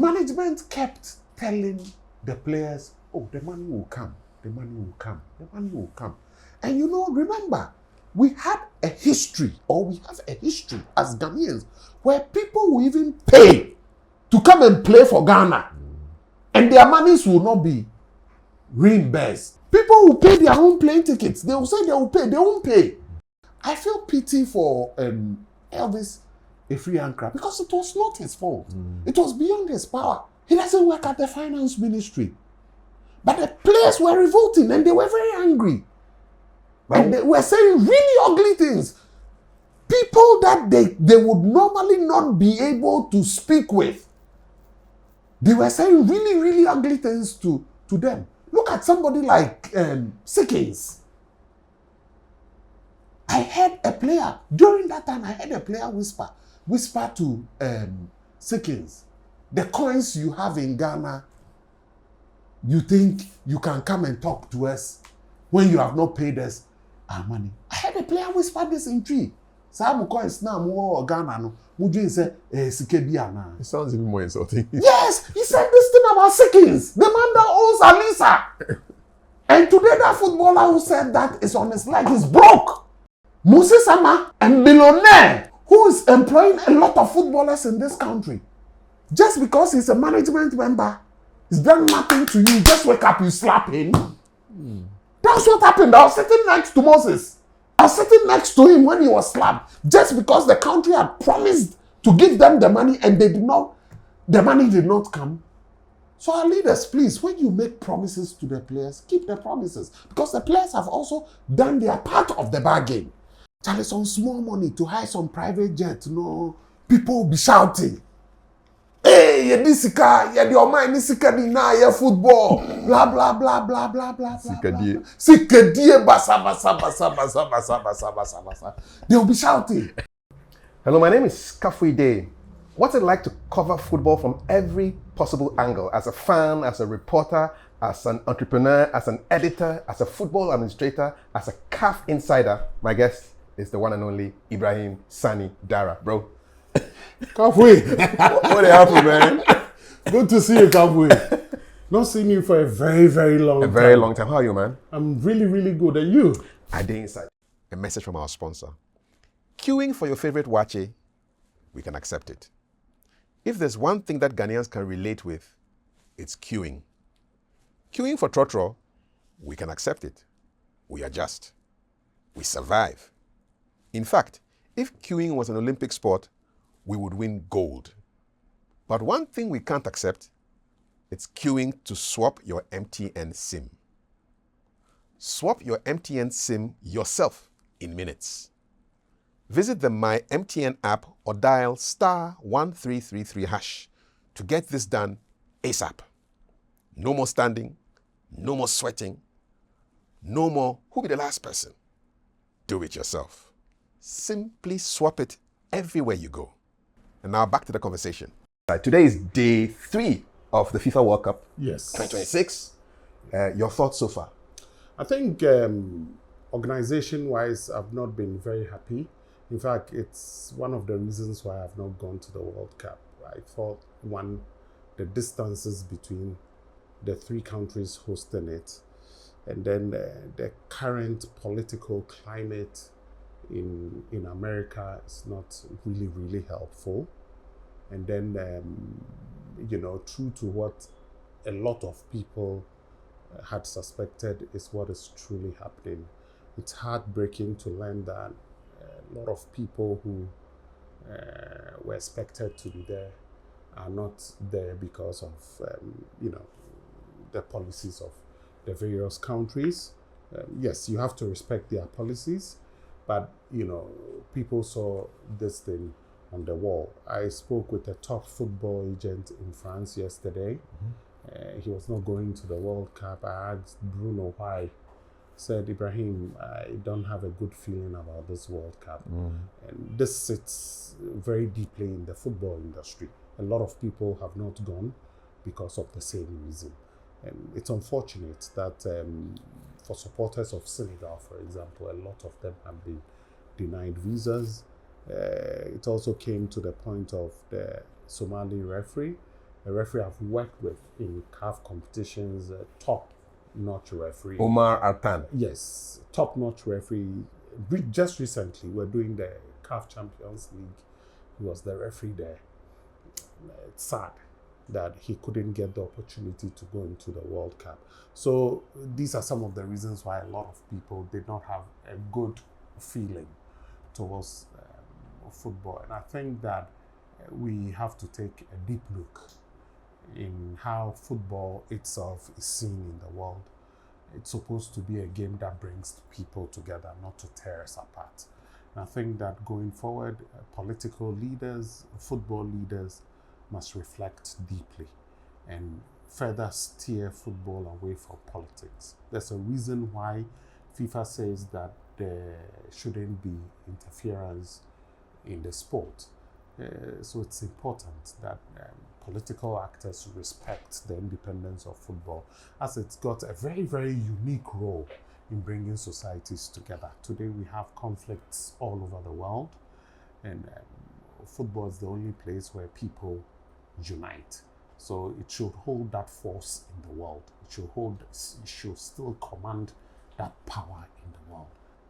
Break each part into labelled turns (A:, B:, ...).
A: Management kept telling the players, oh, the money will come, the money will come, the money will come. And you know, remember, we had a history, or we have a history as Ghanaians, where people will even pay to come and play for Ghana. And their monies will not be reimbursed. People will pay their own plane tickets. They will say they will pay, they won't pay. I feel pity for Elvis Efriankra because it was not his fault. It was beyond his power. He doesn't work at the finance ministry. But the players were revolting and they were very angry. And they were saying really ugly things. People that they would normally not be able to speak with. They were saying really, really ugly things to them. Look at somebody like Sickins. I heard a player, during that time, I heard a player whisper to Sickins, the coins you have in Ghana, you think you can come and talk to us when you have not paid us our money. I heard a player whisper this in tree. Some coins now more Ghana no. Mujin say Sikebiana.
B: It sounds even more insulting.
A: Yes, he said this thing about Sickins, the man that owns Alisa. And today that footballer who said that is on his leg is broke. Moses Sama, a millionaire who is employing a lot of footballers in this country. Just because he's a management member, he's done nothing to you. Just wake up, you slap him. That's what happened. I was sitting next to Moses. I was sitting next to him when he was slapped. Just because the country had promised to give them the money and the money did not come. So our leaders, please, when you make promises to the players, keep the promises. Because the players have also done their part of the bargain. Charlie, some small money to hire some private jet, no, people will be shouting. Hey, you nisika, you your mind nisika di na ye football, blah blah blah blah blah blah blah. Sikadie basa basa basa basa basa basa basa basa. They will be shouting.
B: Hello, my name is Kafui Dey. What's it like to cover football from every possible angle? As a fan, as a reporter, as an entrepreneur, as an editor, as a football administrator, as a CAF insider. My guest is the one and only Ibrahim Sannie Daara, bro.
A: Kafui.
B: What happened, man?
A: Good to see you, Kafui. Not seen you for a very, very long time.
B: A very long time. How are you, man?
A: I'm really, really good. And you?
B: I did inside. A message from our sponsor. Queuing for your favorite wache, we can accept it. If there's one thing that Ghanaians can relate with, it's queuing. Queuing for trotro, we can accept it. We adjust. We survive. In fact, if queuing was an Olympic sport, we would win gold. But one thing we can't accept, it's queuing to swap your MTN SIM. Swap your MTN SIM yourself in minutes. Visit the My MTN app or dial *1333# to get this done ASAP. No more standing, no more sweating, no more who be the last person. Do it yourself. Simply swap it everywhere you go. And now back to the conversation. Today is day 3 of the FIFA World Cup.
A: Yes.
B: 2026. Your thoughts so far?
A: I think organization-wise, I've not been very happy. In fact, it's one of the reasons why I've not gone to the World Cup. I thought, one, the distances between the 3 countries hosting it, and then the current political climate in America is not really, really helpful. And then, true to what a lot of people had suspected is what is truly happening. It's heartbreaking to learn that a lot of people who were expected to be there are not there because of, the policies of the various countries. Yes, you have to respect their policies, but, people saw this thing on the wall. I spoke with a top football agent in France yesterday. He was not going to the World Cup. I asked Bruno why. Said, Ibrahim, I don't have a good feeling about this World Cup. And this sits very deeply in the football industry. A lot of people have not gone because of the same reason. And it's unfortunate that for supporters of Senegal, for example, a lot of them have been denied visas. It also came to the point of the Somali referee a referee I've worked with in CAF competitions, top-notch referee.
B: Omar Artan.
A: Yes, top-notch referee. Just recently, we're doing the CAF Champions League. He was the referee there. It's sad that he couldn't get the opportunity to go into the World Cup. So these are some of the reasons why a lot of people did not have a good feeling towards football. And I think that we have to take a deep look in how football itself is seen in the world. It's supposed to be a game that brings people together, not to tear us apart. And I think that going forward, political leaders, football leaders must reflect deeply and further steer football away from politics. There's a reason why FIFA says that there shouldn't be interference in the sport. So it's important that political actors respect the independence of football, as it's got a very, very unique role in bringing societies together. Today we have conflicts all over the world, and football is the only place where people unite. So it should hold that force in the world. It should still command that power in the world.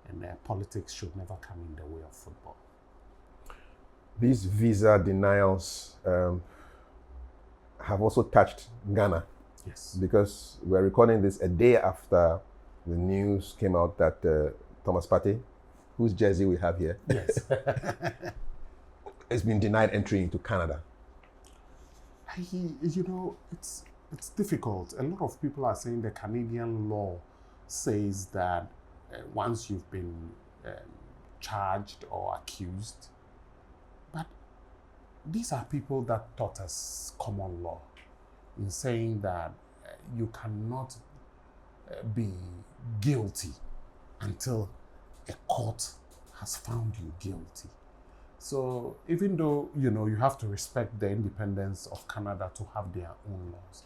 A: And politics should never come in the way of football.
B: These visa denials have also touched Ghana.
A: Yes.
B: Because we're recording this a day after the news came out that Thomas Partey, whose jersey we have here,
A: Yes.
B: has been denied entry into Canada.
A: It's difficult. A lot of people are saying the Canadian law says that once you've been charged or accused, but these are people that taught us common law in saying that you cannot be guilty until a court has found you guilty. So even though, you have to respect the independence of Canada to have their own laws,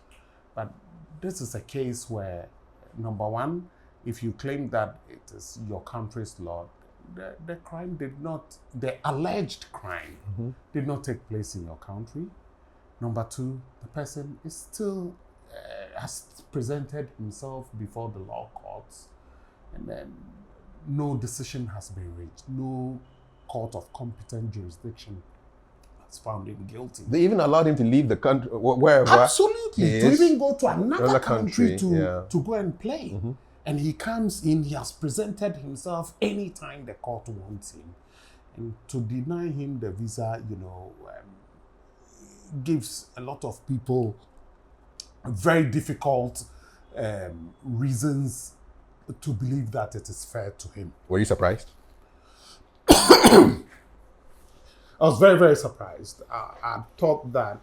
A: but this is a case where, number one, if you claim that it is your country's law, the crime the alleged crime did not take place in your country. Number two, the person is still, has presented himself before the law courts, and then no decision has been reached. No court of competent jurisdiction has found him guilty.
B: They even allowed him to leave the country, wherever.
A: Absolutely. To even go to another country to go and play.
B: Mm-hmm.
A: And he comes in, he has presented himself anytime the court wants him. And to deny him the visa, gives a lot of people very difficult reasons to believe that it is fair to him.
B: Were you surprised?
A: I was very, very surprised. I thought that,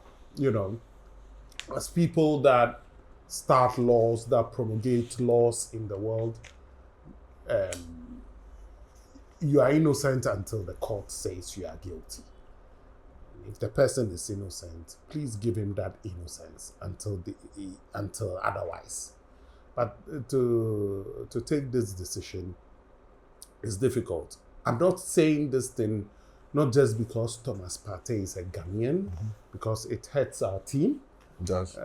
A: as people that start laws, that promulgate laws in the world, you are innocent until the court says you are guilty. If the person is innocent, please give him that innocence until otherwise. But to take this decision is difficult. I'm not saying this thing not just because Thomas Partey is a Ghanaian, because it hurts our team.
B: It does.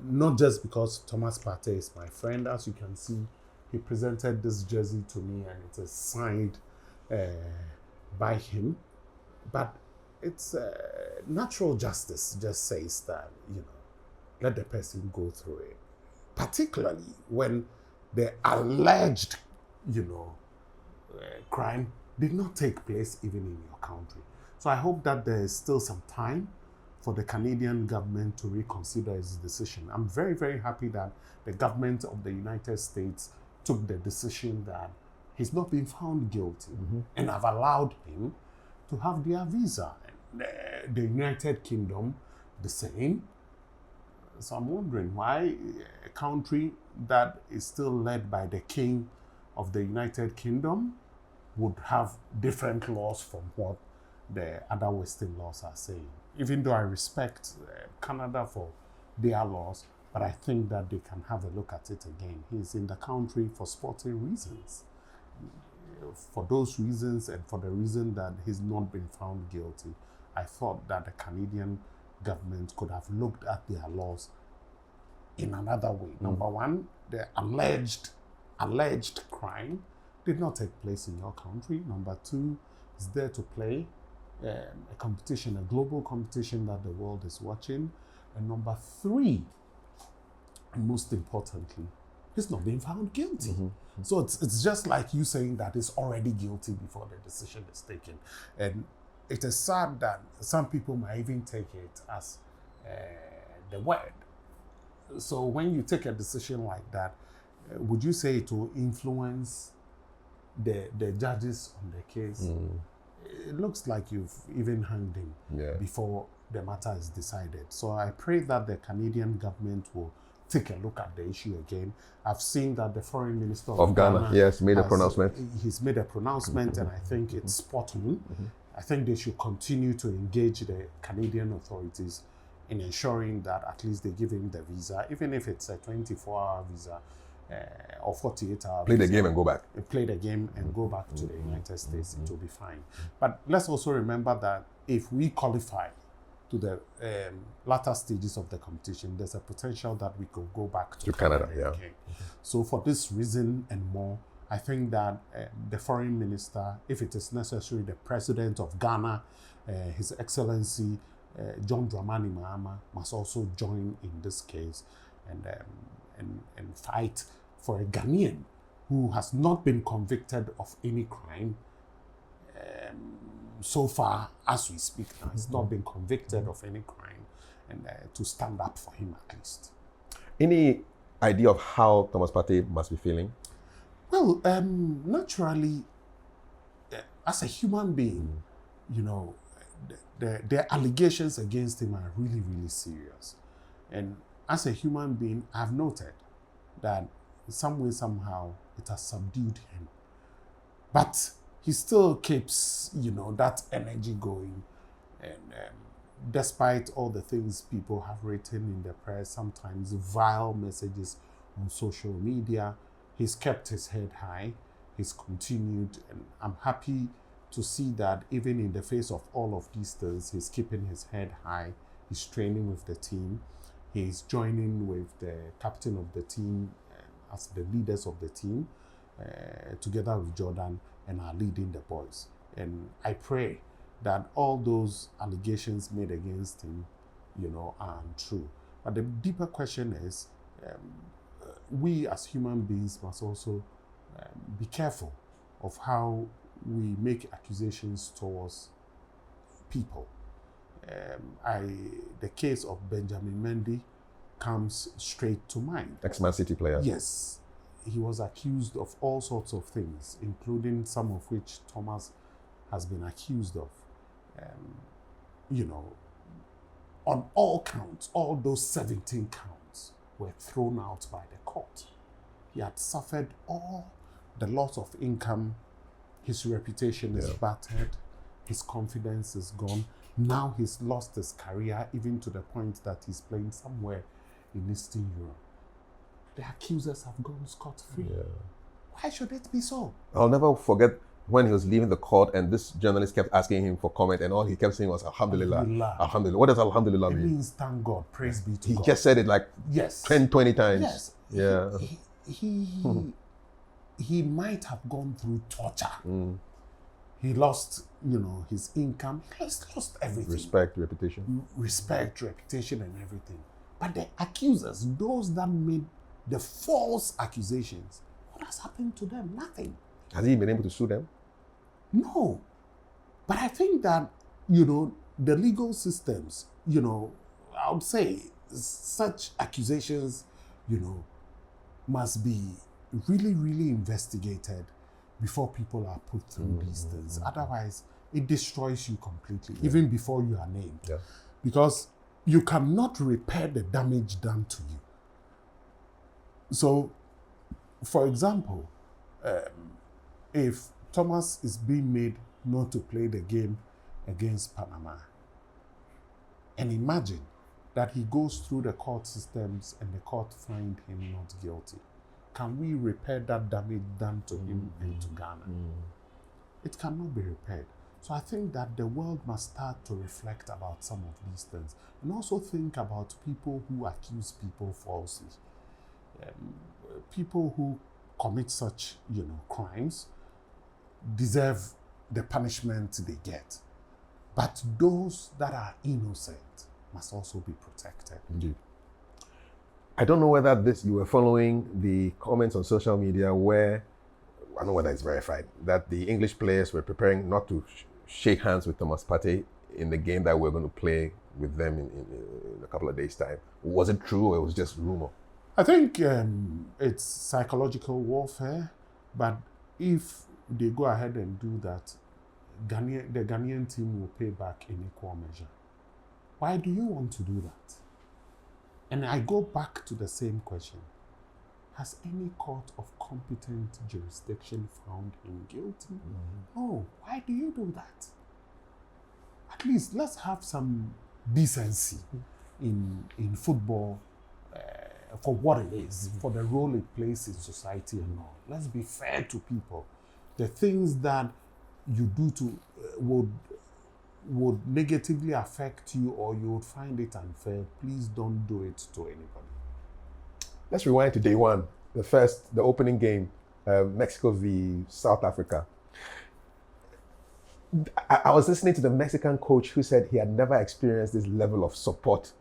A: Not just because Thomas Partey is my friend. As you can see, he presented this jersey to me and it is signed by him. But it's natural justice just says that, let the person go through it. Particularly when the alleged, crime did not take place even in your country. So I hope that there is still some time for the Canadian government to reconsider its decision. I'm very, very happy that the government of the United States took the decision that he's not been found guilty and have allowed him to have their visa. The United Kingdom, the same. So I'm wondering why a country that is still led by the King of the United Kingdom would have different laws from what the other Western laws are saying. Even though I respect Canada for their laws, but I think that they can have a look at it again. He's in the country for sporting reasons. For those reasons and for the reason that he's not been found guilty, I thought that the Canadian government could have looked at their laws in another way. Number one, the alleged crime did not take place in your country. Number two, it's there to play a competition, a global competition that the world is watching. And number three, and most importantly, he's not being found guilty. So it's just like you saying that he's already guilty before the decision is taken. And it is sad that some people might even take it as the word. So when you take a decision like that, would you say it will influence the judges on the case? It looks like you've even hanged him before the matter is decided. So I pray that the Canadian government will take a look at the issue again. I've seen that the foreign minister of Ghana
B: made a pronouncement.
A: He's made a pronouncement, and I think it's spot on. I think they should continue to engage the Canadian authorities in ensuring that at least they give him the visa, even if it's a 24-hour visa or 48-hour
B: Play
A: visa.
B: the game and go back.
A: Play the game and go back to the United States, it will be fine. But let's also remember that if we qualify to the latter stages of the competition, there's a potential that we could go back to
B: Canada.
A: Again. So for this reason and more, I think that the foreign minister, if it is necessary, the president of Ghana, His Excellency John Dramani Mahama, must also join in this case and fight for a Ghanaian who has not been convicted of any crime so far as we speak now. He's not been convicted of any crime, and to stand up for him at least.
B: Any idea of how Thomas Partey must be feeling?
A: Well, naturally, as a human being, you know, the allegations against him are really, really serious. And as a human being, I've noted that in some way, somehow, it has subdued him. But he still keeps, you know, that energy going. And despite all the things people have written in the press, sometimes vile messages on social media, he's kept his head high. He's continued, and I'm happy to see that even in the face of all of these things, he's keeping his head high. He's training with the team. He's joining with the captain of the team as the leaders of the team, together with Jordan, and are leading the boys. And I pray that all those allegations made against him, you know, are untrue. But the deeper question is, we as human beings must also be careful of how we make accusations towards people. The case of Benjamin Mendy comes straight to mind.
B: Ex-Man City player.
A: Yes. He was accused of all sorts of things, including some of which Thomas has been accused of. You know, on all counts, all those 17 counts were thrown out by the court. He had suffered all the loss of income. His reputation is battered. His confidence is gone. Now he's lost his career, even to the point that he's playing somewhere in Eastern Europe. The accusers have gone scot-free. Why should it be so?
B: I'll never forget when he was leaving the court and this journalist kept asking him for comment, and all he kept saying was Alhamdulillah.
A: Alhamdulillah.
B: Alhamdulillah. What does Alhamdulillah mean?
A: It means thank God, praise be to God.
B: He just said it like 10, 20 times.
A: Yes.
B: Yeah.
A: He might have gone through torture. He lost, you know, his income. He's lost everything.
B: Respect, reputation.
A: Respect, reputation, and everything. But the accusers, those that made the false accusations, what has happened to them? Nothing.
B: Has he been able to sue them?
A: No. But I think that, you know, the legal systems, you know, I would say such accusations, you know, must be really, really investigated before people are put through these things. Otherwise, it destroys you completely, even before you are named. Because you cannot repair the damage done to you. So, for example, if Thomas is being made not to play the game against Panama, and imagine that he goes through the court systems and the court find him not guilty, can we repair that damage done to him and to Ghana? It cannot be repaired. So I think that the world must start to reflect about some of these things and also think about people who accuse people falsely. People who commit such, crimes deserve the punishment they get. But those that are innocent must also be protected.
B: Indeed. I don't know whether you were following the comments on social media where, I don't know whether it's verified, that the English players were preparing not to shake hands with Thomas Partey in the game that we're going to play with them in a couple of days' time. Was it true or it was just rumor?
A: I think it's psychological warfare, but if they go ahead and do that, the Ghanaian team will pay back in equal measure. Why do you want to do that? And I go back to the same question. Has any court of competent jurisdiction found him guilty?
B: Mm-hmm.
A: No. Why do you do that? At least let's have some decency in football for what it is, for the role it plays in society and all. Let's be fair to people. The things that you do to would negatively affect you or you would find it unfair, please don't do it to anybody.
B: Let's rewind to day one, the opening game, Mexico v South Africa. I was listening to the Mexican coach who said he had never experienced this level of support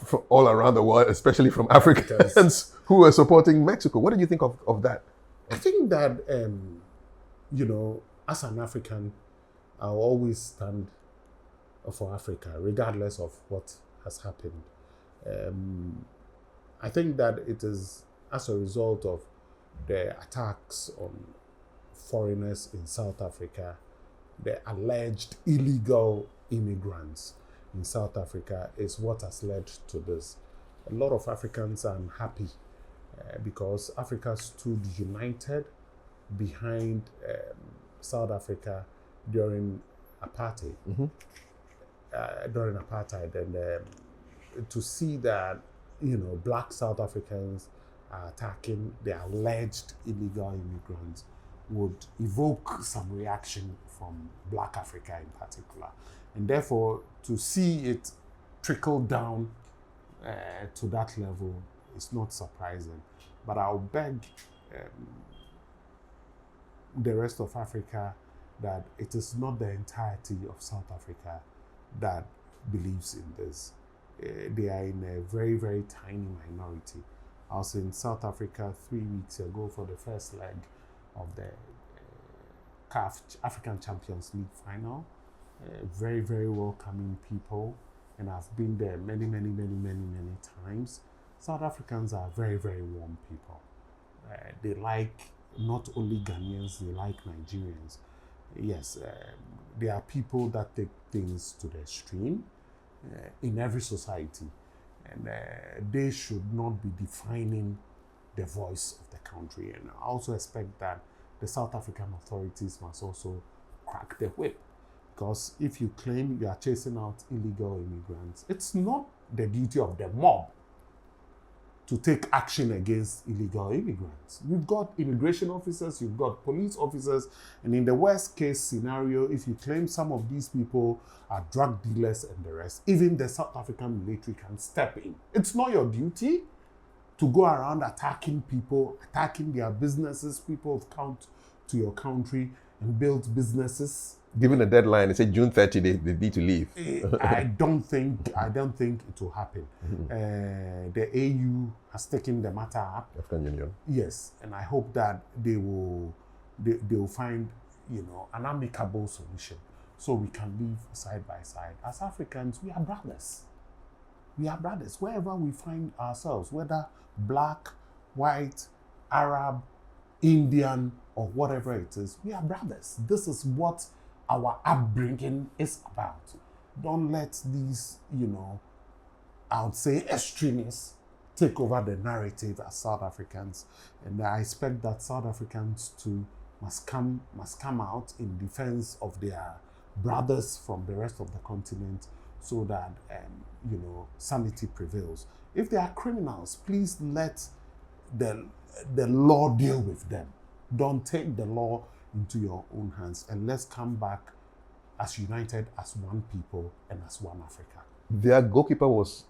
B: from all around the world, especially from Africans who were supporting Mexico. What did you think of that?
A: I think that, as an African, I'll always stand for Africa, regardless of what has happened. I think that it is as a result of the attacks on foreigners in South Africa, the alleged illegal immigrants in South Africa is what has led to this. A lot of Africans are unhappy because Africa stood united behind South Africa during apartheid.
B: Mm-hmm.
A: And to see that, black South Africans are attacking the alleged illegal immigrants would evoke some reaction from black Africa in particular. And therefore, to see it trickle down to that level is not surprising. But I'll beg the rest of Africa that it is not the entirety of South Africa that believes in this. They are in a very, very tiny minority. I was in South Africa 3 weeks ago for the first leg of the CAF African Champions League final. Very, very welcoming people, and I've been there many times. South Africans are very, very warm people. They like not only Ghanaians, they like Nigerians. Yes, there are people that take things to the extreme in every society, and they should not be defining the voice of the country. And I also expect that the South African authorities must also crack the whip, because if you claim you are chasing out illegal immigrants, it's not the duty of the mob to take action against illegal immigrants. You've got immigration officers, you've got police officers, and in the worst case scenario, if you claim some of these people are drug dealers and the rest, even the South African military can step in. It's not your duty to go around attacking people, attacking their businesses. People have come to your country and built businesses.
B: Given a deadline, they say June 30, they need to leave.
A: I don't think it will happen. Mm-hmm. The AU has taken the matter up.
B: African Union.
A: Yes, and I hope that they will find an amicable solution so we can live side by side. As Africans, we are brothers. We are brothers wherever we find ourselves, whether black, white, Arab, Indian, or whatever it is. We are brothers. This is what our upbringing is about. Don't let these, I would say extremists take over the narrative as South Africans. And I expect that South Africans too must come out in defense of their brothers from the rest of the continent so that, sanity prevails. If they are criminals, please let the law deal with them. Don't take the law into your own hands, and let's come back as united as one people and as one Africa.
B: Their goalkeeper was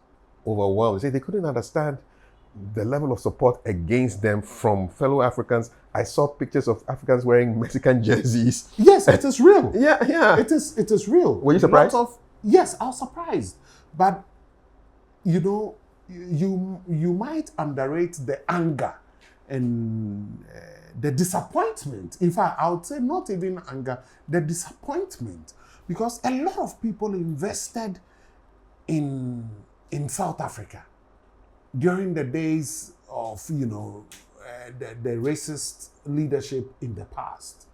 B: overwhelmed. They couldn't understand the level of support against them from fellow Africans. I saw pictures of Africans wearing Mexican jerseys.
A: Yes, it is real.
B: Yeah.
A: It is real.
B: Were you surprised?
A: Yes, I was surprised. But, you might underrate the anger and the disappointment. In fact, I would say not even anger, the disappointment. Because a lot of people invested in South Africa during the days of, the racist leadership in the past.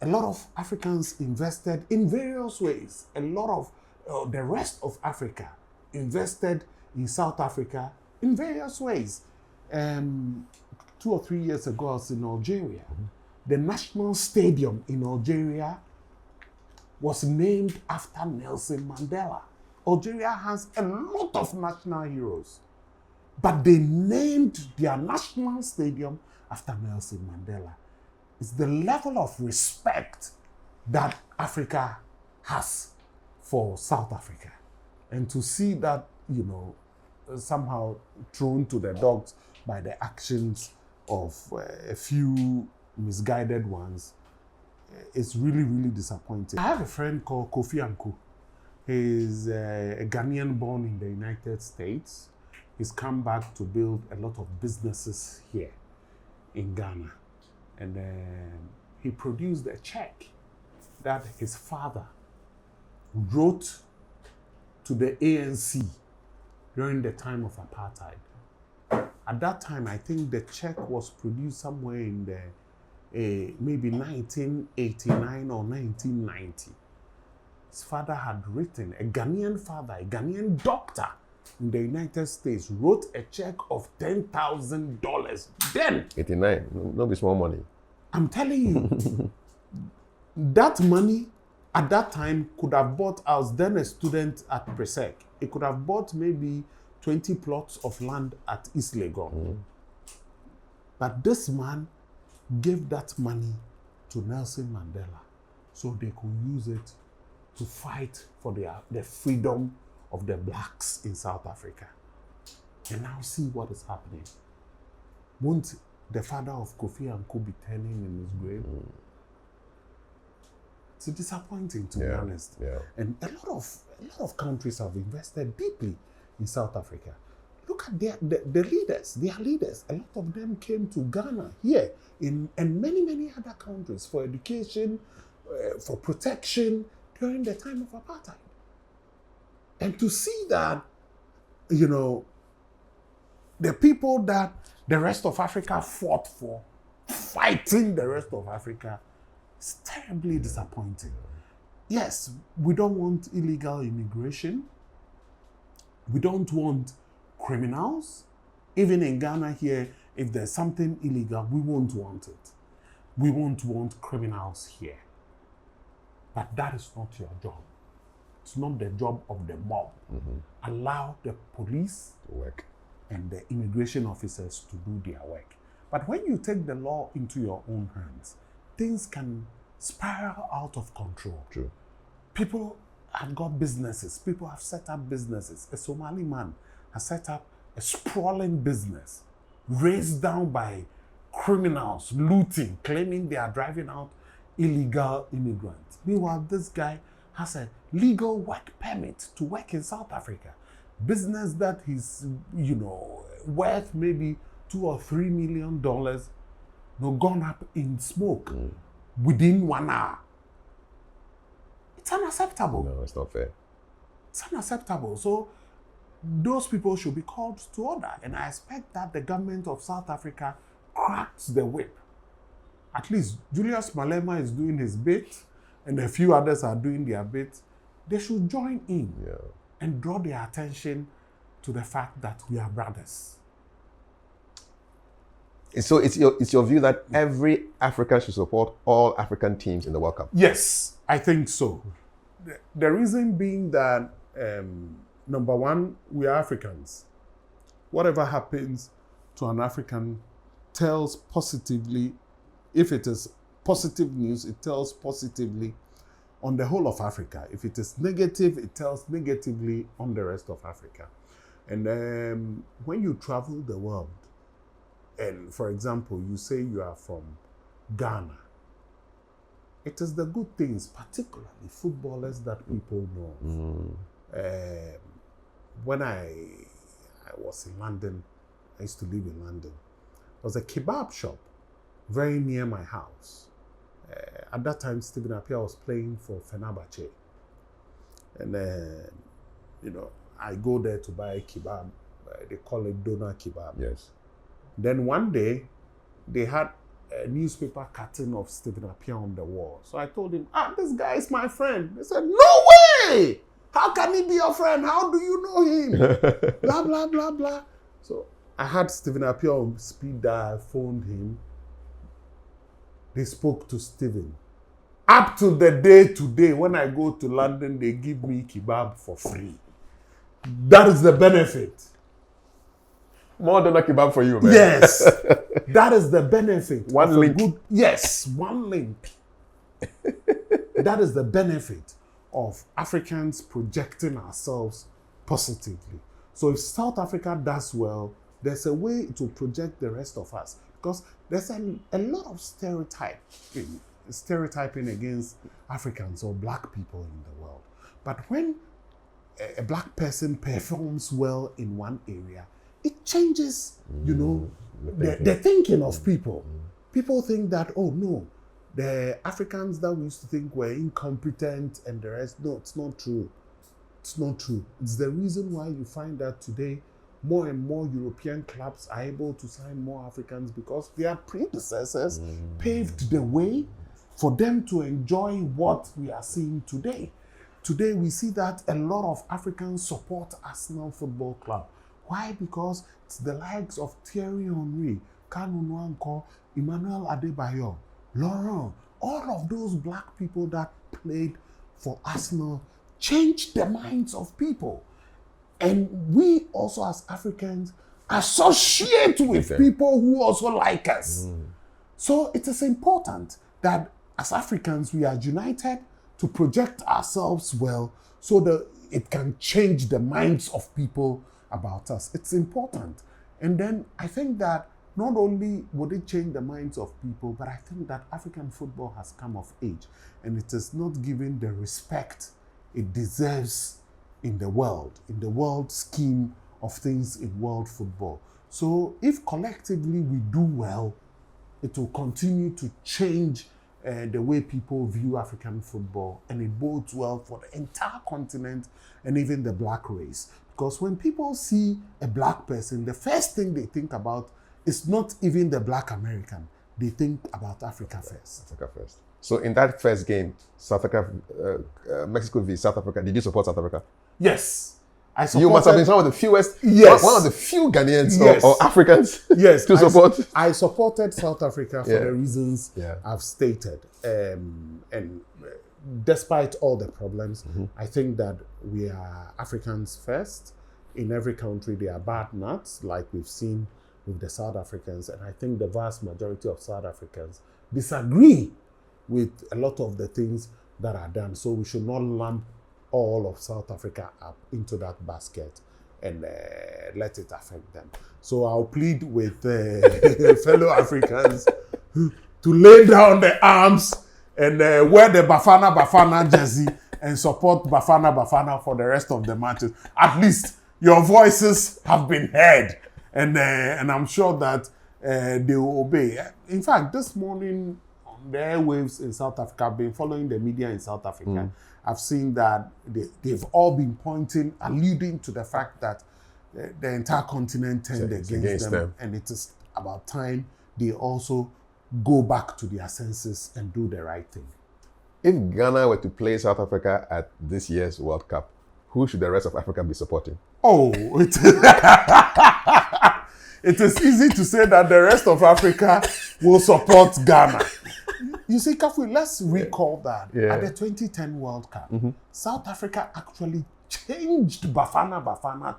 A: A lot of Africans invested in various ways. A lot of the rest of Africa invested in South Africa in various ways. 2 or 3 years ago, I was in Algeria. Mm-hmm. The national stadium in Algeria was named after Nelson Mandela. Algeria has a lot of national heroes, but they named their national stadium after Nelson Mandela. It's the level of respect that Africa has for South Africa. And to see that, somehow thrown to the dogs by the actions of a few misguided ones, it's really, really disappointing. I have a friend called Kofi Nyantakyi. He's a Ghanaian born in the United States. He's come back to build a lot of businesses here in Ghana. And he produced a check that his father wrote to the ANC during the time of apartheid. At that time, I think the check was produced somewhere in the maybe 1989 or 1990. His father had written, a Ghanaian father, a Ghanaian doctor in the United States, wrote a check of $10,000 then.
B: 89, no be small money.
A: I'm telling you, that money at that time could have bought, I was then a student at Presec, it could have bought maybe 20 plots of land at East Legon. Mm. But this man gave that money to Nelson Mandela so they could use it to fight for the freedom of the blacks in South Africa. And now see what is happening. Won't the father of Kofi Nyantakyi be turning in his grave? Mm. It's disappointing, to be honest. Yeah. And a lot of countries have invested deeply in South Africa. Look at the leaders, their leaders. A lot of them came to Ghana here and many, many other countries for education, for protection during the time of apartheid. And to see that, the people that the rest of Africa fought for, fighting the rest of Africa, is terribly disappointing. Yes, we don't want illegal immigration. We don't want criminals. Even in Ghana here, if there's something illegal, we won't want it. We won't want criminals here. But that is not your job. It's not the job of the mob. Mm-hmm. Allow the police
B: to work
A: and the immigration officers to do their work. But when you take the law into your own hands, things can spiral out of control.
B: True.
A: People have got businesses. People have set up businesses. A Somali man has set up a sprawling business raised down by criminals, looting, claiming they are driving out illegal immigrants. Meanwhile, this guy has a legal work permit to work in South Africa. Business that is, worth maybe $2 or $3 million, gone up in smoke within 1 hour. It's unacceptable.
B: No, it's not fair.
A: It's unacceptable. So those people should be called to order. And I expect that the government of South Africa cracks the whip. At least Julius Malema is doing his bit, and a few others are doing their bit. They should join in and draw their attention to the fact that we are brothers.
B: So it's your view that every African should support all African teams in the World Cup?
A: Yes, I think so. The reason being that, number one, we are Africans. Whatever happens to an African tells positively, if it is positive news, it tells positively on the whole of Africa. If it is negative, it tells negatively on the rest of Africa. And when you travel the world, and for example, you say you are from Ghana, it is the good things, particularly footballers, that people know. When I was in London, I used to live in London, there was a kebab shop very near my house. At that time, Stephen Appiah was playing for Fenerbahce. And I go there to buy kebab. They call it doner kebab.
B: Yes.
A: Then one day, they had a newspaper cutting of Stephen Appiah on the wall. So I told him, this guy is my friend. They said, no way! How can he be your friend? How do you know him? Blah, blah, blah, blah. So I had Stephen Appiah on speed dial, phoned him. They spoke to Stephen. Up to the day today, when I go to London, they give me kebab for free. That is the benefit.
B: More than a kebab for you, man.
A: Yes. That is the benefit.
B: One link.
A: One link. That is the benefit of Africans projecting ourselves positively. So if South Africa does well, there's a way to project the rest of us. Because there's a lot of stereotyping against Africans or black people in the world. But when a black person performs well in one area, it changes, the thinking of people. People think that, oh no, the Africans that we used to think were incompetent and the rest. No, it's not true. It's not true. It's the reason why you find that today more and more European clubs are able to sign more Africans, because their predecessors paved the way for them to enjoy what we are seeing today. Today we see that a lot of Africans support Arsenal Football Club. Why? Because it's the likes of Thierry Henry, Kanu Nwankwo, Emmanuel Adebayo, Laurent, all of those black people that played for Arsenal changed the minds of people. And we also as Africans associate with people who also like us. So it is important that as Africans we are united to project ourselves well so that it can change the minds of people about us. It's important. And then I think that not only would it change the minds of people, but I think that African football has come of age and it is not given the respect it deserves in the world scheme of things in world football. So if collectively we do well, it will continue to change the way people view African football, and it bodes well for the entire continent and even the black race. Because when people see a black person, the first thing they think about is not even the black American. They think about Africa first.
B: Africa first. So in that first game, South Africa, Mexico v South Africa, did you support South Africa?
A: Yes.
B: You must have been one of the fewest, one of the few Ghanaians or Africans to support.
A: I supported South Africa for the reasons I've stated. And despite all the problems, I think that we are Africans first. In every country, there are bad nuts, like we've seen with the South Africans. And I think the vast majority of South Africans disagree with a lot of the things that are done. So we should not lump all of South Africa up into that basket and let it affect them. So I'll plead with fellow Africans to lay down the arms and wear the Bafana jersey and support Bafana for the rest of the matches. At least your voices have been heard, and I'm sure that they will obey. In fact, this morning on the airwaves in South Africa, I've been following the media in South Africa. I've seen that they've all been alluding to the fact that the entire continent turned against them, and it is about time they also go back to their senses and do the right thing.
B: If Ghana were to play South Africa at this year's World Cup, who should the rest of Africa be supporting?
A: Oh, it is easy to say that the rest of Africa will support Ghana. You see, Kafui, let's recall that at the 2010 World Cup, South Africa actually changed Bafana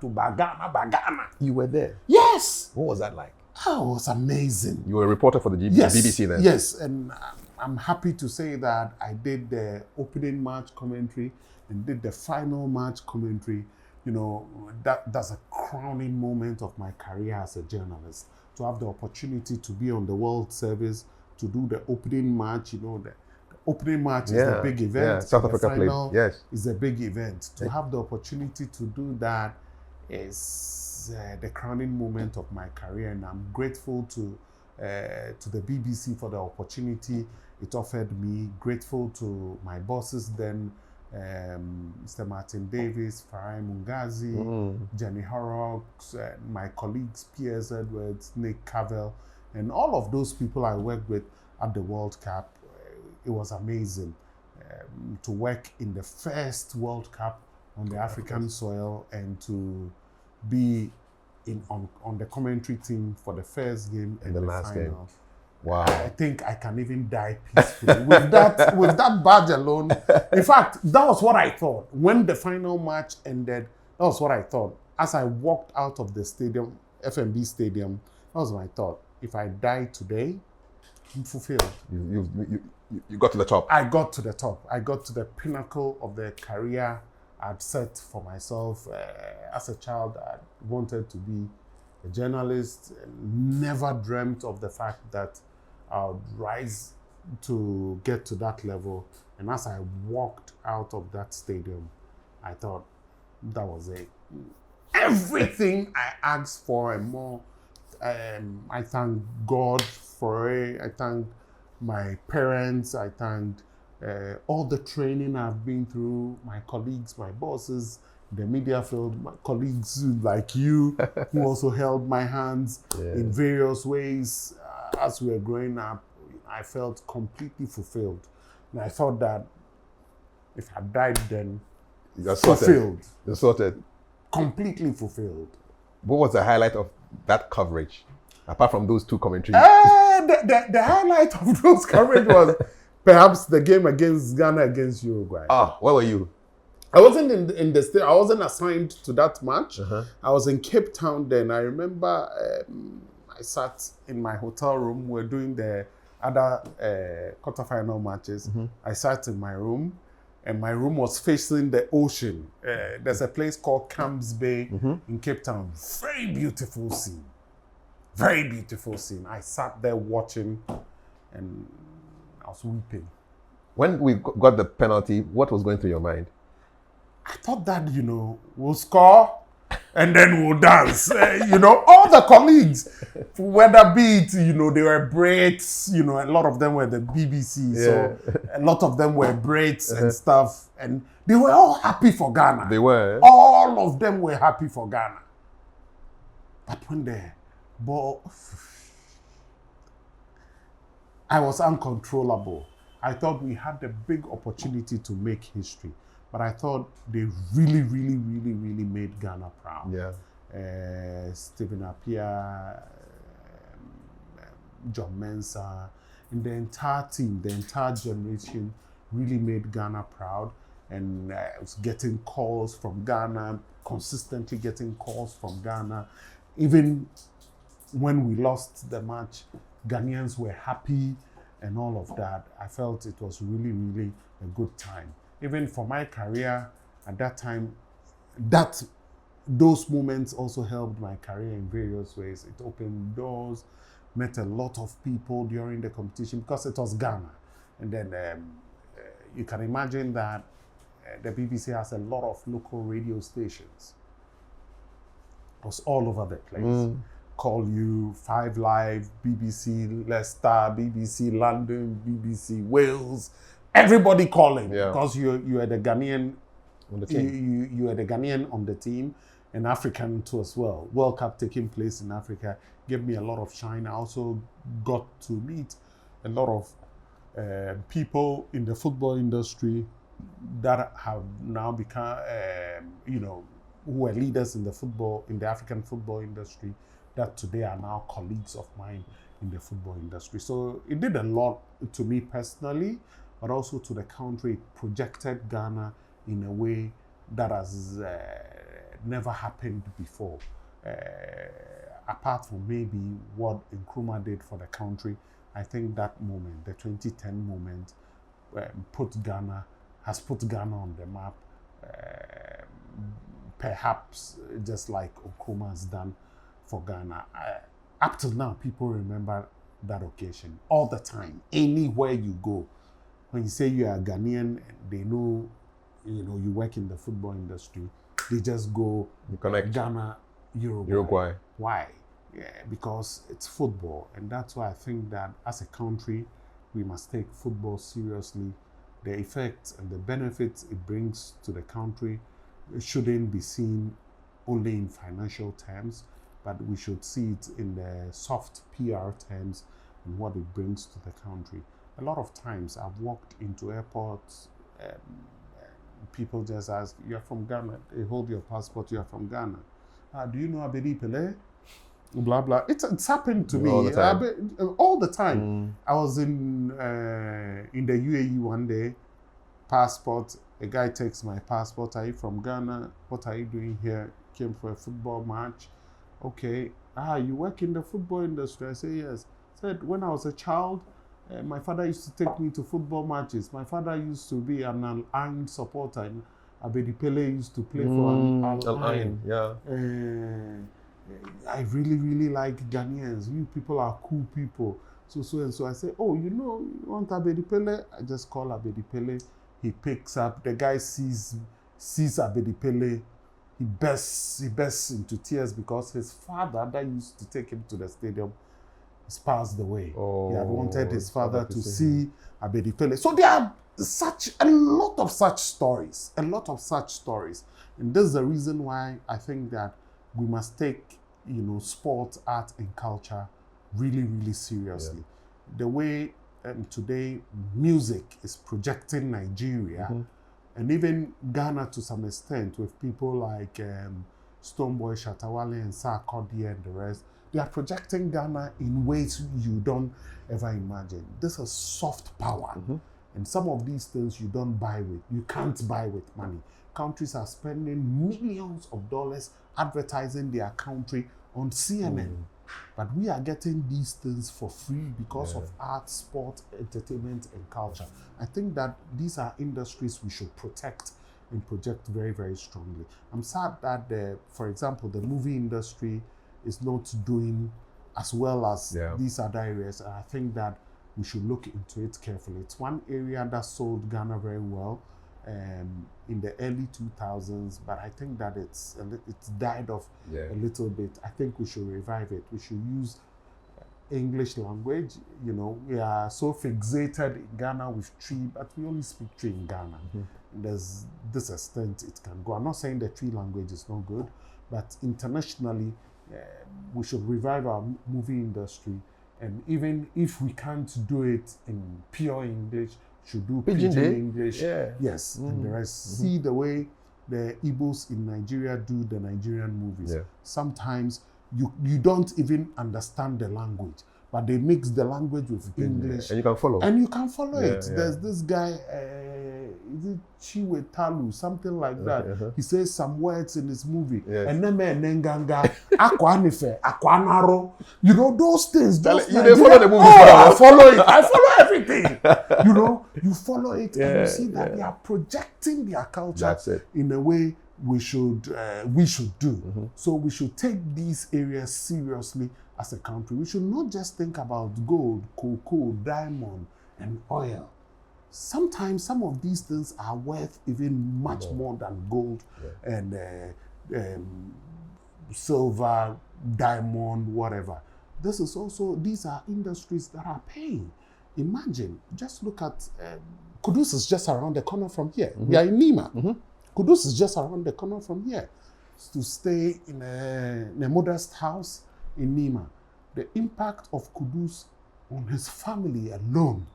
A: to Bagana.
B: You were there?
A: Yes.
B: What was that like?
A: Oh, it was amazing.
B: You were a reporter for the BBC then?
A: Yes, and I'm happy to say that I did the opening match commentary and did the final match commentary. You know, that's a crowning moment of my career as a journalist. To have the opportunity to be on the World Service, to do the opening match, you know, the opening match is the big event.
B: Yeah, South Africa
A: played.
B: Yes,
A: is a big event. To have the opportunity to do that is the crowning moment of my career, and I'm grateful to the BBC for the opportunity it offered me. Grateful to my bosses then, Mr. Martin Davis, Farai Mungazi, Jenny Horrocks, my colleagues Piers Edwards, Nick Cavell, and all of those people I worked with at the World Cup. It was amazing to work in the first World Cup on the African soil and to be on the commentary team for the first game and the last final. Game.
B: Wow!
A: I think I can even die peacefully with that badge alone. In fact, that was what I thought when the final match ended. That was what I thought as I walked out of the stadium, FMB Stadium. That was my thought. If I die today, I'm fulfilled.
B: You got to the top.
A: I got to the top. I got to the pinnacle of the career I'd set for myself. As a child, I wanted to be a journalist. Never dreamt of the fact that I would rise to get to that level. And as I walked out of that stadium, I thought that was it. Everything I asked for and more. I thank God for it. I thank my parents. I thank all the training I've been through, my colleagues, my bosses, the media field, my colleagues like you, who also held my hands in various ways as we were growing up. I felt completely fulfilled. And I thought that if I died then, fulfilled.
B: You're sorted.
A: Completely fulfilled.
B: What was the highlight of that coverage, apart from those two commentaries?
A: The highlight of those coverage was perhaps the game against Ghana against Uruguay.
B: Where were you?
A: I wasn't in the state. I wasn't assigned to that match. I was in Cape Town then. I remember I sat in my hotel room. We're doing the other quarterfinal matches. I sat in my room, and my room was facing the ocean. There's a place called Camps Bay in Cape Town. Very beautiful scene. Very beautiful scene. I sat there watching, and I was weeping.
B: When we got the penalty, what was going through your mind?
A: I thought that, we'll score and then we'll dance. All the colleagues, whether be it, they were Brits, a lot of them were the BBC, so a lot of them were Brits and stuff, and they were all happy for Ghana.
B: They were.
A: All of them were happy for Ghana. But when the ball, I was uncontrollable. I thought we had the big opportunity to make history. But I thought they really, really, really, really made Ghana proud.
B: Yeah.
A: Stephen Appiah, John Mensah, and the entire team, the entire generation really made Ghana proud. And I was getting calls from Ghana, consistently getting calls from Ghana. Even when we lost the match, Ghanaians were happy and all of that. I felt it was really, really a good time. Even for my career at that time, those moments also helped my career in various ways. It opened doors, met a lot of people during the competition because it was Ghana. And then you can imagine that the BBC has a lot of local radio stations. It was all over the place. Call You, 5 Live, BBC Leicester, BBC London, BBC Wales. Everybody calling because you are the Ghanaian on the team. You are the Ghanaian on the team, and African too as well. World Cup taking place in Africa gave me a lot of shine. I also got to meet a lot of people in the football industry that have now become, who were leaders in the African football industry, that today are now colleagues of mine in the football industry. So it did a lot to me personally, but also to the country. It projected Ghana in a way that has never happened before. apart from maybe what Nkrumah did for the country, I think that moment, the 2010 moment, has put Ghana on the map, perhaps just like Nkrumah has done for Ghana. Up till now, people remember that occasion all the time, anywhere you go. When you say you are Ghanaian, they know, you work in the football industry, they just go Ghana, Uruguay. Why? Yeah, because it's football. And that's why I think that as a country, we must take football seriously. The effects and the benefits it brings to the country shouldn't be seen only in financial terms, but we should see it in the soft PR terms and what it brings to the country. A lot of times I've walked into airports, people just ask, "You're from Ghana?" They hold your passport, "You're from Ghana. Do you know Abedi Pele?" Blah, blah. It's happened to me all the time. I was in the UAE one day, passport, a guy takes my passport. "Are you from Ghana? What are you doing here?" "Came for a football match." "Okay. You work in the football industry?" I say, "Yes." Said, "When I was a child, my father used to take me to football matches. My father used to be an Al Ain supporter. And Abedi Pele used to play for Al Ain.
B: Yeah.
A: I really, really like Ghanaians. You people are cool people. So and so." I say, "Oh, you want Abedi Pele?" I just call Abedi Pele. He picks up. The guy sees Abedi Pele. He bursts into tears because his father that used to take him to the stadium has passed away. He had wanted his father to see Abedi Pele. So there are a lot of such stories. And this is the reason why I think that we must take, sport, art, and culture really, really seriously. The way today music is projecting Nigeria, and even Ghana to some extent, with people like Stonebwoy Shatawale and Sarkodie and the rest, they are projecting Ghana in ways you don't ever imagine. This is soft power. And some of these things you can't buy with money. Countries are spending millions of dollars advertising their country on CNN. But we are getting these things for free because of art, sport, entertainment, and culture. I think that these are industries we should protect and project very, very strongly. I'm sad that, for example, the movie industry is not doing as well as these other areas. And I think that we should look into it carefully. It's one area that sold Ghana very well in the early 2000s, but I think that it's died off a little bit. I think we should revive it. We should use English language. We are so fixated in Ghana with Tree, but we only speak Tree in Ghana. There's this extent it can go. I'm not saying the Tree language is not good, but internationally, we should revive our movie industry. And even if we can't do it in pure English, should do Pidgin English. Yes, and the rest. See the way the Igbos in Nigeria do the Nigerian movies. Sometimes you don't even understand the language, but they mix the language with English.
B: And you can follow.
A: It. There's this guy, is it Chiwe Talu, something like that. He says some words in his movie. Eneme Nenganga, Akwanife, Akwanaro. Those things. You
B: follow the movie.
A: I follow it. I follow everything. You follow it and you see that they are projecting their culture in a way we should do. So we should take these areas seriously as a country. We should not just think about gold, cocoa, diamond, and oil. Sometimes some of these things are worth even much more than gold and silver, diamond, whatever. These are industries that are paying. Imagine, just look at Kudus is just around the corner from here. We are in Nima. Kudus is just around the corner from here. To stay in a modest house in Nima, the impact of Kudus on his family alone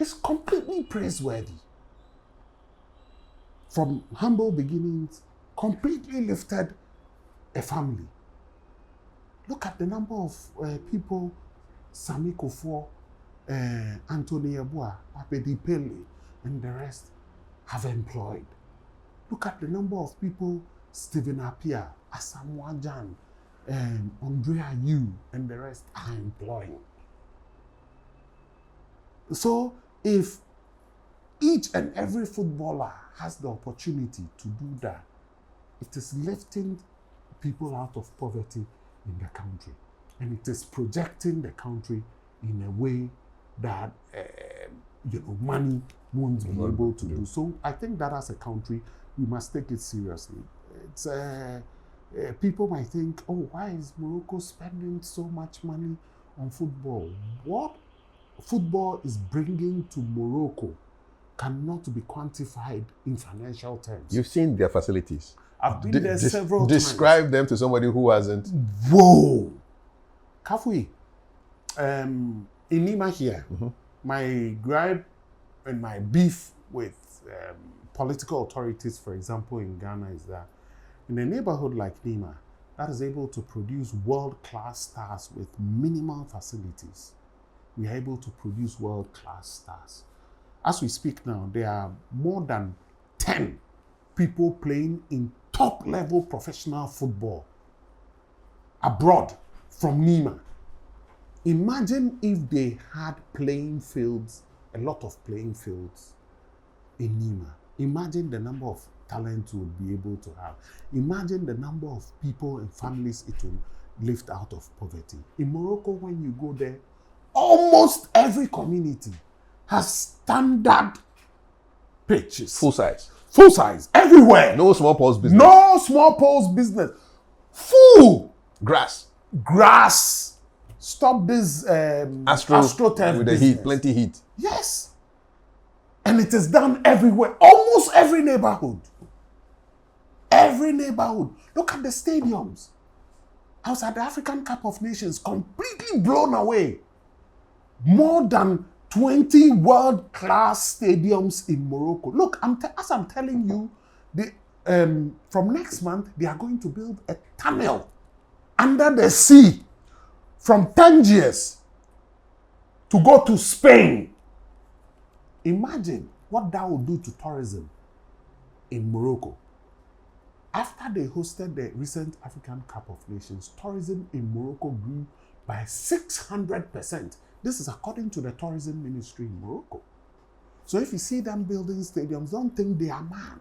A: is completely praiseworthy. From humble beginnings, completely lifted a family. Look at the number of people Sami Kofo, Anthony Yeboah, Abedi Pele, and the rest have employed. Look at the number of people Stephen Appiah, Asamoah Gyan, Andrea Yu and the rest are employing. So if each and every footballer has the opportunity to do that, it is lifting people out of poverty in the country. And it is projecting the country in a way that money won't be able to do. So I think that as a country, we must take it seriously. It's people might think, oh, why is Morocco spending so much money on football? What football is bringing to Morocco cannot be quantified in financial terms.
B: You've seen their facilities.
A: I've been there several times.
B: Describe them to somebody who hasn't.
A: Whoa! Kafui, in Lima here, my gripe and my beef with political authorities, for example, in Ghana, is that in a neighborhood like Lima, that is able to produce world-class stars with minimal facilities, we are able to produce world-class stars. As we speak now, there are more than 10 people playing in top-level professional football abroad from Lima. Imagine if they had playing fields, a lot of playing fields in Lima. Imagine the number of talents we would be able to have. Imagine the number of people and families it will lift out of poverty. In Morocco, when you go there, almost every community has standard pitches.
B: Full size.
A: Full size, everywhere.
B: No small poles business.
A: No small poles business. Full
B: Grass.
A: Stop this
B: AstroTurf with the heat, plenty heat.
A: Yes. And it is done everywhere. Almost every neighborhood. Every neighborhood. Look at the stadiums. I was at the African Cup of Nations, completely blown away. More than 20 world-class stadiums in Morocco. Look, as I'm telling you, from next month, they are going to build a tunnel under the sea from Tangiers to go to Spain. Imagine what that would do to tourism in Morocco. After they hosted the recent African Cup of Nations, tourism in Morocco grew by 600%. This is according to the tourism ministry in Morocco. So if you see them building stadiums, don't think they are mad.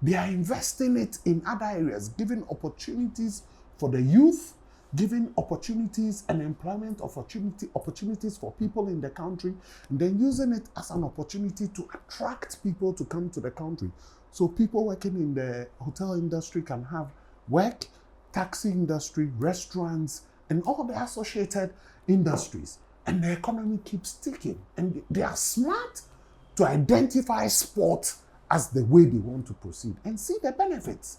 A: They are investing it in other areas, giving opportunities for the youth, giving opportunities and employment opportunities for people in the country, and then using it as an opportunity to attract people to come to the country. So people working in the hotel industry can have work, taxi industry, restaurants, and all the associated industries. And the economy keeps ticking. And they are smart to identify sport as the way they want to proceed and see the benefits.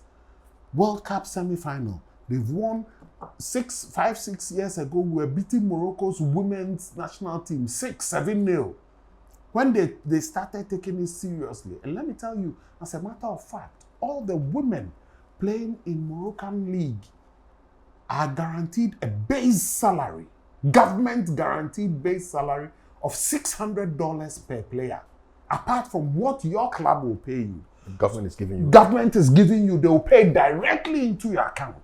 A: World Cup semi-final. They've won 5-6 years ago. We were beating Morocco's women's national team 6-7-0. When they started taking it seriously. And let me tell you, as a matter of fact, all the women playing in Moroccan league are guaranteed a base salary, government guaranteed base salary of $600 per player, apart from what your club will pay you.
B: The government is giving you.
A: Government is giving you, they will pay directly into your account.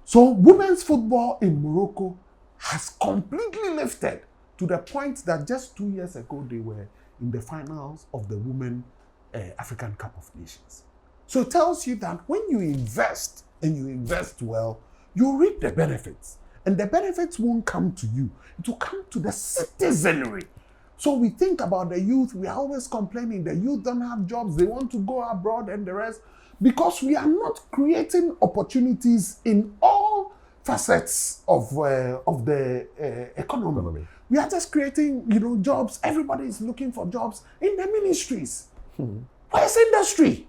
A: So women's football in Morocco has completely lifted to the point that just 2 years ago, they were in the finals of the Women African Cup of Nations. So it tells you that when you invest and you invest well, you reap the benefits. And the benefits won't come to you. It will come to the citizenry. So we think about the youth. We are always complaining the youth don't have jobs. They want to go abroad and the rest. Because we are not creating opportunities in all facets of the economy. We are just creating, jobs. Everybody is looking for jobs in the ministries. Where's industry?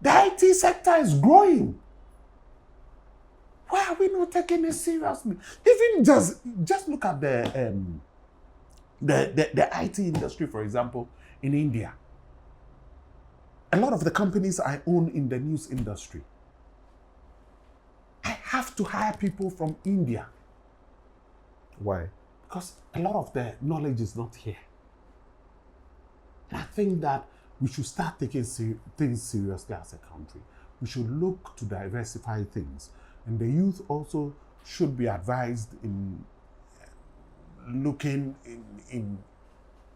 A: The IT sector is growing. Why are we not taking it seriously? Even just look at the IT industry, for example, in India. A lot of the companies I own in the news industry, I have to hire people from India.
B: Why?
A: Because a lot of the knowledge is not here. And I think that we should start taking things seriously as a country. we should look to diversify things. And the youth also should be advised in looking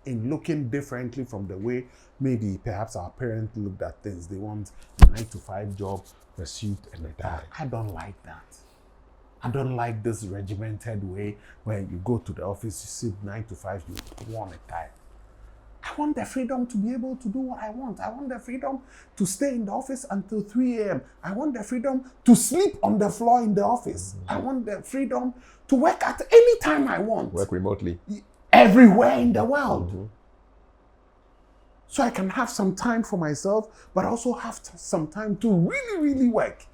A: in looking differently from the way maybe perhaps our parents looked at things. They want a 9-to-5 job, pursuit, and retire. I don't like that. I don't like this regimented way where you go to the office, you sit 9 to 5, you want a tie. I want the freedom to be able to do what I want. I want the freedom to stay in the office until 3 a.m. I want the freedom to sleep on the floor in the office. I want the freedom to work at any time I want.
B: Work remotely.
A: Everywhere in the world. So I can have some time for myself, but also have some time to really, really work.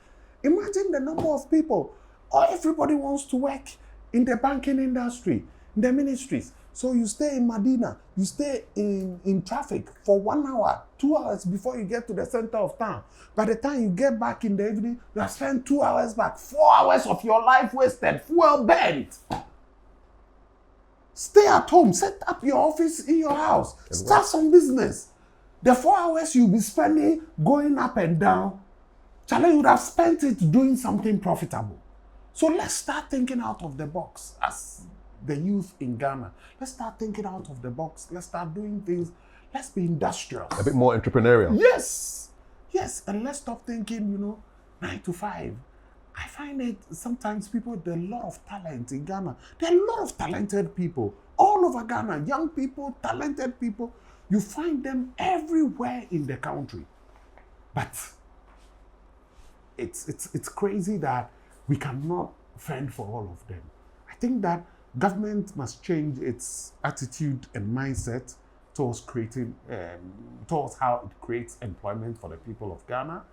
A: Imagine the number of people, or everybody wants to work in the banking industry, in the ministries. So you stay in Medina, you stay in traffic for 1 hour, 2 hours before you get to the center of town. By the time you get back in the evening, you have spent 2 hours back, 4 hours of your life wasted, fuel burnt. Stay at home, set up your office in your house, start some business. The 4 hours you'll be spending going up and down, Charlie, you would have spent it doing something profitable. So let's start thinking out of the box as the youth in Ghana. Let's start thinking out of the box. Let's start doing things. Let's be industrious.
B: A bit more entrepreneurial.
A: Yes. Yes. And let's stop thinking, 9 to 5. I find it sometimes there are a lot of talent in Ghana. There are a lot of talented people all over Ghana. Young people, talented people. You find them everywhere in the country. But it's crazy that we cannot fend for all of them. I think that government must change its attitude and mindset towards towards how it creates employment for the people of Ghana,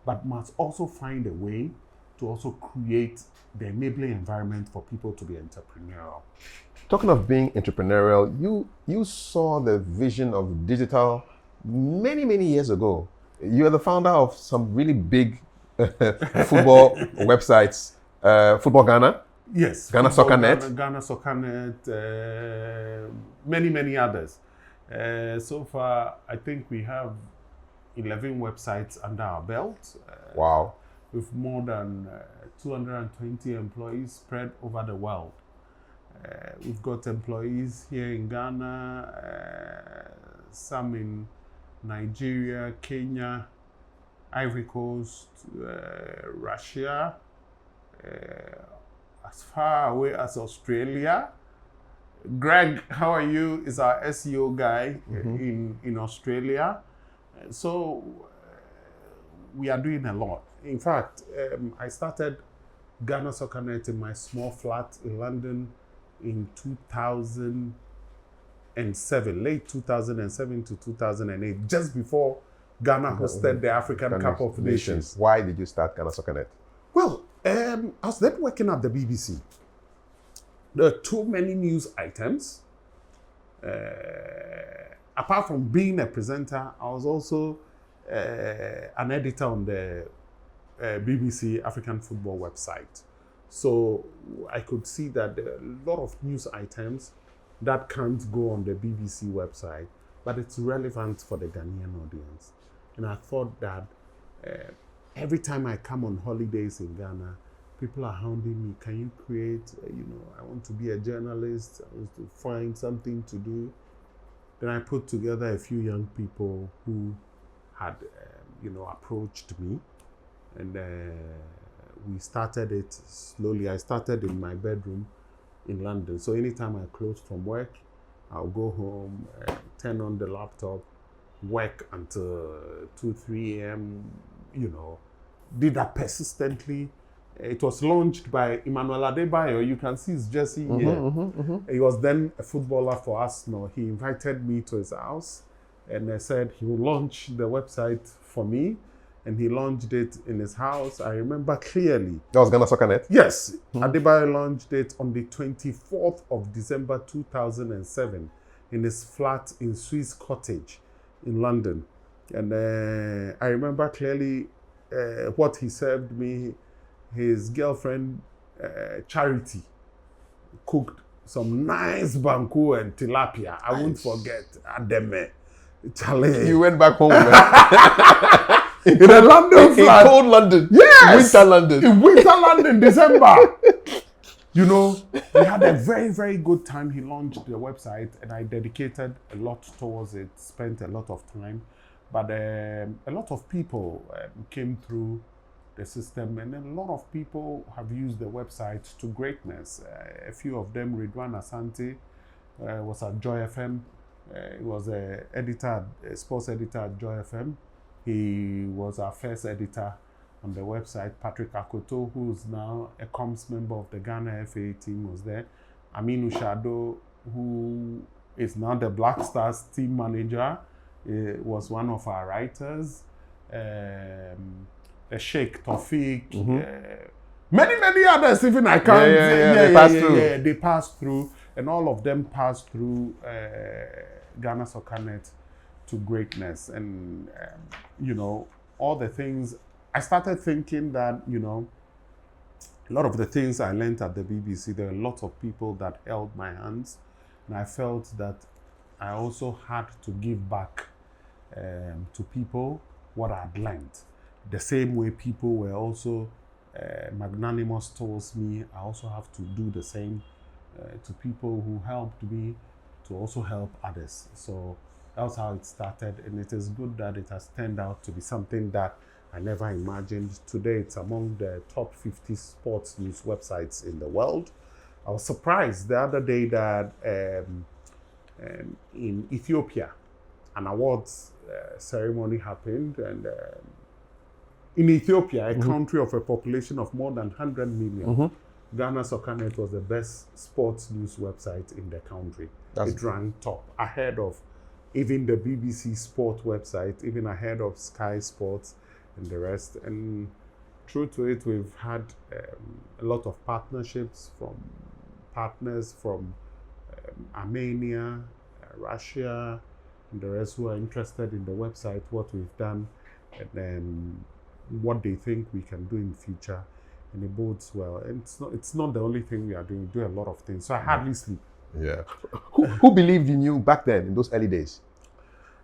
A: but must also find a way to also create the enabling environment for people to be entrepreneurial.
B: Talking of being entrepreneurial, you saw the vision of digital many, many years ago. You are the founder of some really big football websites, Football Ghana.
A: Yes.
B: Ghana Soccer Net.
A: Ghana Soccer Net, many, many others. So far, I think we have 11 websites under our belt.
B: Wow.
A: With more than 220 employees spread over the world. We've got employees here in Ghana, some in Nigeria, Kenya, Ivory Coast, Russia, as far away as Australia. Greg, how are you? Is our SEO guy in Australia. So we are doing a lot. In fact, I started Ghana Soccer Net in my small flat in London in 2007, late 2007 to 2008, just before Ghana hosted the African Cup of Nations.
B: Why did you start Ghana Soccer Net?
A: Well, I was then working at the BBC. There are too many news items. Apart from being a presenter, I was also an editor on the BBC African Football website. So I could see that there are a lot of news items that can't go on the BBC website, but it's relevant for the Ghanaian audience. And I thought that every time I come on holidays in Ghana, people are hounding me, can you create, I want to be a journalist, I want to find something to do. Then I put together a few young people who had, approached me, and we started it slowly. I started in my bedroom in London. So anytime I close from work, I'll go home, turn on the laptop, work until 2, 3 a.m., did that persistently. It was launched by Emmanuel Adebayo. You can see his jersey here. He was then a footballer for Arsenal. He invited me to his house and said he will launch the website for me. And he launched it in his house. I remember clearly.
B: That was Ghana Soccer Net?
A: Yes. Adebayo launched it on the 24th of December 2007 in his flat in Swiss Cottage in London. And I remember clearly what he served me. His girlfriend, Charity, cooked some nice banku and tilapia. I won't forget. Ademe. Charlie.
B: You went back home, man.
A: in a London flat.
B: In cold London.
A: Yes!
B: Winter London.
A: In winter London, December. You know, we had a very, very good time. He launched the website and I dedicated a lot towards it, spent a lot of time. But a lot of people came through the system, and a lot of people have used the website to greatness. A few of them, Ridwan Asante, was at Joy FM. He was a sports editor at Joy FM. He was our first editor on the website. Patrick Akoto, who's now a comms member of the Ghana FA team, was there. Aminu Shado, who is now the Black Stars team manager, was one of our writers. Sheikh Tawfiq, many others, even I can't. They passed through, and all of them passed through Ghana SoccerNet to greatness. And you know, all the things. I started thinking that, you know, a lot of the things I learned at the BBC, there are lots of people that held my hands, and I felt that I also had to give back to people what I'd learned. The same way people were also magnanimous towards me, I also have to do the same to people who helped me to also help others. So that's how it started, and it is good that it has turned out to be something that I never imagined. Today it's among the top 50 sports news websites in the world. I was surprised the other day that in Ethiopia, an awards ceremony happened, and in Ethiopia, a country of a population of more than 100 million, Ghana SoccerNet was the best sports news website in the country. It ranked top, ahead of even the BBC Sport website, even ahead of Sky Sports and the rest. And true to it, we've had a lot of partnerships from partners from Armenia, Russia, and the rest who are interested in the website, what we've done, and what they think we can do in future, and it bodes well. And it's not the only thing we are doing. We do a lot of things. So I hardly sleep.
B: Yeah. Who believed in you back then in those early days?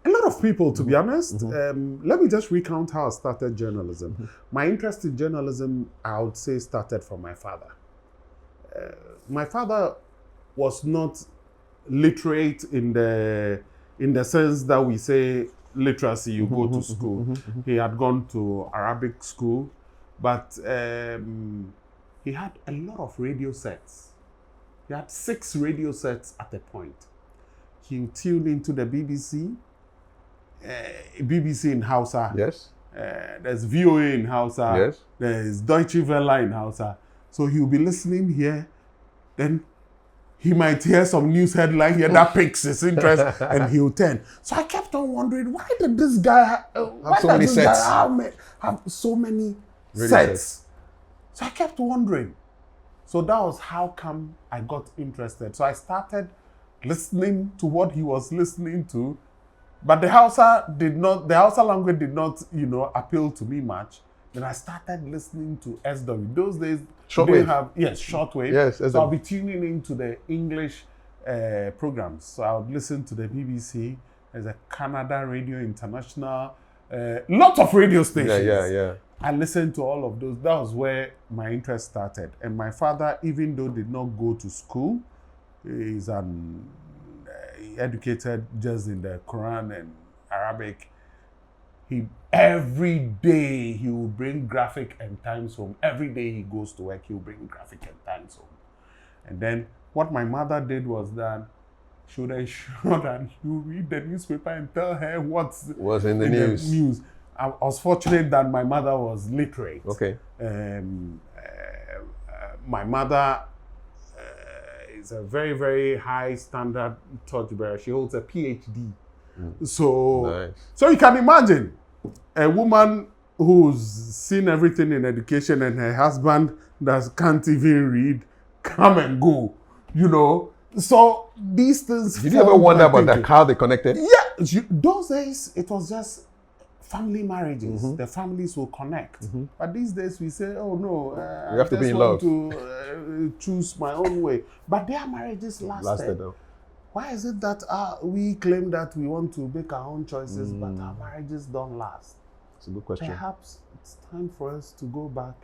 A: A lot of people, to be honest. Let me just recount how I started journalism. My interest in journalism, I would say, started from my father. My father was not literate in the sense that we say literacy, you go to school. He had gone to Arabic school, but he had a lot of radio sets. He had 6 radio sets at a point. He would tune into the BBC, BBC in Hausa.
B: Yes.
A: There's VOA in Hausa.
B: Yes.
A: There's Deutsche Welle in Hausa. So he'll be listening here, then he might hear some news headline here that piques his interest, and he'll turn. So I kept on wondering, why did this guy have
B: so many sets?
A: Have so many sets? So I kept wondering. So that was how come I got interested. So I started listening to what he was listening to, but the Hausa language did not, appeal to me much. Then I started listening to SW. Those days,
B: shortwave.
A: Shortwave.
B: Yes,
A: so I'll be tuning into the English programs. So I would listen to the BBC. There's a Canada Radio International. Lots of radio stations.
B: Yeah.
A: I listened to all of those. That was where my interest started. And my father, even though did not go to school, he's educated just in the Quran and Arabic. Every day he will bring Graphic and Times home. Every day he goes to work, he will bring Graphic and Times home. And then what my mother did was that she would ensure that he would read the newspaper and tell her what's
B: in the news.
A: I was fortunate that my mother was literate.
B: Okay.
A: My mother is a very, very high standard torchbearer. She holds a PhD. So,
B: nice.
A: So you can imagine a woman who's seen everything in education and her husband that can't even read, come and go, So these things.
B: Did you ever wonder about how they connected?
A: Yeah, those days it was just family marriages. The families will connect. But these days we say, oh no,
B: we have to be in love.
A: To choose my own way. But their marriages lasted. Why is it that we claim that we want to make our own choices, but our marriages don't last?
B: It's a good question.
A: perhaps it's time for us to go back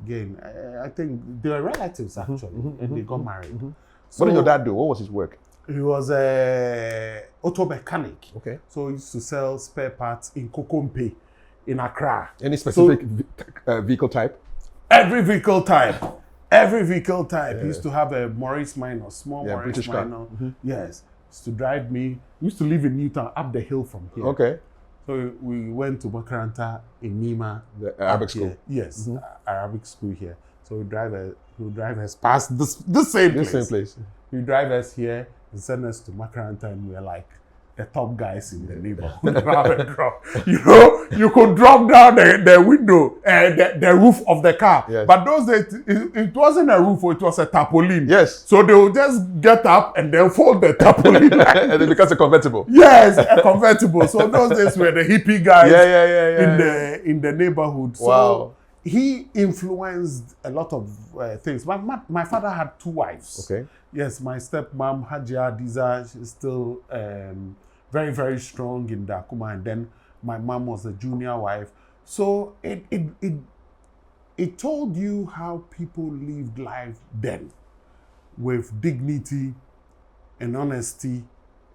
A: again. I think they were relatives actually, and they got married. So
B: What did your dad do? What was his work?
A: he was a auto mechanic.
B: Okay.
A: So he used to sell spare parts in Kokompe, in Accra.
B: Any specific vehicle type?
A: Every vehicle type. Every vehicle type. He used to have a Morris Minor, small Morris
B: British car.
A: Minor. Yes. Used to drive me. He used to live in Newtown, up the hill from here.
B: Okay.
A: So we went to Makaranta in Nima.
B: The Arabic school.
A: Here. Yes, Arabic school here. So we drive us past this same place.
B: This same place.
A: We drive us here and send us to Makaranta, and we're like the top guys in the neighborhood. You know, you could drop down the window, the roof of the car.
B: Yes.
A: But those days, it wasn't a roof, it was a tarpaulin.
B: Yes.
A: So they would just get up and then fold the tarpaulin.
B: And it becomes a convertible.
A: Yes, a convertible. So those days were the hippie guys in the neighborhood. So
B: Wow.
A: he influenced a lot of things. My father had 2 wives.
B: Okay.
A: Yes, my stepmom, Hajia Diza, she's still very, very strong in Dakuma. And then my mom was a junior wife. So it told you how people lived life then with dignity and honesty.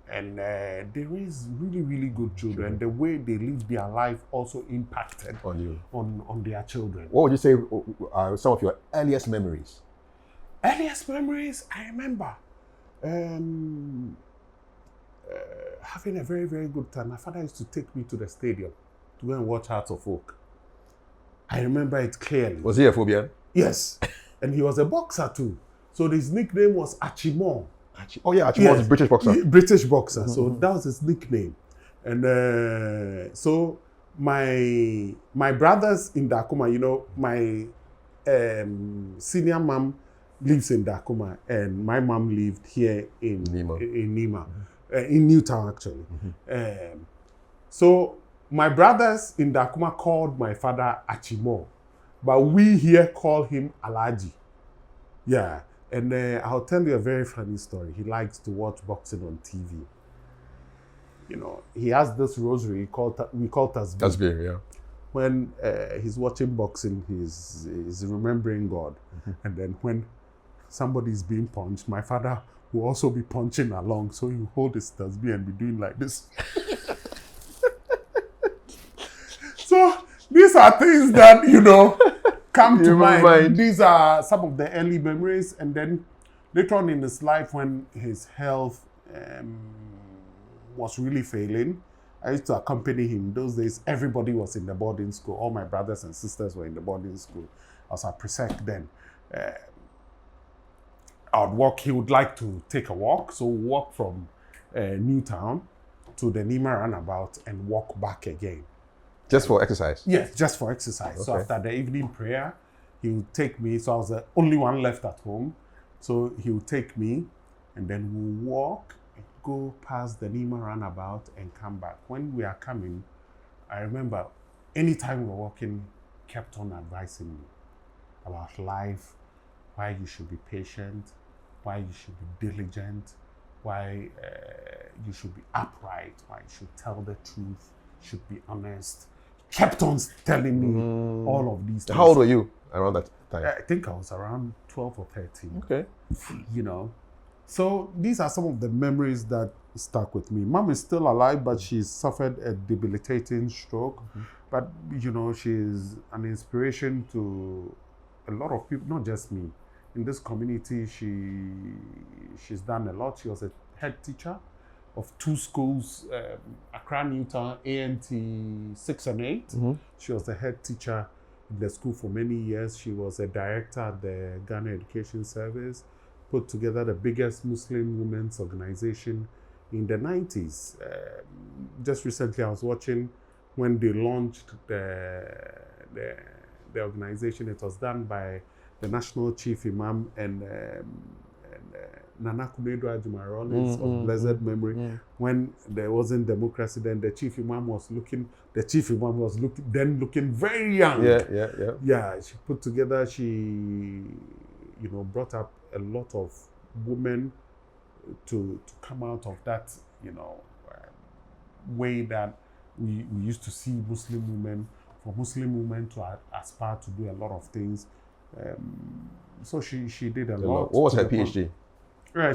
A: And they raised really, really good children. The way they lived their life also impacted
B: On you.
A: on their children.
B: What would you say are some of your earliest memories?
A: Earliest memories, I remember having a very, very good time. My father used to take me to the stadium to go and watch Hearts of Oak. I remember it clearly.
B: Was he a Phobian?
A: Yes. And he was a boxer too. So his nickname was Achimon.
B: Oh yeah, Achimon was a British boxer.
A: British boxer. So that was his nickname. And so my brothers in Dakuma, you know, my senior mom lives in Dakuma, and my mom lived here in Nima, in Newtown actually. So my brothers in Dakuma called my father Achimo, but we here call him Alaji. Yeah, and I'll tell you a very funny story. He likes to watch boxing on TV. You know, he has this rosary we call Tasbih.
B: Tasbih, yeah.
A: When he's watching boxing, he's remembering God. And then when somebody's being punched, my father will also be punching along. So he will hold his tasbih and be doing like this. So these are things that, you know, come to mind. These are some of the early memories. And then later on in his life, when his health was really failing, I used to accompany him. Those days, everybody was in the boarding school. All my brothers and sisters were in the boarding school. I was at Presec then. I would walk. He would like to take a walk. So walk from Newtown to the Nima roundabout and walk back again.
B: Just for exercise?
A: Yes, just for exercise. Okay. So after the evening prayer, he would take me. So I was the only one left at home. So he would take me, and then we'll walk, go past the Nima roundabout and come back. When we are coming, I remember anytime we were walking, kept on advising me about life, why you should be patient, why you should be diligent, why you should be upright, why you should tell the truth, should be honest. Kept on telling me all of these things.
B: How old were you around that time?
A: I think I was around 12 or 13.
B: Okay.
A: You know. So these are some of the memories that stuck with me. Mom is still alive, but she's suffered a debilitating stroke. But, you know, she's an inspiration to a lot of people, not just me. In this community, she's done a lot. She was a head teacher of 2 schools, Accra, Newtown, ANT 6 and 8. She was the head teacher in the school for many years. She was a director at the Ghana Education Service, put together the biggest Muslim women's organization in the 90s. Just recently, I was watching when they launched the organization. It was done by the National Chief Imam and Nana Kumedo Ajumarol of blessed memory. When there wasn't democracy, then the Chief Imam was looking very young. Yeah, she put together, brought up a lot of women to come out of that, way that we used to see Muslim women for Muslim women to aspire to do a lot of things. So she did a lot.
B: What was her PhD?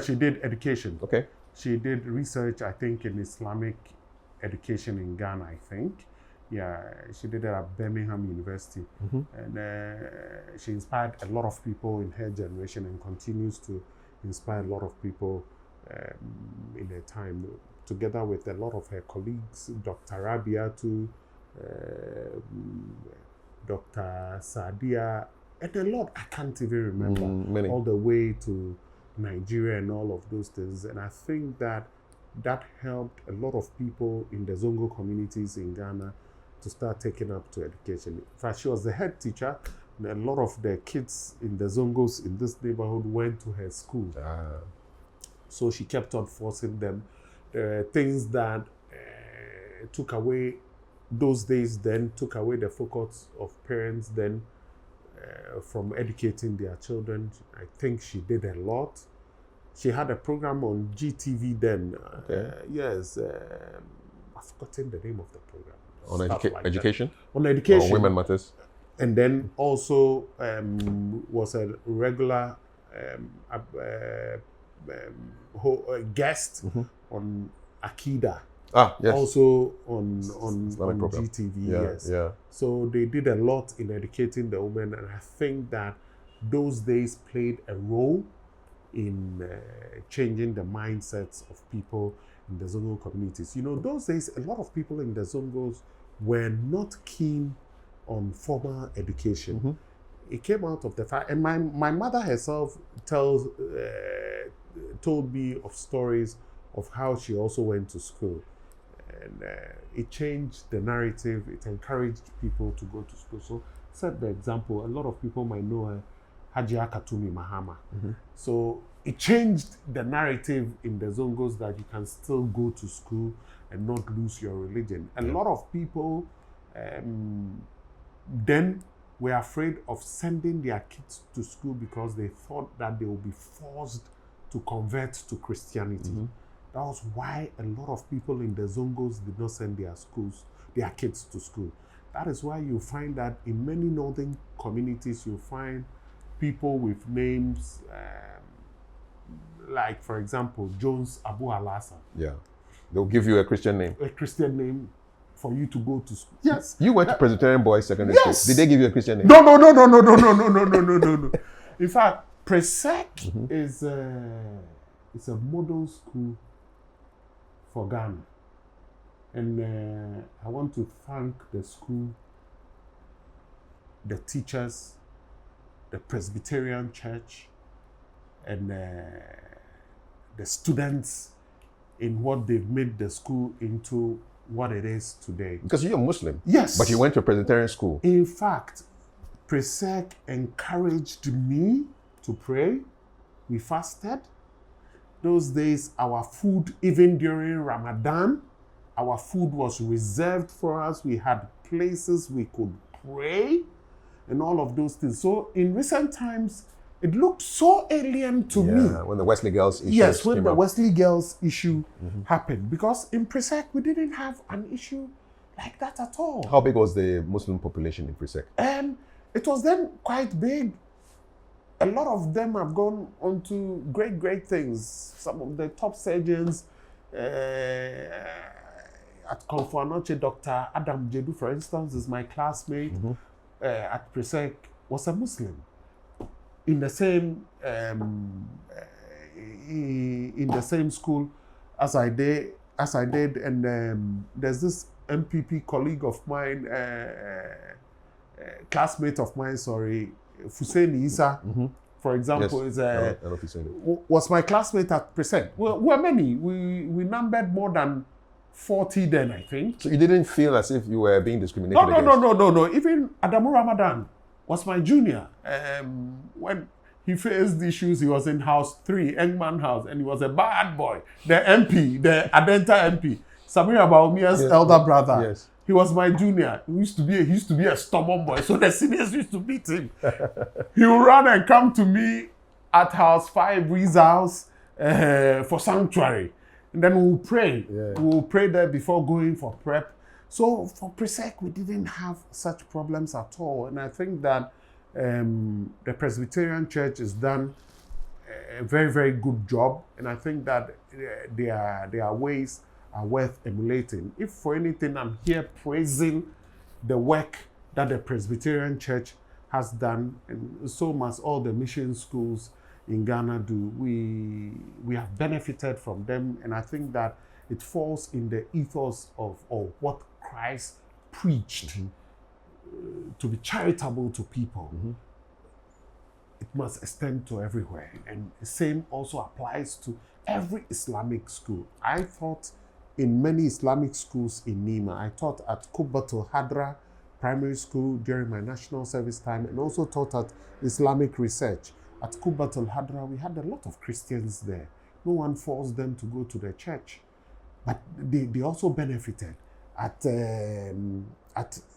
A: She did education.
B: Okay.
A: She did research, I think, in Islamic education in Ghana, I think. Yeah, she did it at Birmingham University. And she inspired a lot of people in her generation and continues to inspire a lot of people in her time, together with a lot of her colleagues, Dr. Rabiatu, Dr. Sadia, and a lot, I can't even remember, all the way to Nigeria and all of those things. And I think that helped a lot of people in the Zongo communities in Ghana to start taking up to education. In fact, she was the head teacher, and a lot of the kids in the Zongos in this neighborhood went to her school. So she kept on forcing them. Things that took away, those days then, took away the focus of parents then from educating their children. I think she did a lot. She had a program on GTV then. Yes, I've forgotten the name of the program.
B: On education?
A: That. On education.
B: Or Women Matters.
A: And then also was a regular guest on Akida.
B: Yes.
A: Also on GTV.
B: Yes. Yeah.
A: So they did a lot in educating the women, and I think that those days played a role in changing the mindsets of people in the Zongo communities. You know, those days, a lot of people in the Zongos were not keen on formal education. It came out of the fact, and my mother herself told me of stories of how she also went to school. And it changed the narrative, it encouraged people to go to school. So, set the example, a lot of people might know Hajia Katumi Mahama. So, it changed the narrative in the Zongos that you can still go to school and not lose your religion. A lot of people then were afraid of sending their kids to school because they thought that they would be forced to convert to Christianity. That was why a lot of people in the Zongos did not send their kids to school. That is why you find that in many northern communities, you find people with names like, for example, Jones Abu Alasa.
B: Yeah. They'll give you a Christian name.
A: A Christian name for you to go to school. Yes.
B: You went to Presbyterian Boys Secondary School. Did they give you a Christian name?
A: No. In fact, Presec is a model school for Ghana. And I want to thank the school, the teachers, the Presbyterian Church, and the students in what they've made the school into what it is today.
B: Because you're a Muslim.
A: Yes.
B: But you went to a Presbyterian school.
A: In fact, Presec encouraged me to pray. We fasted. Those days, our food, even during Ramadan, our food was reserved for us. We had places we could pray and all of those things. So in recent times, it looked so alien to me.
B: When the Wesley Girls issue
A: when the Wesley Girls issue happened. Because in Presec, we didn't have an issue like that at all.
B: How big was the Muslim population in Presec?
A: It was then quite big. A lot of them have gone on to great things. Some of the top surgeons at Konfuanoche, Dr. Adam Jedu, for instance, is my classmate at Presec, was a Muslim. In the same school as I did, and there's this MPP colleague of mine, classmate of mine, Fuseni Isa, for example, was my classmate at Presec. We were many. We numbered more than 40 then, I think.
B: So you didn't feel as if you were being discriminated against?
A: No. Even Adamu Ramadan was my junior. When he faced issues, he was in House 3, Engman House, and he was a bad boy. The MP, the Adenta MP, Samira Baumia's elder brother.
B: Yes.
A: He was my junior. He used to be a stubborn boy, so the seniors used to beat him. He would run and come to me at House 5, Riza House, for sanctuary. And then we will pray. Yeah. We will pray there before going for prep. So for Presec, we didn't have such problems at all. And I think that the Presbyterian Church has done a very, very good job. And I think that their ways are worth emulating. If for anything, I'm here praising the work that the Presbyterian Church has done, and so must all the mission schools in Ghana do. We have benefited from them, and I think that it falls in the ethos of what Christ preached, to be charitable to people. It must extend to everywhere, and the same also applies to every Islamic school. I taught in many Islamic schools in Nima. I taught at Kubbatul Hadra Primary School during my national service time, and also taught at Islamic Research. At Kubbatul Hadra, we had a lot of Christians there. No one forced them to go to the church, but they also benefited. At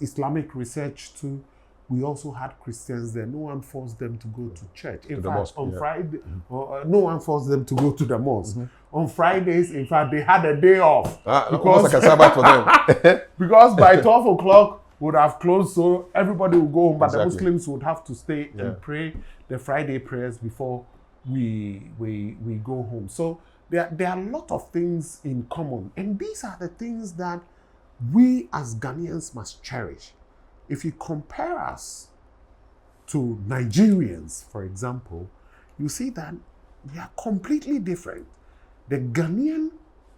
A: Islamic Research too, we also had Christians there. No one forced them to go to church. In fact, mosque, on Friday, no one forced them to go to the mosque. On Fridays, in fact, they had a day off.
B: Because like a Sabbath for them.
A: Because by 12 o'clock, would have closed, so everybody would go home, but the Muslims would have to stay and pray the Friday prayers before we go home. So there are a lot of things in common, and these are the things that we as Ghanaians must cherish. If you compare us to Nigerians, for example, you see that we are completely different. The Ghanaian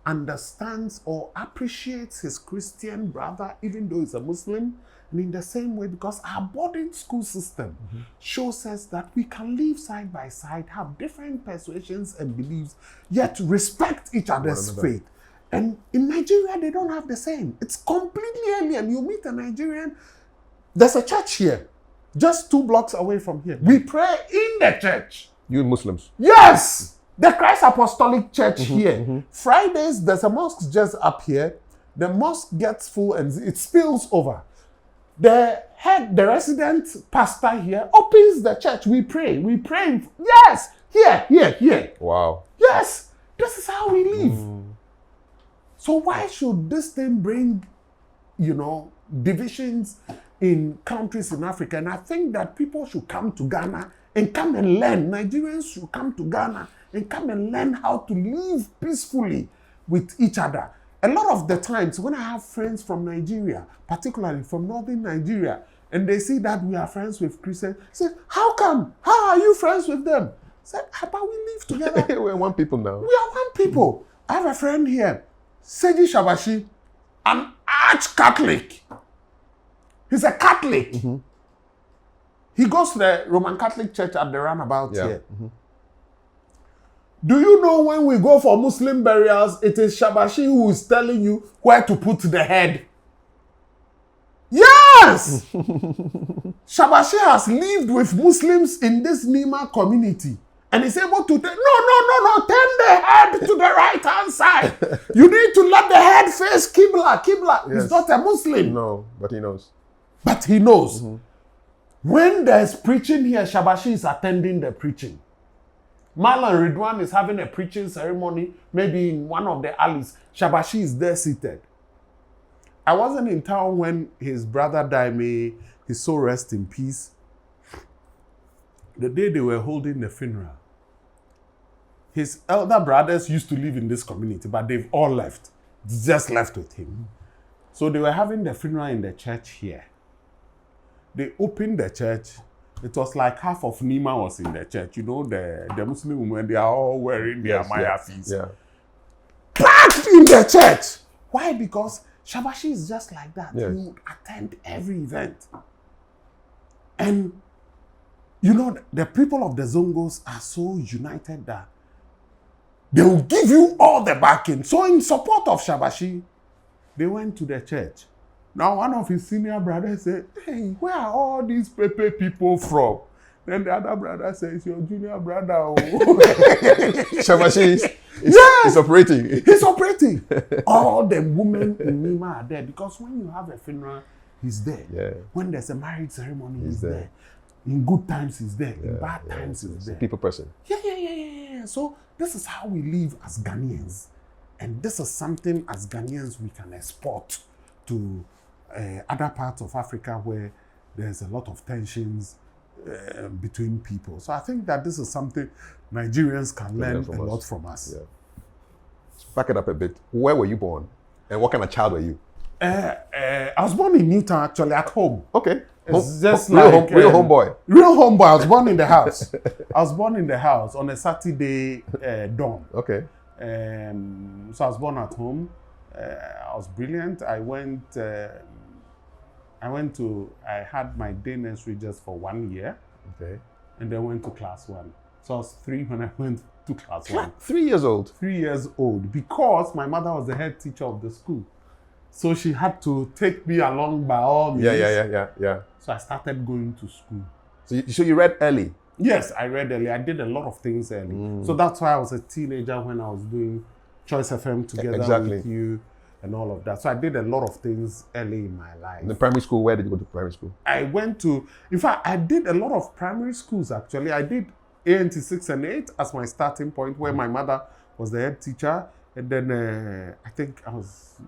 A: understands or appreciates his Christian brother, even though he's a Muslim, and in the same way, because our boarding school system shows us that we can live side by side, have different persuasions and beliefs, yet respect each other's faith. And in Nigeria, they don't have the same. It's completely alien. You meet a Nigerian, there's a church here, just 2 blocks away from here. We pray in the church.
B: You Muslims?
A: Yes! The Christ Apostolic Church here. Fridays, there's a mosque just up here. The mosque gets full and it spills over. The resident pastor here opens the church. We pray. Yes! Here.
B: Wow.
A: Yes! This is how we live. So why should this thing bring, divisions in countries in Africa? And I think that people should come to Ghana and come and learn. Nigerians should come to Ghana and come and learn how to live peacefully with each other. A lot of the times when I have friends from Nigeria, particularly from northern Nigeria, and they see that we are friends with Christians, say, how come? How are you friends with them? Say, how about we live together?
B: We're one people now.
A: We are one people. I have a friend here, Seji Shabashi, an arch-Catholic. He's a Catholic. He goes to the Roman Catholic Church at the roundabout here. Do you know when we go for Muslim burials, it is Shabashi who is telling you where to put the head? Yes! Shabashi has lived with Muslims in this Nima community. And he's able to tell, no, turn the head to the right-hand side. You need to let the head face Qibla. Yes. He's not a Muslim.
B: No, but he knows.
A: When there's preaching here, Shabashi is attending the preaching. Malan Ridwan is having a preaching ceremony, maybe in one of the alleys. Shabashi is there seated. I wasn't in town when his brother died. May his soul rest in peace. The day they were holding the funeral, his elder brothers used to live in this community, but they've all left. Just left with him. So they were having the funeral in the church here. They opened the church. It was like half of Nima was in the church. The Muslim women, they are all wearing their mayafis. Packed in the church. Why? Because Shabashi is just like that. Yes. He would attend every event. And, the people of the Zongos are so united that they will give you all the backing. So in support of Shabashi, they went to the church. Now, one of his senior brothers said, hey, where are all these Pepe people from? Then the other brother says, your junior brother.
B: Shabashi is operating.
A: He's operating. All the women in Nima are there because when you have a funeral, he's there.
B: Yeah.
A: When there's a marriage ceremony, he's there. In good times, he's there. In bad times, he's there.
B: People person.
A: Yeah. So this is how we live as Ghanaians. And this is something as Ghanaians we can export to other parts of Africa where there's a lot of tensions between people. So I think that this is something Nigerians can learn a lot from us.
B: Yeah. Back it up a bit. Where were you born? And what kind of child were you?
A: I was born in Newtown, actually, at home.
B: Okay.
A: It's just
B: real
A: like...
B: real homeboy.
A: Real homeboy. I was born in the house. I was born in the house on a Saturday dawn.
B: Okay.
A: So I was born at home. I was brilliant. I had my day nursery just for 1 year.
B: Okay.
A: And then went to class 1. So I was 3 when I went to class 1.
B: 3 years old?
A: 3 years old, because my mother was the head teacher of the school. So she had to take me along by all means.
B: Yeah.
A: So I started going to school.
B: So you read early?
A: Yes, I read early. I did a lot of things early. So that's why I was a teenager when I was doing Choice FM together with you and all of that. So I did a lot of things early in my life.
B: In the primary school, where did you go to primary school?
A: I went to, in fact, I did a lot of primary schools actually. I did ANT 6 and 8 as my starting point, where my mother was the head teacher. And then I think I was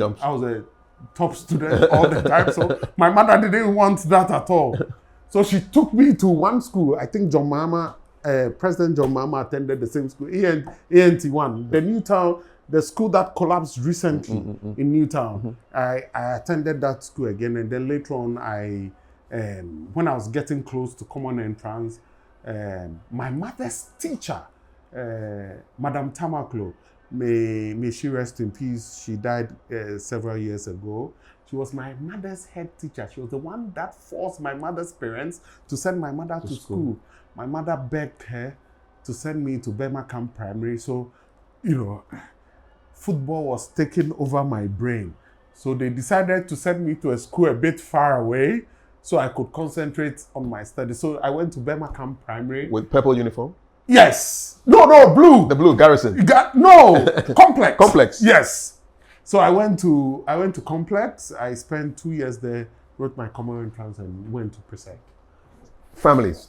A: a top student all the time. So my mother didn't want that at all. So she took me to one school. I think President John Mahama attended the same school, ANT1, the Newtown, the school that collapsed recently in Newtown. I attended that school again. And then later on, when I was getting close to common entrance, my mother's teacher, Madam Tamaklo, may she rest in peace. She died several years ago. She was my mother's head teacher. She was the one that forced my mother's parents to send my mother to school. My mother begged her to send me to Burma Camp Primary. So, football was taking over my brain. So they decided to send me to a school a bit far away so I could concentrate on my studies. So I went to Burma Camp Primary.
B: With purple uniform?
A: Yes. No, blue.
B: The blue, Garrison.
A: Complex.
B: Complex.
A: Yes. So I went to Complex. I spent 2 years there, wrote my common entrance, and went to Presec.
B: Families,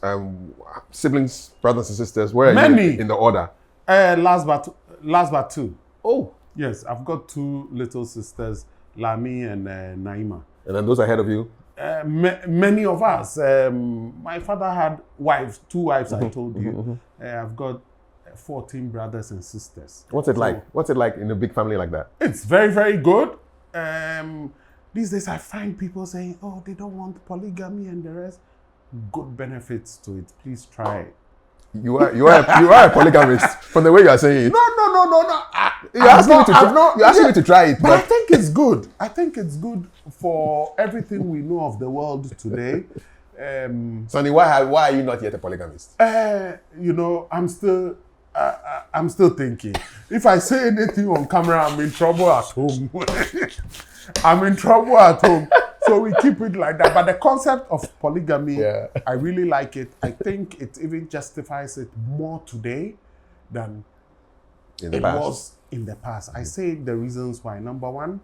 B: siblings, brothers and sisters, where are you in the order?
A: Last but two.
B: Oh.
A: Yes, I've got 2 little sisters, Lami and Naima.
B: And then those ahead of you?
A: Many of us. My father had 2 wives, I told you. I've got 14 brothers and sisters.
B: What's it like? What's it like in a big family like that?
A: It's very, very good. These days I find people saying, oh, they don't want polygamy and the rest. Good benefits to it. Please try it.
B: You are a polygamist from the way you are saying it.
A: No.
B: You're asking me to try it.
A: But I think it's good. I think it's good for everything we know of the world today.
B: Sannie, why are you not yet a polygamist?
A: I'm still thinking. If I say anything on camera, I'm in trouble at home. So we keep it like that. But the concept of polygamy, I really like it. I think it even justifies it more today than it was in the past. I say the reasons why. Number one,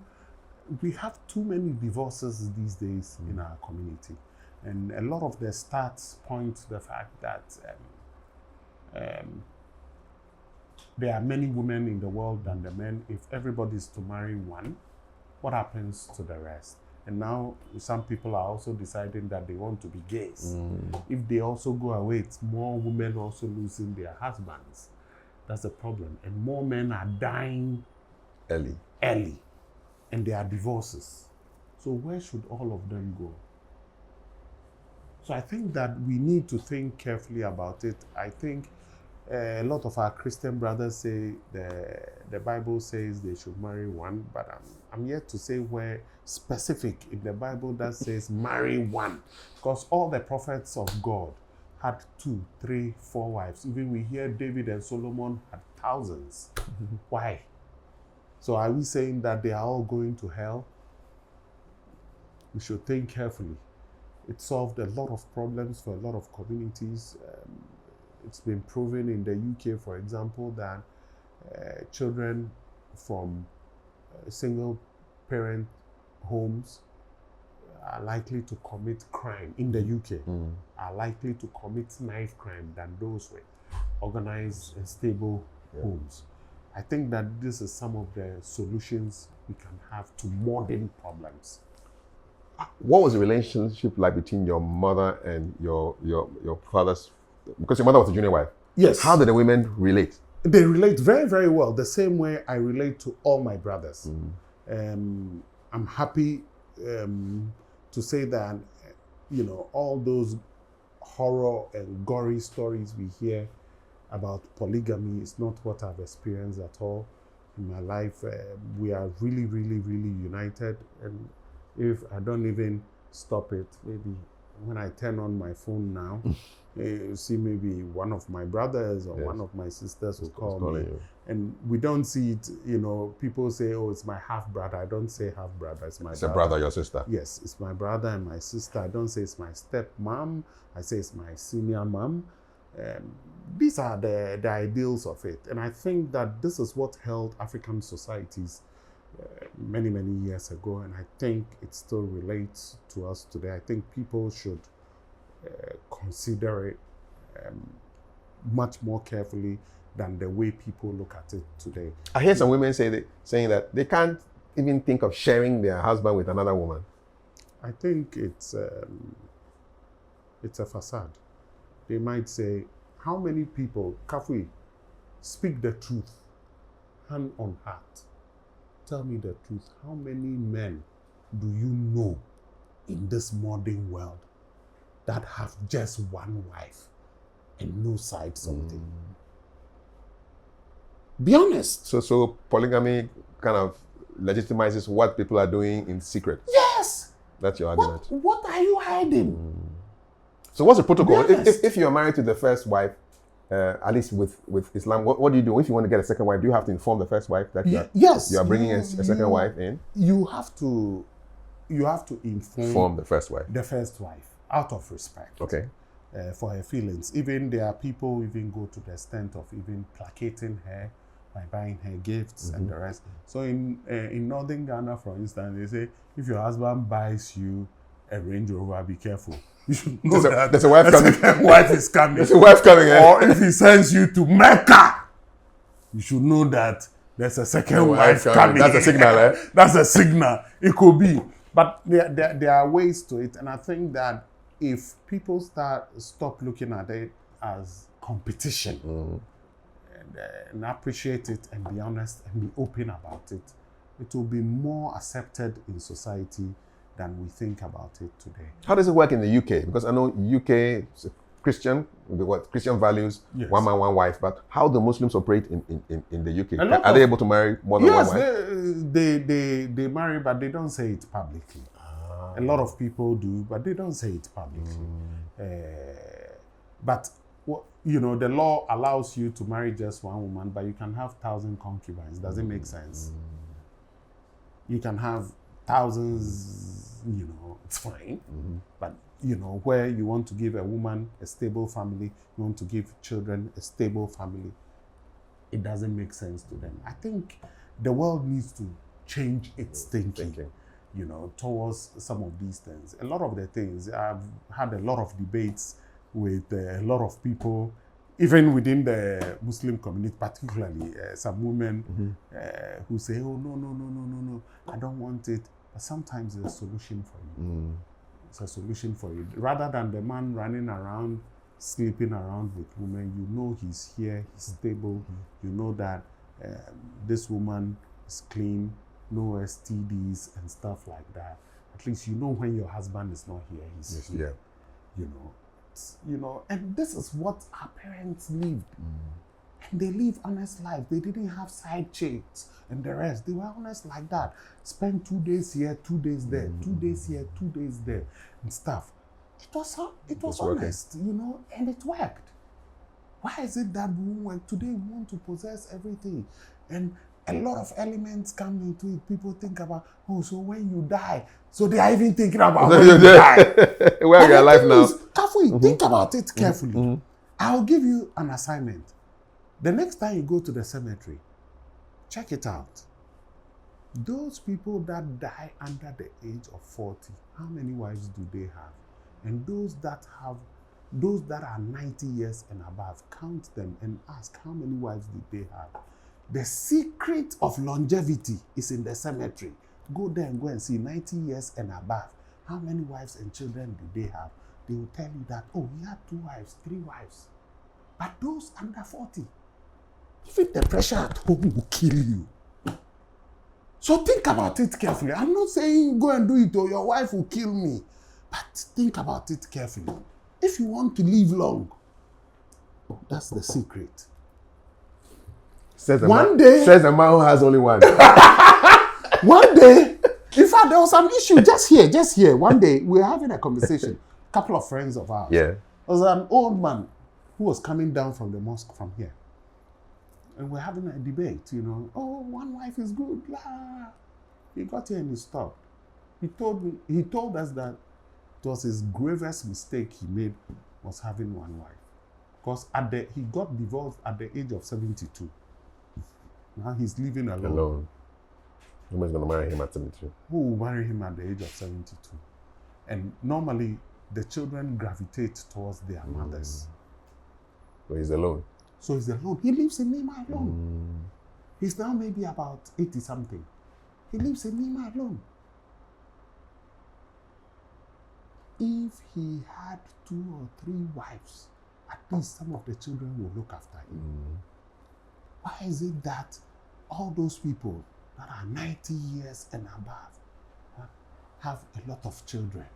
A: we have too many divorces these days in our community. And a lot of the stats point to the fact that there are many women in the world than the men. If everybody is to marry one, what happens to the rest? And now some people are also deciding that they want to be gays. If they also go away, it's more women also losing their husbands. That's a problem. And more men are dying
B: early.
A: And there are divorces. So where should all of them go? So I think that we need to think carefully about it. I think a lot of our Christian brothers say the Bible says they should marry one, but I'm yet to say where specific in the Bible that says marry one. Because all the prophets of God had 2, 3, 4 wives. Even we hear David and Solomon had thousands. Why? So are we saying that they are all going to hell? We should think carefully. It solved a lot of problems for a lot of communities. It's been proven in the UK, for example, that children from single-parent homes are likely to commit crime in the UK, are likely to commit knife crime than those with organized and stable homes. I think that this is some of the solutions we can have to modern problems.
B: What was the relationship like between your mother and your father's? Because your mother was a junior wife.
A: Yes.
B: How did the women relate?
A: They relate very, very well. The same way I relate to all my brothers. I'm happy to say that, all those horror and gory stories we hear about polygamy is not what I've experienced at all in my life. We are really, really, really united. And if I don't even stop it, maybe when I turn on my phone now, you see maybe one of my brothers or one of my sisters will call me. And we don't see it, people say, oh, it's my half brother. I don't say half brother, it's my brother.
B: It's a brother, your sister?
A: Yes, it's my brother and my sister. I don't say it's my step mom. I say it's my senior mom. These are the ideals of it. And I think that this is what held African societies many, many years ago. And I think it still relates to us today. I think people should consider it much more carefully than the way people look at it today.
B: I hear some women saying that they can't even think of sharing their husband with another woman.
A: I think it's a facade. They might say, how many people, Kafui, speak the truth, hand on heart. Tell me the truth. How many men do you know in this modern world that have just one wife and no side something? Be honest.
B: So polygamy kind of legitimizes what people are doing in secret.
A: Yes.
B: That's your argument.
A: What are you hiding?
B: So what's the protocol? If you are married to the first wife, at least with Islam, what do you do? If you want to get a second wife, do you have to inform the first wife that you are bringing a second wife in?
A: You have to inform
B: the first wife.
A: The first wife, out of respect.
B: Okay.
A: For her feelings. Even there are people who even go to the extent of even placating her by buying her gifts and the rest. So in northern Ghana, for instance, they say, if your husband buys you a Range Rover, be careful. You should know
B: there's a wife coming.
A: A wife is coming.
B: There's a wife coming.
A: Or if he sends you to Mecca, you should know that there's a second wife coming.
B: That's a signal, eh?
A: That's a signal. It could be. But there are ways to it. And I think that if people stop looking at it as competition and appreciate it and be honest and be open about it, it will be more accepted in society than we think about it today.
B: How does it work in the UK? Because I know UK is Christian, Christian values, yes. One man, one wife. But how do Muslims operate in the UK? Are they able to marry more than one wife?
A: Yes, they marry, but they don't say it publicly. A lot of people do, but they don't say it publicly. But the law allows you to marry just one woman, but you can have 1,000 concubines. Does it make sense? You can have thousands, it's fine. But, where you want to give a woman a stable family, you want to give children a stable family, it doesn't make sense to them. I think the world needs to change its thinking. Towards some of these things. A lot of the things, I've had a lot of debates with a lot of people, even within the Muslim community, particularly some women who say, oh, no, I don't want it. But sometimes it's a solution for you. It's a solution for you. Rather than the man running around, sleeping around with women, he's here, he's stable. You know that this woman is clean, no STDs and stuff like that. At least when your husband is not here, he's here. And this is what our parents lived. And they live honest life. They didn't have side chicks and the rest. They were honest like that. Spend 2 days here, 2 days there, 2 days here, 2 days there, and stuff. It was honest, and it worked. Why is it that we won't today we want to possess everything? And a lot of elements come into it. People think about, so when you die, so they are even thinking about when you die.
B: Where are you alive now?
A: Kafui, think about it carefully. I'll give you an assignment. The next time you go to the cemetery, check it out. Those people that die under the age of 40, how many wives do they have? And those that are 90 years and above, count them and ask how many wives did they have. The secret of longevity is in the cemetery. Go there and go and see 90 years and above. How many wives and children do they have? They will tell you that, oh, he had 2 wives, 3 wives. But those under 40, even the pressure at home will kill you. So think about it carefully. I'm not saying go and do it or your wife will kill me. But think about it carefully. If you want to live long, that's the secret.
B: Says the
A: One day,
B: says the man who has only one.
A: one day, in fact, there was an issue just here. One day, we were having a conversation. A couple of friends of ours.
B: Yeah.
A: There was an old man who was coming down from the mosque from here. And we're having a debate, Oh, one wife is good. Blah. He got here and he stopped. He told us that it was his gravest mistake he made was having one wife. Because he got divorced at the age of 72. Now he's living alone.
B: Nobody's going to marry him at 72.
A: Who will marry him at the age of 72? And normally, the children gravitate towards their mothers.
B: So he's alone.
A: So he's alone. He lives in Nima alone. He's now maybe about 80-something. He lives in Nima alone. If he had 2 or 3 wives, at least some of the children will look after him. Why is it that all those people that are 90 years and above have a lot of children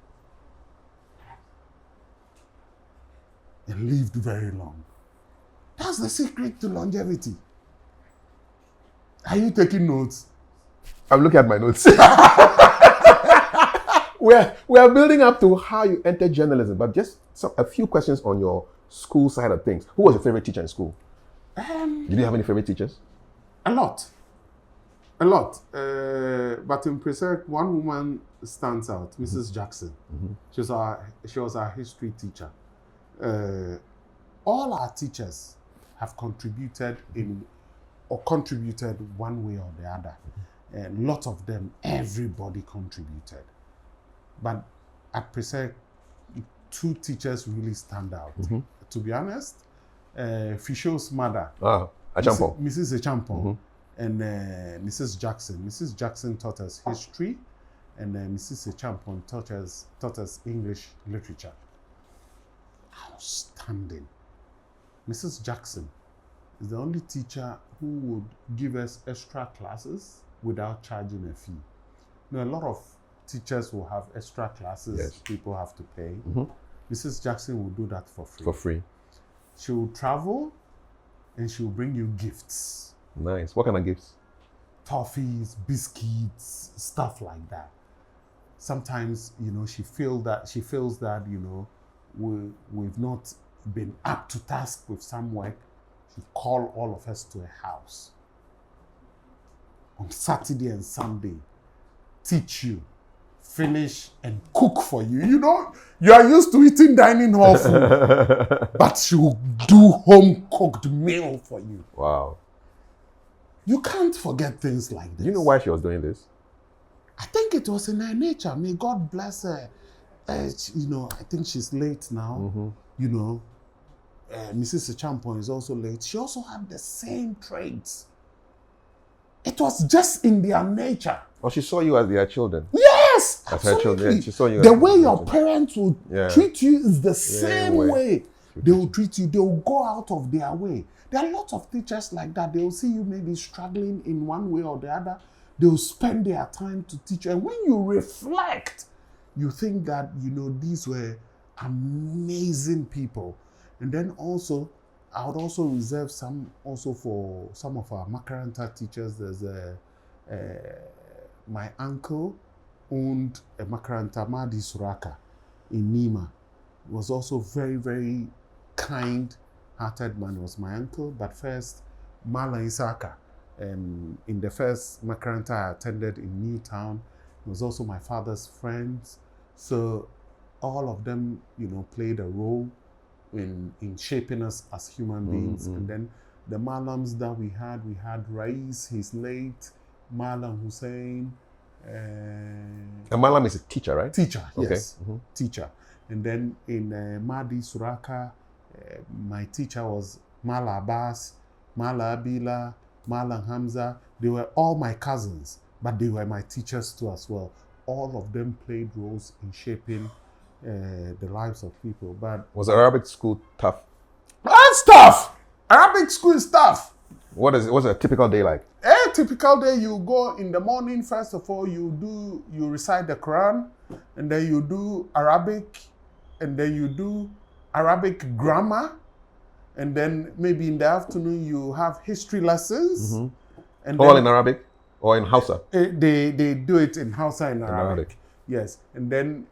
A: and lived very long? That's the secret to longevity. Are you taking notes?
B: I'm looking at my notes. we are building up to how you enter journalism, but just a few questions on your school side of things. Who was your favorite teacher in school? Did you have any favorite teachers?
A: A lot. But in Presec, one woman stands out, Mrs. Jackson. She was our history teacher. All our teachers have contributed one way or the other. A lot of them, everybody contributed. But at Presec, 2 teachers really stand out. To be honest, Fisho's mother,
B: Achampong.
A: Mrs. Achampong, and Mrs. Jackson. Mrs. Jackson taught us history, and Mrs. Achampong taught us English literature. Outstanding. Mrs. Jackson is the only teacher who would give us extra classes without charging a fee. A lot of teachers will have extra classes people have to pay. Mrs. Jackson will do that for free.
B: For free.
A: She will travel and she will bring you gifts.
B: Nice. What kind of gifts?
A: Toffees, biscuits, stuff like that. Sometimes, she feels that, we've not been up to task with some work. She call all of us to a house on Saturday and Sunday, teach you, finish, and cook for you. You are used to eating dining hall food, but she will do home-cooked meal for you.
B: Wow.
A: You can't forget things like this.
B: Do you know why she was doing this?
A: I think it was in her nature. May God bless her. I think she's late now. Mrs. Achampong is also late. She also had the same traits. It was just in their nature.
B: Oh, she saw you as their children.
A: Yes,
B: as
A: absolutely.
B: Her children. Yeah, she saw you
A: the way your parents will treat you is the same
B: way.
A: way they will treat you. They will go out of their way. There are lots of teachers like that. They will see you maybe struggling in one way or the other. They will spend their time to teach you. And when you reflect, you think that, these were amazing people. And then also, I would also reserve some also for some of our Makaranta teachers. There's my uncle owned a Makaranta, Madi Suraka, in Nima. He was also very, very kind-hearted man. He was my uncle. But first, Mala Isaka, in the first Makaranta I attended in Newtown, he was also my father's friends. So all of them, played a role in shaping us as human beings. And then the Malams that we had Rais, he's late, Malam Hussein.
B: And Malam is a teacher, right?
A: Teacher, yes.
B: Okay.
A: Teacher. And then in Madi Suraka, my teacher was Mala Abbas, Mala Abila, Malam Hamza. They were all my cousins, but they were my teachers too as well. All of them played roles in shaping the lives of people. But
B: was Arabic school tough?
A: That's tough. Arabic school is tough.
B: What's a typical day like?
A: A typical day, you go in the morning. First of all, you recite the Quran, and then you do Arabic, and then you do Arabic grammar, and then maybe in the afternoon you have history lessons. And
B: All in Arabic or in Hausa?
A: They do it in Hausa and Arabic. Yes, and then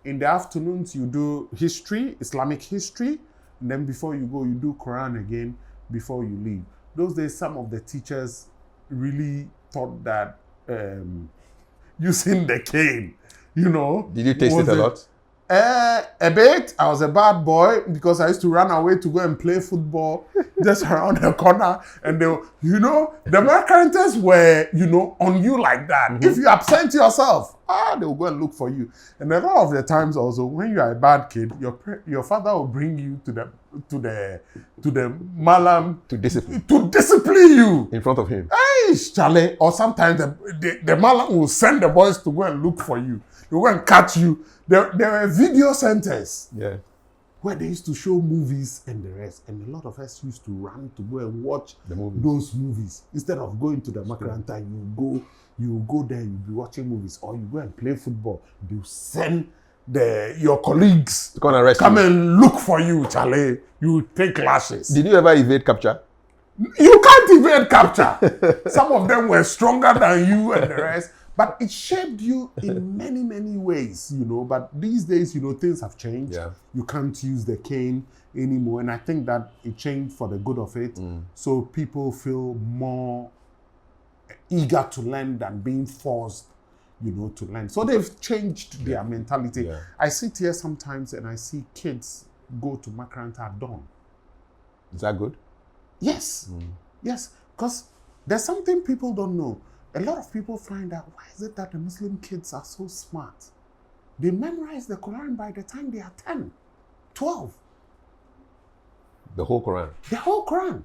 A: in the afternoons you do history, Islamic history, and then before you go, you do Quran again before you leave. Those days, some of the teachers really thought that using the cane,
B: Did you taste it a lot?
A: A bit. I was a bad boy because I used to run away to go and play football just around the corner. And they, the mercantils were, on you like that. If you absent yourself, they will go and look for you. And a lot of the times also, when you are a bad kid, your father will bring you to the malam
B: To discipline.
A: to discipline you.
B: In front of him.
A: Hey, Charlie. Or sometimes the malam will send the boys to go and look for you. They will go and catch you. There were video centers where they used to show movies and the rest. And a lot of us used to run to go and watch those movies. Instead of going to the makaranta, you go there, you'll be watching movies. Or you go and play football. You send your colleagues
B: to come and arrest
A: come
B: you.
A: and look for you, Charlie. You take lashes.
B: Did you ever evade capture?
A: You can't evade capture. Some of them were stronger than you and the rest. But it shaped you in many, many ways, But these days, things have changed.
B: Yeah.
A: You can't use the cane anymore. And I think that it changed for the good of it. So people feel more eager to learn than being forced, to learn. So they've changed their mentality.
B: Yeah.
A: I sit here sometimes and I see kids go to Makaranta at dawn.
B: Is that good?
A: Yes. Yes. Because there's something people don't know. A lot of people find out, why is it that the Muslim kids are so smart? They memorize the Quran by the time they are 10, 12.
B: The whole Quran?
A: The whole Quran.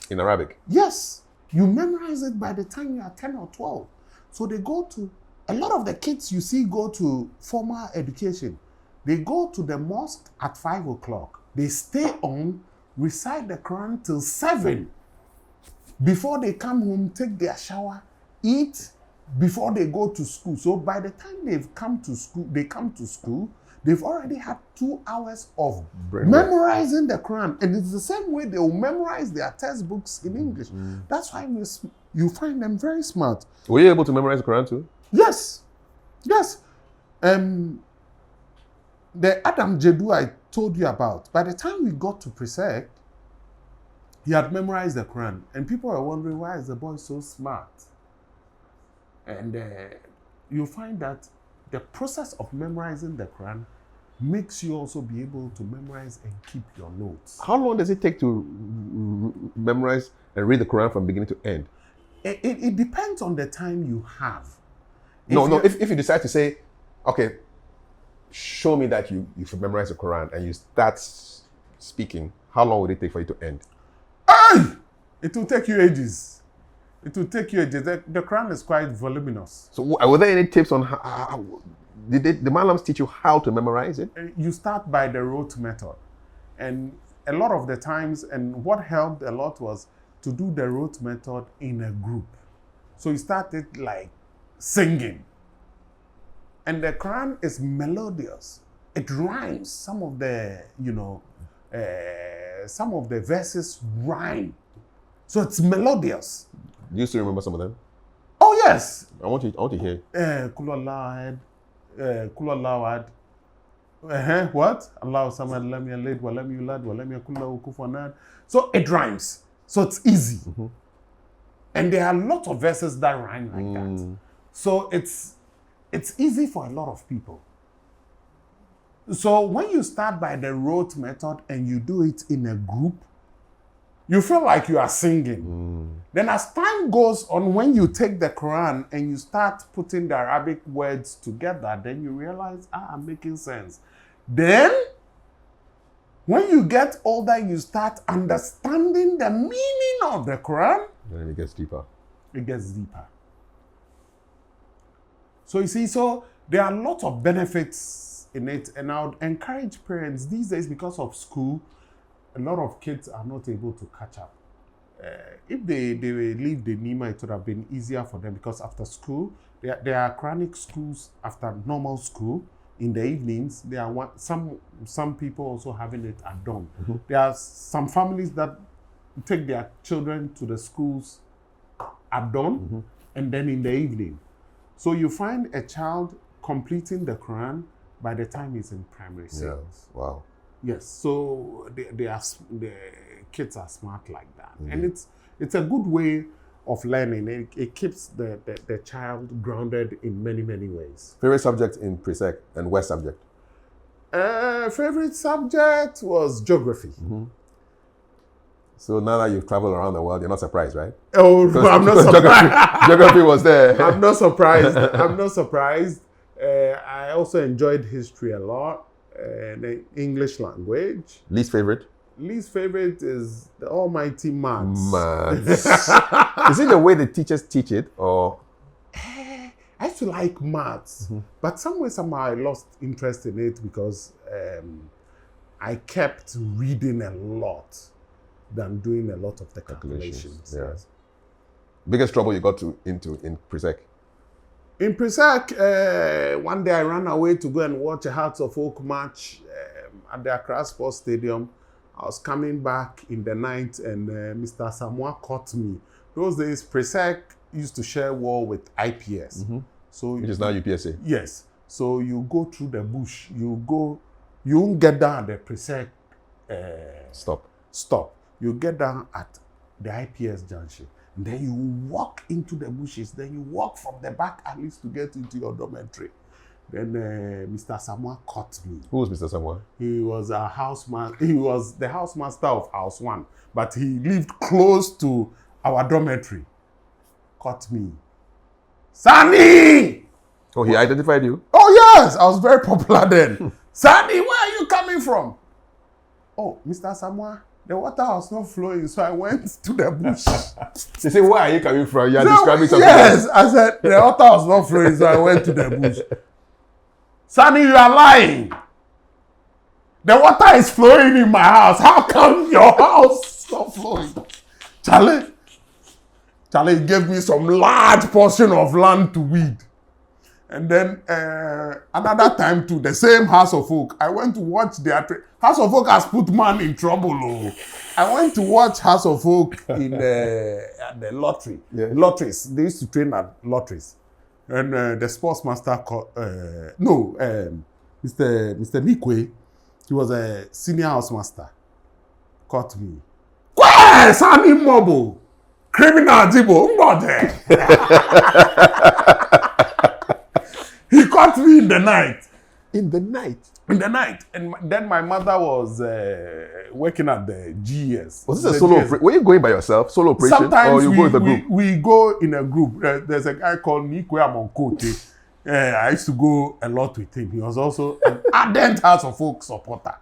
B: In Arabic?
A: Yes. You memorize it by the time you are 10 or 12. So they go to, a lot of the kids you see go to formal education. They go to the mosque at 5 o'clock. They stay on, recite the Quran till 7. Before they come home, take their shower, eat before they go to school. So by the time they come to school, they've already had 2 hours of memorizing the Quran. And it's the same way they will memorize their textbooks in English. That's why you find them very smart.
B: Were you able to memorize the Quran too?
A: Yes. Yes. The Adam Jedu I told you about, by the time we got to Presec, he had memorized the Quran. And people were wondering, why is the boy so smart? And you find that the process of memorizing the Quran makes you also be able to memorize and keep your notes.
B: How long does it take to memorize and read the Quran from beginning to end?
A: It depends on the time you have.
B: If you decide to say, okay, show me that you've memorized the Quran and you start speaking, how long would it take for you to end?
A: It will take you ages. It will take you ages. The Quran is quite voluminous.
B: So were there any tips on how did the Malams teach you how to memorize it?
A: You start by the rote method. And a lot of the times, and what helped a lot was to do the rote method in a group. So you started like singing. And the Quran is melodious. It rhymes. Some of the verses rhyme. So it's melodious.
B: Do you still remember some of them?
A: Oh yes.
B: I want to hear.
A: Kulallah Ahad. What? Allahu Samad lam yalid wa lam yulad wa lam yakul lahu kufuwan ahad. So it rhymes. So it's easy. And there are a lot of verses that rhyme like that. So it's easy for a lot of people. So when you start by the rote method and you do it in a group, you feel like you are singing. Then as time goes on, when you take the Quran and you start putting the Arabic words together, then you realize, I'm making sense. Then When you get older, you start understanding the meaning of the Quran.
B: Then it gets deeper.
A: It gets deeper. So you see, so there are lots of benefits in it, and I would encourage parents these days, because of school, a lot of kids are not able to catch up. If they leave the Nima, it would have been easier for them, because after school, there are Quranic schools after normal school. In the evenings, there are some people also having it at dawn.
B: Mm-hmm.
A: There are some families that take their children to the schools at dawn,
B: mm-hmm.
A: and then in the evening. So you find a child completing the Quran by the time he's in primary 6.
B: Yeah. Wow.
A: Yes, so the kids are smart like that.
B: Mm-hmm.
A: And it's a good way of learning. It keeps the child grounded in many, many ways.
B: Favorite subject in pre-sec and worst subject?
A: Favorite subject was geography.
B: Mm-hmm. So now that you've traveled around the world, you're not surprised, right?
A: Oh, no, I'm not surprised.
B: Geography was there.
A: I'm not surprised. I'm not surprised. I also enjoyed history a lot. The English language.
B: Least favorite?
A: Least favorite is the almighty maths.
B: Maths. Is it the way the teachers teach it, or?
A: I used to like maths,
B: Mm-hmm.
A: but somehow I lost interest in it because I kept reading a lot than doing a lot of the calculations.
B: Yeah. Biggest trouble you got into in pre-sec?
A: In pre-sec, one day I ran away to go and watch a Hearts of Oak match at the Accra Sports Stadium. I was coming back in the night, and Mr. Samoa caught me. Those days, pre-sec used to share wall with IPS.
B: Mm-hmm.
A: So
B: which is now UPSA.
A: Yes. So you go through the bush. You won't get down at the pre-sec stop. You get down at the IPS junction. And then you walk into the bushes. Then you walk from the back alleys to get into your dormitory. Then Mr. Samoa caught me.
B: Who was Mr. Samoa?
A: He was a housemaster. He was the housemaster of House 1, but he lived close to our dormitory. Caught me. Sannie!
B: Oh, he identified you?
A: Oh, yes! I was very popular then. Sannie, where are you coming from? Oh, Mr. Samoa, the water was not flowing, so I went to the bush.
B: They say, where are you coming from? You are describing something.
A: Yes, I said, the water was not flowing, so I went to the bush. Sannie, you are lying. The water is flowing in my house. How come your house is not flowing? Charlie gave me some large portion of land to weed. And then another time to the same House of Oak, I went to watch their House of Oak has put man in trouble. Oh. I went to watch House of Oak in the lottery.
B: Yeah.
A: Lotteries. They used to train at lotteries. And the sports master called, Mr. Nikwe, he was a senior house master, caught me. Kwesi Nyantakyi, criminal Jibo, not there. He caught me in the night.
B: In the night?
A: In the night. And then my mother was working at the GS.
B: Was this a solo operation? Were you going by yourself, solo operation?
A: Sometimes
B: or you go with a group?
A: We go in a group. There's a guy called Nikwe Amonkote. I used to go a lot with him. He was also an ardent House of Oak supporter.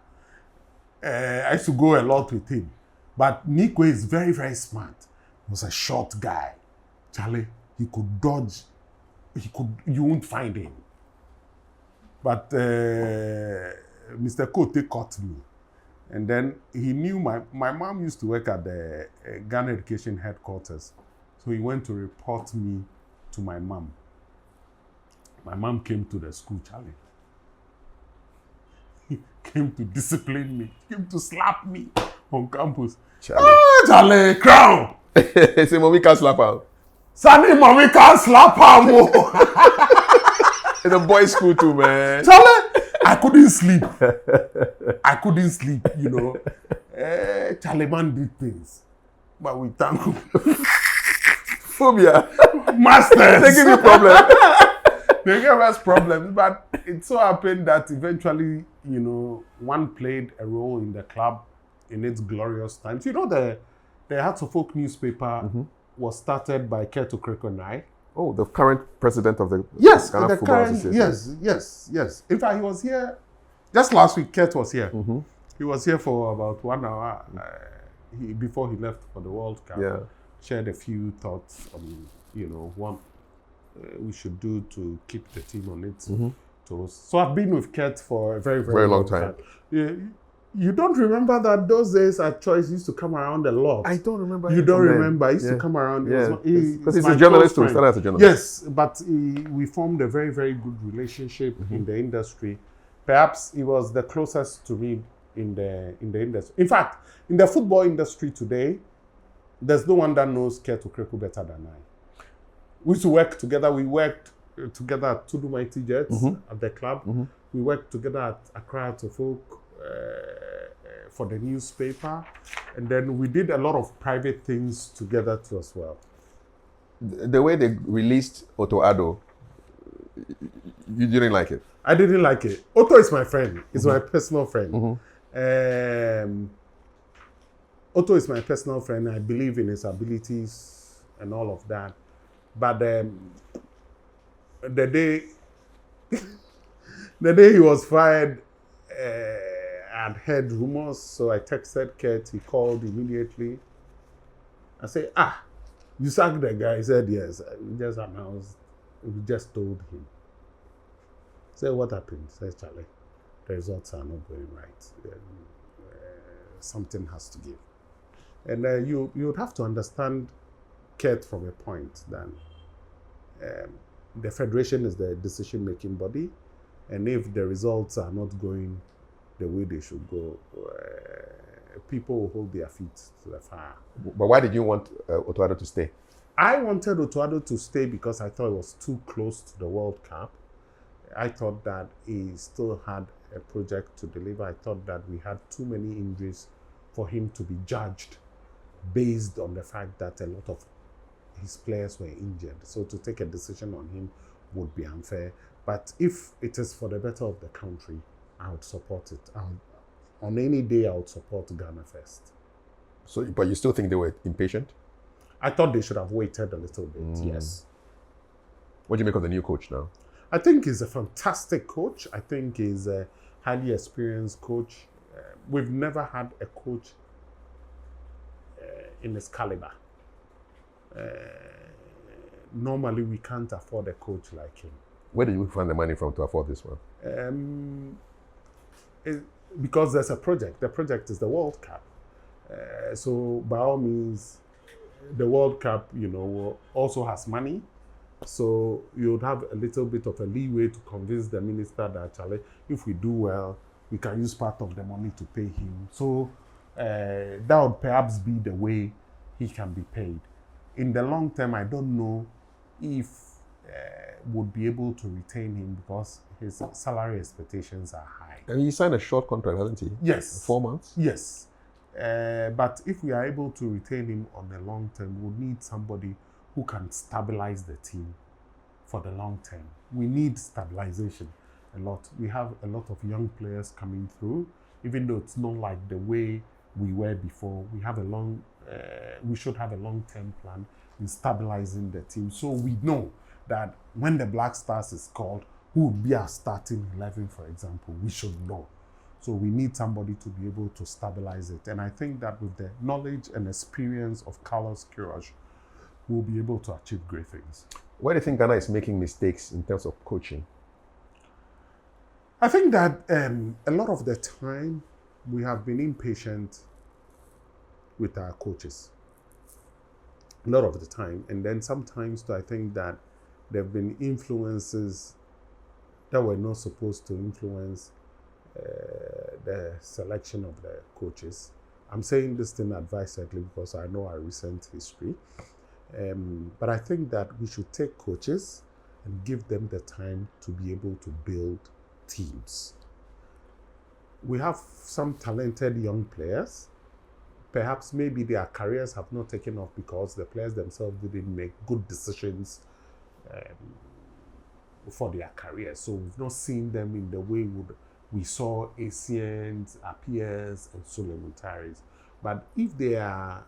A: I used to go a lot with him. But Nikwe is very, very smart. He was a short guy. Charlie, he could dodge. You won't find him. But Mr. Kote caught me. And then he knew my mom used to work at the Ghana Education Headquarters. So he went to report me to my mom. My mom came to the school, Charlie. He came to discipline me, came to slap me on campus.
B: Charlie.
A: Ah, Charlie, crown!
B: Say, mommy can't slap her.
A: Sannie, mommy can't slap her.
B: It's a boys' school too, man.
A: Charlie, I couldn't sleep. You know. Charlie man did things. But we thank him.
B: Phobia.
A: Masters.
B: They give you problem.
A: They gave us problems. But it so happened that eventually, you know, one played a role in the club in its glorious times. You know, the Hearts of Oak newspaper was started by Keto Krekonai.
B: Oh, the current president of the
A: Yes,
B: Ghana
A: the
B: Football
A: current,
B: Association.
A: yes. In fact, he was here just last week. Kurt was here. he was here for about 1 hour before he left for the World Cup.
B: Yeah.
A: Shared a few thoughts on, what we should do to keep the team on its toes. So I've been with Kurt for a very, very,
B: Very long time.
A: You don't remember that those days at Choice used to come around a lot?
B: I don't remember.
A: You don't remember? He used to come around.
B: Yeah. Because he's
A: my
B: a journalist
A: close
B: too. He
A: friend.
B: started as a journalist.
A: Yes, but we formed a very, very good relationship in the industry. Perhaps he was the closest to me in the industry. In fact, in the football industry today, there's no one that knows Kurt Okreku better than I. We used to work together. We worked together at Tudu Mighty Jets at the club. We worked together at Accra to Folk for the newspaper. And then we did a lot of private things together too as well.
B: The way they released Otto Addo, you didn't like it?
A: I didn't like it. Otto is my friend. He's my personal friend. Otto is my personal friend. I believe in his abilities and all of that. But the day he was fired, I'd heard rumors, so I texted Kurt. He called immediately. I said, you sacked the guy? He said, yes. We just announced, we just told him. I said, what happened? He said, Charlie, the results are not going right. Something has to give. And you would have to understand Kurt from a point that the federation is the decision-making body, and if the results are not going the way they should go, people will hold their feet to the fire.
B: But why did you want Otto Addo to stay?
A: I wanted Otto Addo to stay because I thought it was too close to the World Cup. I thought that he still had a project to deliver. I thought that we had too many injuries for him to be judged based on the fact that a lot of his players were injured. So to take a decision on him would be unfair. But if it is for the better of the country, I would support it. On any day, I would support Ghana first.
B: So, but you still think they were impatient?
A: I thought they should have waited a little bit, yes.
B: What do you make of the new coach now?
A: I think he's a fantastic coach. I think he's a highly experienced coach. We've never had a coach in his caliber. Normally, we can't afford a coach like him.
B: Where did you find the money from to afford this one?
A: Because there's a project. The project is the World Cup. So by all means, the World Cup, also has money. So you would have a little bit of a leeway to convince the minister that, Charlie, if we do well, we can use part of the money to pay him. So that would perhaps be the way he can be paid. In the long term, I don't know if would be able to retain him because his salary expectations are high.
B: And he signed a short contract, hasn't he?
A: Yes.
B: 4 months?
A: Yes. But if we are able to retain him on the long term, we'll need somebody who can stabilize the team for the long term. We need stabilization a lot. We have a lot of young players coming through, even though it's not like the way we were before. We have we should have a long-term plan in stabilizing the team. So we know that when the Black Stars is called, who would be our starting 11, for example, we should know. So we need somebody to be able to stabilize it. And I think that with the knowledge and experience of Carlos Queiroz, we'll be able to achieve great things.
B: Where do you think Ghana is making mistakes in terms of coaching?
A: I think that a lot of the time we have been impatient with our coaches. A lot of the time. And then sometimes I think that there have been influences that were not supposed to influence the selection of the coaches. I'm saying this thing advisedly because I know our recent history. But I think that we should take coaches and give them the time to be able to build teams. We have some talented young players. Perhaps maybe their careers have not taken off because the players themselves didn't make good decisions for their careers. So we've not seen them in the way we saw Asians, Appiahs, and Suleiman Taris. But if their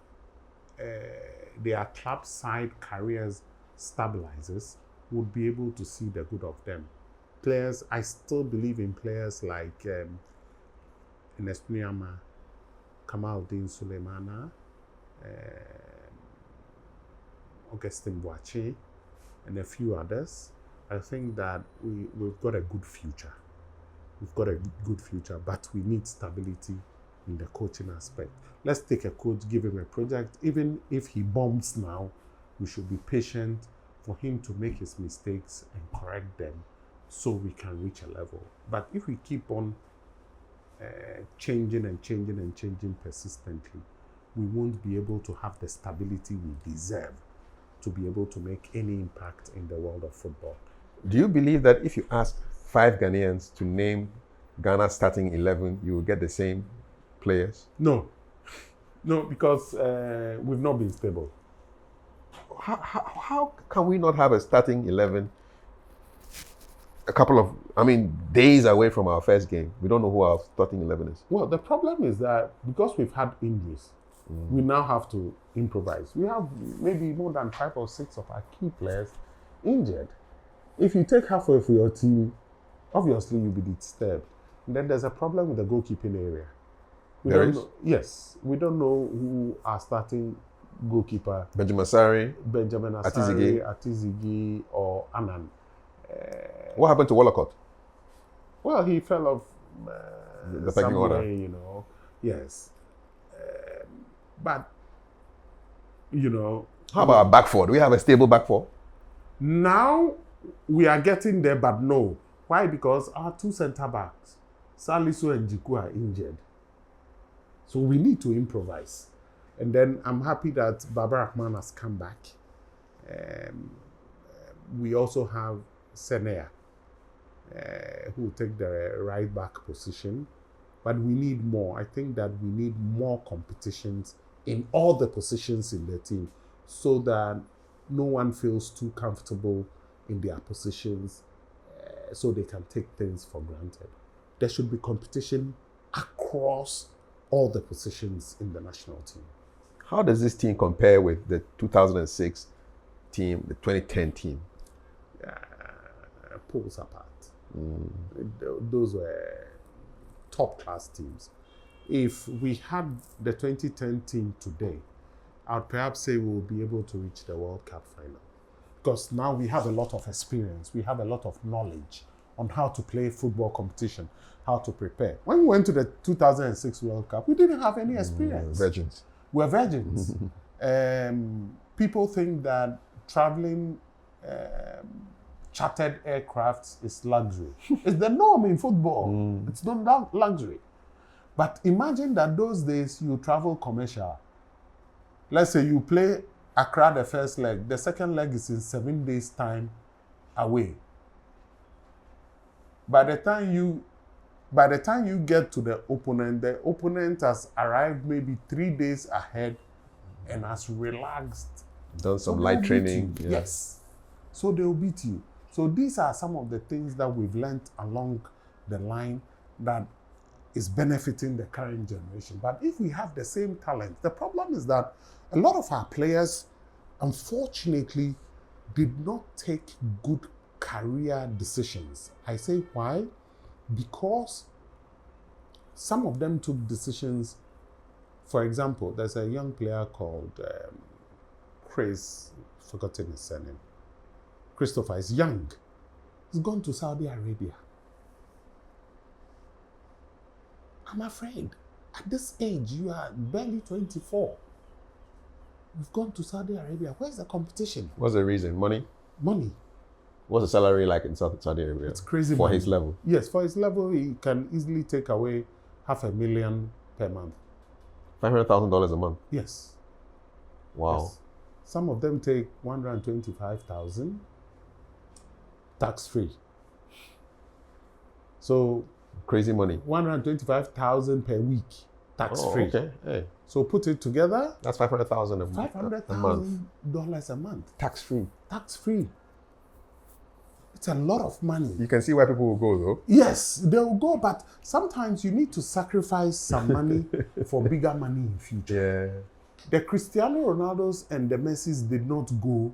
A: club side careers stabilizes, we'll be able to see the good of them. Players, I still believe in players like Inespniama, Kamaldeen Suleimana, Augustine Boache, and a few others. I think that we've got a good future. We've got a good future, but we need stability in the coaching aspect. Let's take a coach, give him a project. Even if he bombs now, we should be patient for him to make his mistakes and correct them so we can reach a level. But if we keep on changing persistently, we won't be able to have the stability we deserve to be able to make any impact in the world of football.
B: Do you believe that if you ask 5 Ghanaians to name Ghana's starting 11, you will get the same players?
A: No, because we've not been stable.
B: How can we not have a starting 11 a couple of, days away from our first game? We don't know who our starting 11 is.
A: Well, the problem is that because we've had injuries, we now have to improvise. We have maybe more than 5 or 6 of our key players injured. If you take half of your team, obviously you'll be disturbed. And then there's a problem with the goalkeeping area. Yes, we don't know who our starting goalkeeper.
B: Benjamin Asare,
A: Atizigi, or Annan.
B: What happened to Wallacott?
A: Well, he fell off
B: the pecking order.
A: Yes. But,
B: How about our back four? Do we have a stable back four?
A: Now we are getting there, but no. Why? Because our 2 center backs, Salisu and Jiku, are injured. So we need to improvise. And then I'm happy that Baba Rahman has come back. We also have Senea, who will take the right back position. But we need more. I think that we need more competitions in all the positions in the team so that no one feels too comfortable in their positions so they can take things for granted. There should be competition across all the positions in the national team.
B: How does this team compare with the 2006 team, the 2010 team?
A: Poles apart. Those were top-class teams. If we had the 2010 team today, I'd perhaps say we'll be able to reach the World Cup final. Because now we have a lot of experience, we have a lot of knowledge on how to play football competition, how to prepare. When we went to the 2006 World Cup, we didn't have any experience.
B: Virgins.
A: We're virgins. People think that traveling chartered aircrafts is luxury. It's the norm in football. It's not luxury. But imagine that those days you travel commercial. Let's say you play Accra the first leg. The second leg is in 7 days' time away. By the time you get to the opponent has arrived maybe 3 days ahead and has relaxed.
B: Done some light training.
A: Yeah. Yes. So they will beat you. So these are some of the things that we've learned along the line that is benefiting the current generation. But if we have the same talent, the problem is that a lot of our players, unfortunately, did not take good career decisions. I say why? Because some of them took decisions. For example, there's a young player called forgotten his surname. Christopher is young. He's gone to Saudi Arabia. I'm afraid, at this age, you are barely 24. You've gone to Saudi Arabia. Where's the competition?
B: What's the reason? Money?
A: Money.
B: What's the salary like in Saudi Arabia?
A: It's crazy.
B: For his level?
A: Yes, for his level, he can easily take away $500,000 per month.
B: $500,000 a month?
A: Yes.
B: Wow.
A: Yes. Some of them take $125,000 tax-free. So
B: crazy money.
A: $125,000 per week, tax-free.
B: Oh, okay. Hey.
A: So put it together.
B: That's $500,000 a month.
A: $500,000 a month.
B: Tax-free.
A: Tax-free. It's a lot of money.
B: You can see why people will go, though.
A: Yes, they will go, but sometimes you need to sacrifice some money for bigger money in future.
B: Yeah.
A: The Cristiano Ronaldos and the Messis did not go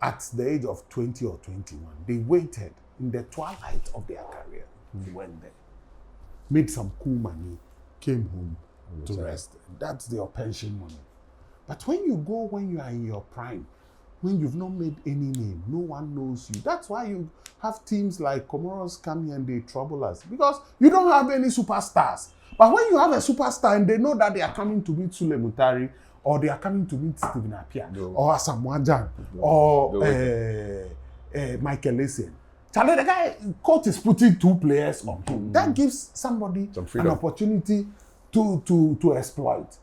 A: at the age of 20 or 21. They waited in the twilight of their career. They went there. made some cool money, came home to rest. That's your pension money. But when you go, when you are in your prime, when you've not made any name, no one knows you. That's why you have teams like Comoros come here and they trouble us, because you don't have any superstars. But when you have a superstar and they know that they are coming to meet Sule Mutari, or they are coming to meet Stephen Appiah, or Asamoah Gyan, or Michael Essien. Charlie, the guy, coach is putting 2 players on him. That gives somebody an opportunity to exploit.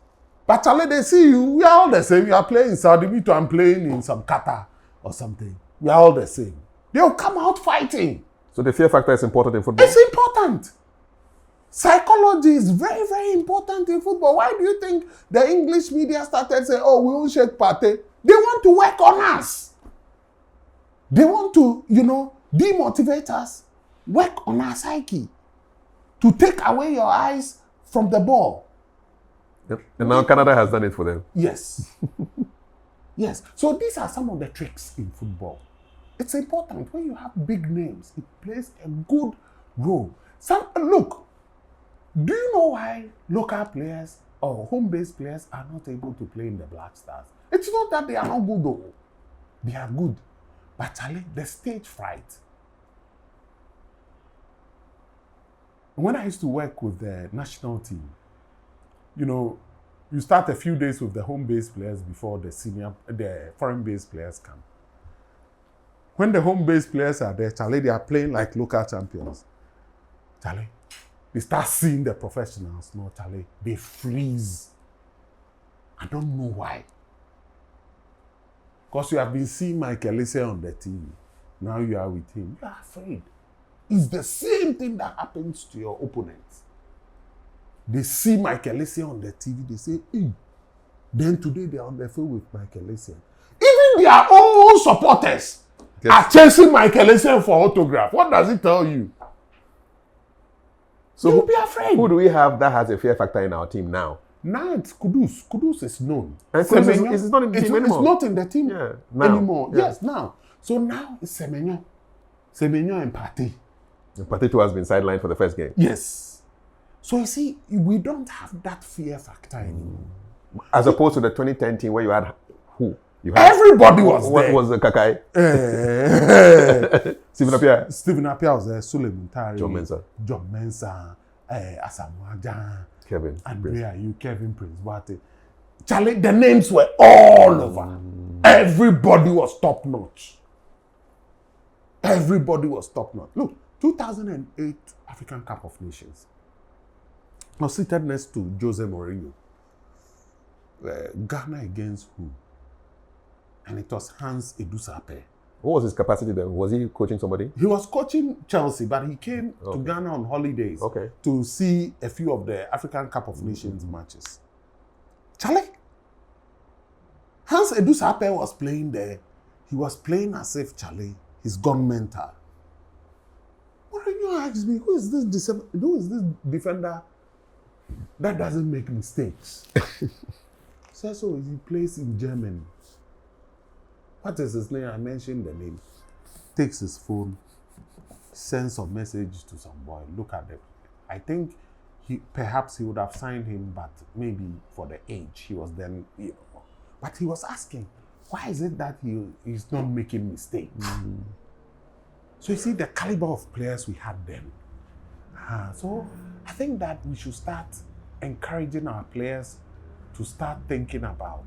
A: But Charlie, they see you, we are all the same. You are playing in Saudi, me too, I'm playing in some Qatar or something. We are all the same. They'll come out fighting.
B: So the fear factor is important in football?
A: It's important. Psychology is very, very important in football. Why do you think the English media started saying, oh, we won't shake party? They want to work on us. They want to, demotivate us, work on our psyche, to take away your eyes from the ball.
B: Yep. And now Canada has done it for them.
A: Yes. Yes. So these are some of the tricks in football. It's important when you have big names. It plays a good role. Look, do you know why local players or home-based players are not able to play in the Black Stars? It's not that they are not good though. They are good. But Charlie, the stage fright. When I used to work with the national team, you start a few days with the home-based players before the foreign-based players come. When the home-based players are there, Charlie, they are playing like local champions. Charlie, they start seeing the professionals. No, Charlie, they freeze. I don't know why. Because you have been seeing Michael Essien on the TV. Now you are with him. You are afraid. It's the same thing that happens to your opponents. They see Michael Essien on the TV, they say, hey. Then today they are on the field with Michael Essien. Even their own supporters are chasing Michael Essien for autograph. What does it tell you? So you'll be afraid.
B: Who do we have that has a fear factor in our team now?
A: Now it's Kudus. Kudus is known.
B: And Kudus is not in the team anymore.
A: It's not in the team anymore.
B: Yeah.
A: Yes, now. So now it's Semenyo. Semenyo and Partey.
B: And Partey too has been sidelined for the first game.
A: Yes. So you see, we don't have that fear factor anymore.
B: As opposed to the 2010 team where you had who?
A: Everybody was there.
B: What was the Kakai? Stephen Appiah.
A: Stephen Appiah was there. Sule Mutari.
B: John
A: Mensah. Asamoah Gyan.
B: Kevin.
A: Andrea, Kevin Prince Boateng. Charlie, the names were all over. Everybody was top notch. Everybody was top notch. Look, 2008 African Cup of Nations. I was seated next to Jose Mourinho. Ghana against who? And it was Hans Edusape.
B: What was his capacity then? Was he coaching somebody?
A: He was coaching Chelsea, but he came to Ghana on holidays to see a few of the African Cup of Nations matches. Charlie, Hans Edusape was playing there. He was playing as if, Charlie, he's gone mental. Mourinho asked me, who is this defender that doesn't make mistakes? Says so, he plays in Germany. What is his name? I mentioned the name. Takes his phone, sends a message to some boy. Look at it. I think perhaps he would have signed him, but maybe for the age he was then. But he was asking, why is it that he's not making mistakes? So you see the caliber of players we had then. So I think that we should start encouraging our players to start thinking about,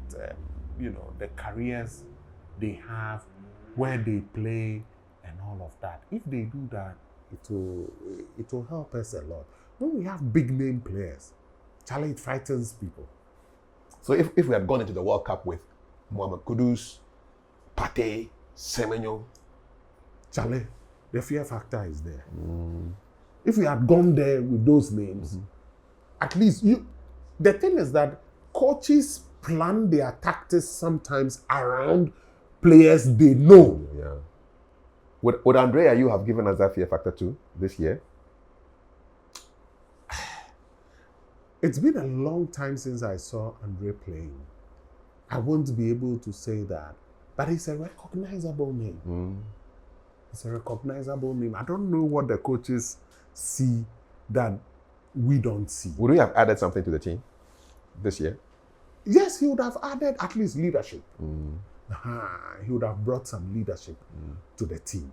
A: the careers they have, where they play, and all of that. If they do that, it will help us a lot. When we have big name players, Charlie, it frightens people.
B: So if we had gone into the World Cup with Mohamed Kudus, Partey, Semenyo,
A: Charlie, the fear factor is there. If we had gone there with those names, at least the thing is that coaches plan their tactics sometimes around players they know.
B: Yeah. Would Andrea, you have given us that fear factor too this year?
A: It's been a long time since I saw Andre playing. I won't be able to say that. But it's a recognizable name. It's a recognizable name. I don't know what the coaches see that we don't see.
B: Would we have added something to the team this year?
A: Yes, he would have added at least leadership. He would have brought some leadership to the team.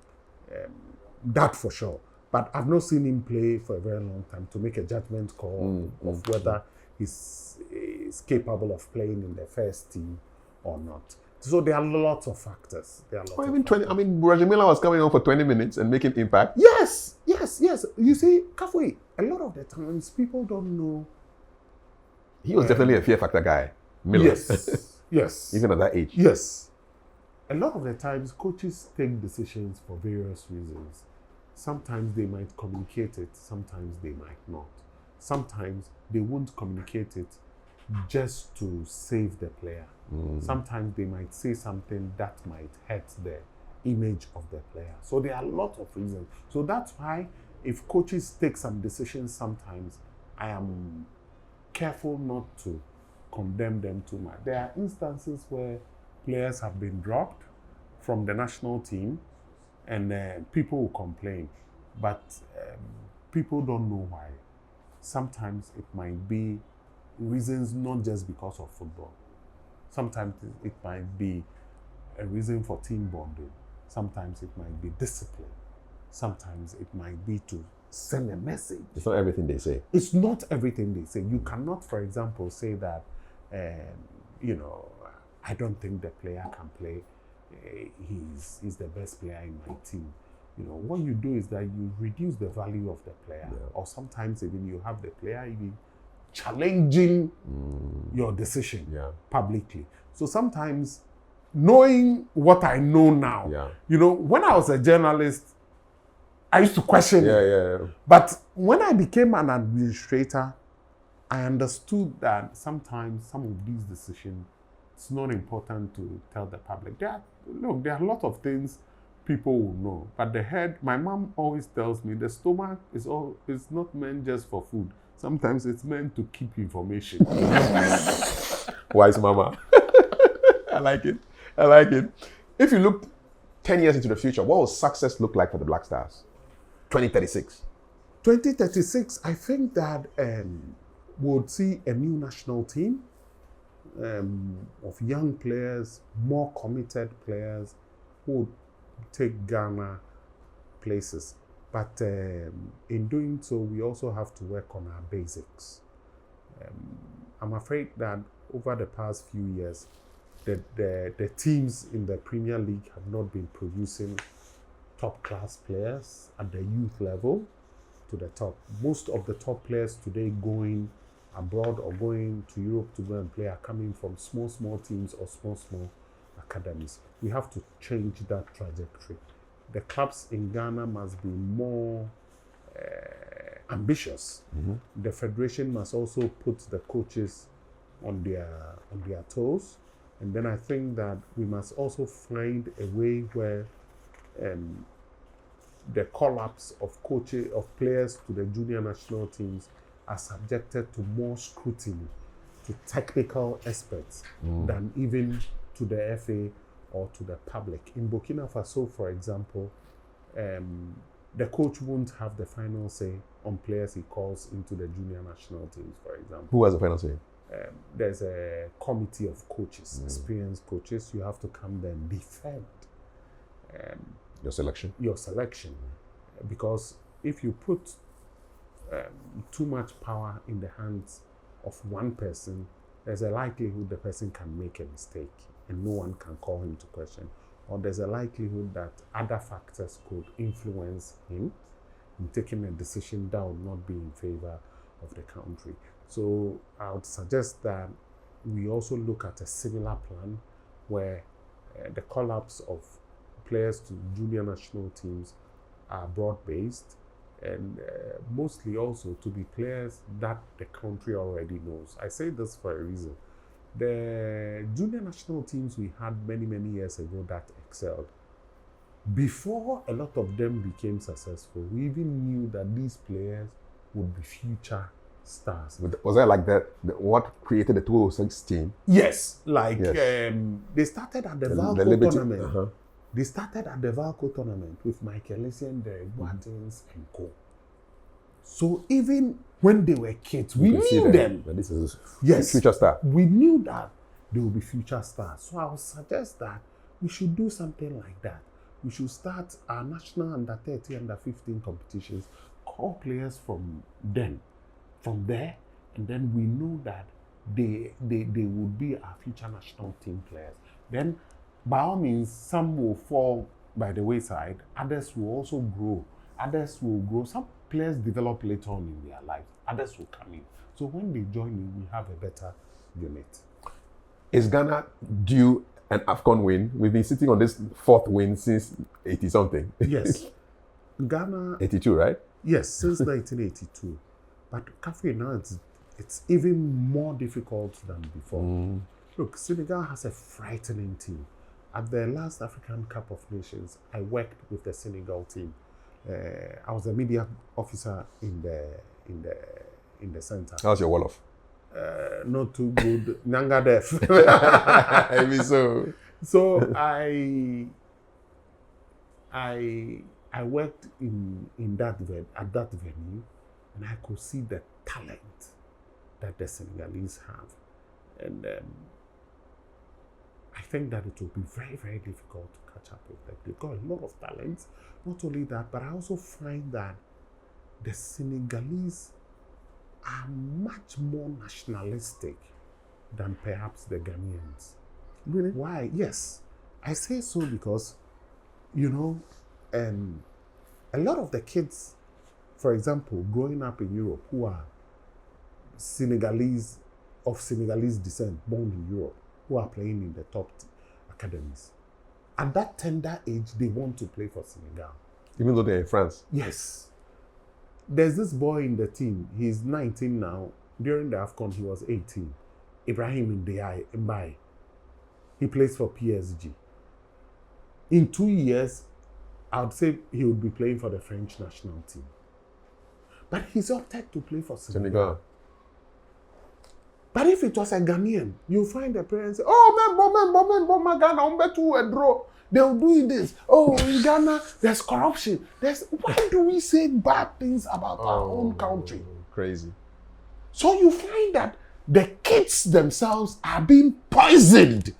A: That for sure. But I've not seen him play for a very long time to make a judgment call of whether he's capable of playing in the first team or not. So there are lots of factors.
B: Or even 20. I mean, Rajamila was coming on for 20 minutes and making impact.
A: Yes. You see, Kafui, a lot of the times people don't know.
B: He was definitely a fear factor guy. Miller.
A: Yes.
B: Even at that age.
A: Yes. A lot of the times, coaches take decisions for various reasons. Sometimes they might communicate it, sometimes they might not. Sometimes they won't communicate it just to save the player. Sometimes they might say something that might hurt the image of the player. So there are a lot of reasons. So that's why if coaches take some decisions sometimes, I am careful not to condemn them too much. There are instances where players have been dropped from the national team and people will complain, but people don't know why. Sometimes it might be reasons not just because of football. Sometimes it might be a reason for team bonding. Sometimes it might be discipline. Sometimes it might be to send a message.
B: It's not everything they say.
A: It's not everything they say. You cannot, for example, say that, I don't think the player can play. He's the best player in my team. What you do is that you reduce the value of the player, or sometimes even you have the player even challenging your decision publicly. So sometimes, knowing what I know now, when I was a journalist, I used to question it. But when I became an administrator, I understood that sometimes some of these decisions, it's not important to tell the public. There are a lot of things people will know. But the head, my mom always tells me, the stomach is not meant just for food. Sometimes it's meant to keep information.
B: Wise mama. I like it. If you look 10 years into the future, what will success look like for the Black Stars? 2036.
A: 2036, I think that we'll see a new national team of young players, more committed players who would take Ghana places. But in doing so, we also have to work on our basics. I'm afraid that over the past few years, the teams in the Premier League have not been producing top-class players at the youth level to the top. Most of the top players today going abroad or going to Europe to go and play are coming from small teams or small academies. We have to change that trajectory. The clubs in Ghana must be more ambitious. The federation must also put the coaches on their toes. And then I think that we must also find a way where the call-ups of players to the junior national teams are subjected to more scrutiny, to technical experts than even to the FA or to the public. In Burkina Faso, for example, the coach won't have the final say on players he calls into the junior national teams, for example.
B: Who has the final say?
A: There's a committee of coaches, experienced coaches. You have to come there and defend
B: your selection.
A: Because if you put too much power in the hands of one person, there's a likelihood the person can make a mistake and no one can call him to question. Or there's a likelihood that other factors could influence him in taking a decision that would not be in favor of the country. So I would suggest that we also look at a similar plan where the call-ups of players to junior national teams are broad-based and mostly also to be players that the country already knows. I say this for a reason. The junior national teams we had many years ago that excelled, before a lot of them became successful, we even knew that these players would be future stars.
B: Was that like that? What created the 2006 team?
A: Yes, they started at the Valco tournament. They started at the Valco tournament with Michael Essien, Derek Watkins, and co. So even when they were kids, we knew them.
B: This is
A: Yes.
B: future star.
A: We knew that they will be future stars. So I would suggest that we should do something like that. We should start our national under 30, under 15 competitions, call players from there, and then we know that they would be our future national team players. Then, by all means, some will fall by the wayside, others will also grow. Others will grow. Some players develop later on in their lives, others will come in. So when they join in, we have a better unit.
B: Is Ghana due an AFCON win? We've been sitting on this 4th win since 80-something.
A: Yes. Ghana...
B: 82, right?
A: Yes, since 1982. But Kafui, now it's even more difficult than before. Look, Senegal has a frightening team. At the last African Cup of Nations, I worked with the Senegal team. I was a media officer in the center.
B: How's your Wolof?
A: Not too good. Nanga def.
B: Maybe so.
A: So I worked at that venue, and I could see the talent that the Senegalese have, and I think that it will be very, very difficult to catch up with them. They've got a lot of talent. Not only that, but I also find that the Senegalese are much more nationalistic than perhaps the Ghanaians. Really? Why? Yes. I say so because, a lot of the kids, for example, growing up in Europe, who are Senegalese, of Senegalese descent, born in Europe, who are playing in the top academies. At that tender age, they want to play for Senegal.
B: Even though they're in France?
A: Yes. There's this boy in the team. He's 19 now. During the AFCON, he was 18. Ibrahim Sannie. He plays for PSG. In 2 years, I would say he would be playing for the French national team. But he's opted to play for Senegal. But if it was a Ghanaian, you find the parents say, oh, man, Ghana, draw. They'll do this. Oh, in Ghana, there's corruption. Why do we say bad things about our own country?
B: Crazy.
A: So you find that the kids themselves are being poisoned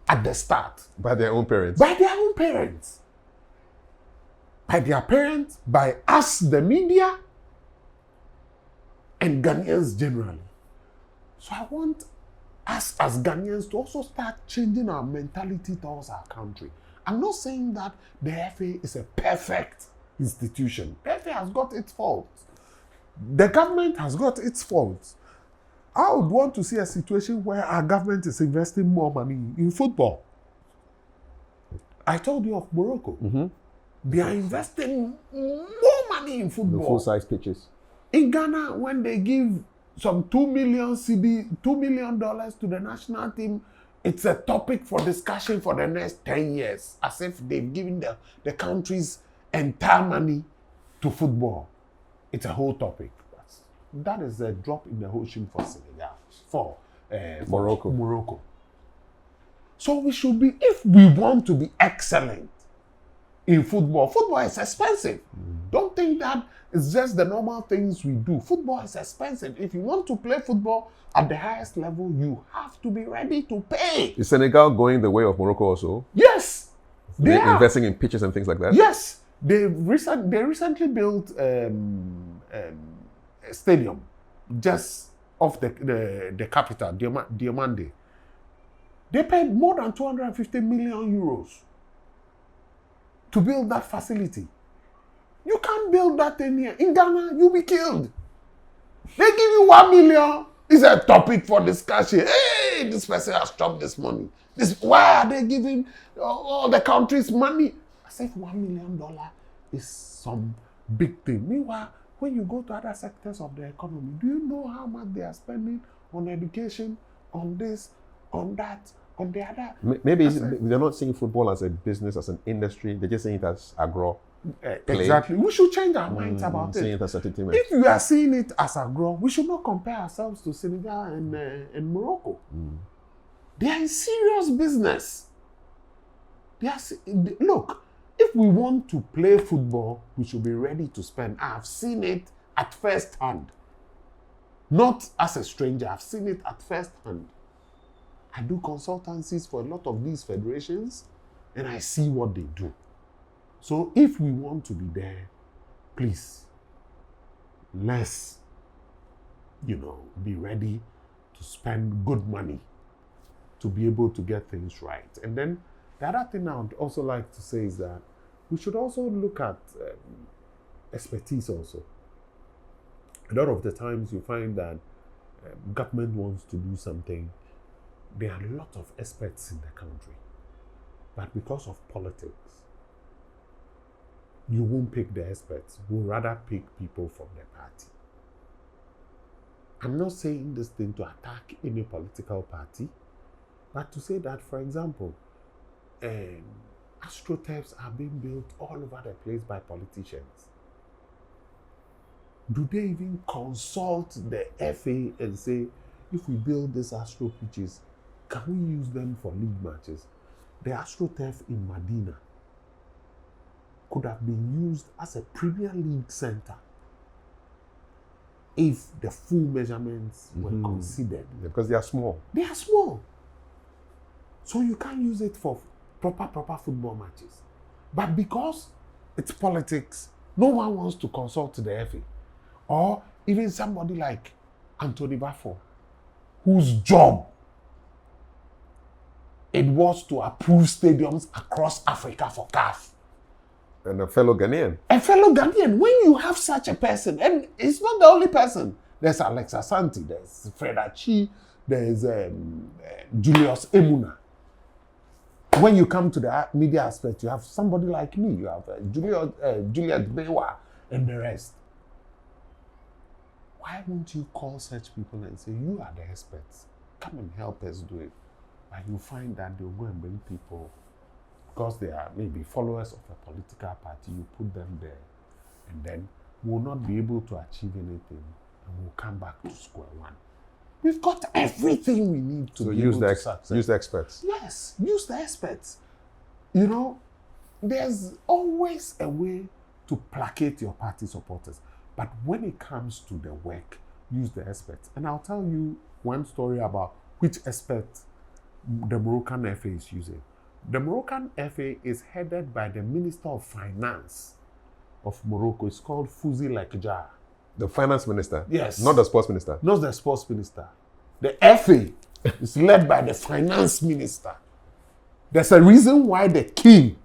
A: at the start.
B: By their own parents.
A: By their own parents. By their parents, by us, the media, and Ghanaians generally. So I want us as Ghanaians to also start changing our mentality towards our country. I'm not saying that the FA is a perfect institution. The FA has got its faults. The government has got its faults. I would want to see a situation where our government is investing more money in football. I told you of Morocco.
B: Mm-hmm.
A: They are investing more money in football.
B: The full-size pitches.
A: In Ghana, when they give some $2 million to the national team, it's a topic for discussion for the next 10 years, as if they've given the country's entire money to football. It's a whole topic. That is a drop in the ocean for Senegal, for Morocco. So we should be, if we want to be excellent in football is expensive. Don't think that it's just the normal things we do. Football is expensive. If you want to play football at the highest level, you have to be ready to pay.
B: Is Senegal going the way of Morocco also?
A: Yes. They are
B: investing in pitches and things like that?
A: Yes. They recently built a stadium just off the capital, Diomande. They paid more than 250 million euros to build that facility. You can't build that thing here. In Ghana, you'll be killed. They give you 1 million. It's a topic for discussion. Hey, this person has chopped this money. Why are they giving all the countries money? As if $1 million is some big thing. Meanwhile, when you go to other sectors of the economy, do you know how much they are spending on education, on this, on that, on the other?
B: Maybe they're not seeing football as a business, as an industry. They're just seeing it as agro.
A: Exactly. We should change our minds about it.
B: As entertainment.
A: If we are seeing it as agro, we should not compare ourselves to Senegal and Morocco. They are in serious business. Look, If we want to play football, we should be ready to spend. I've seen it at first hand. Not as a stranger, I've seen it at first hand. I do consultancies for a lot of these federations and I see what they do. So if we want to be there, please, let's, be ready to spend good money to be able to get things right. And then the other thing I would also like to say is that we should also look at expertise also. A lot of the times you find that government wants to do something. There are a lot of experts in the country. But because of politics, you won't pick the experts. We'll rather pick people from the party. I'm not saying this thing to attack any political party, but to say that, for example, astroturfs are being built all over the place by politicians. Do they even consult the FA and say, if we build these astro pitches, can we use them for league matches? The astroturf in Medina could have been used as a Premier League center if the full measurements were considered.
B: Yeah, because they are small.
A: They are small. So you can't use it for proper football matches. But because it's politics, no one wants to consult the FA. Or even somebody like Anthony Bafo, whose job it was to approve stadiums across Africa for CAF.
B: And a fellow Ghanaian.
A: A fellow Ghanaian. When you have such a person, and it's not the only person. There's Alex Asante, there's Fred Achi, there's Julius Emuna. When you come to the media aspect, you have somebody like me. You have Juliet Bewa and the rest. Why won't you call such people and say, you are the experts, come and help us do it? But you find that they'll go and bring people, because they are maybe followers of a political party, you put them there, and then we'll not be able to achieve anything, and we'll come back to square one. We've got everything we need to be able to succeed.
B: Use the experts.
A: Yes, use the experts. There's always a way to placate your party supporters. But when it comes to the work, use the experts. And I'll tell you one story about which expert the Moroccan FA is using. The Moroccan FA is headed by the Minister of Finance of Morocco. It's called Fouzi Lekjar.
B: The finance minister?
A: Yes.
B: Not the sports minister?
A: Not the sports minister. The FA is led by the finance minister. There's a reason why the king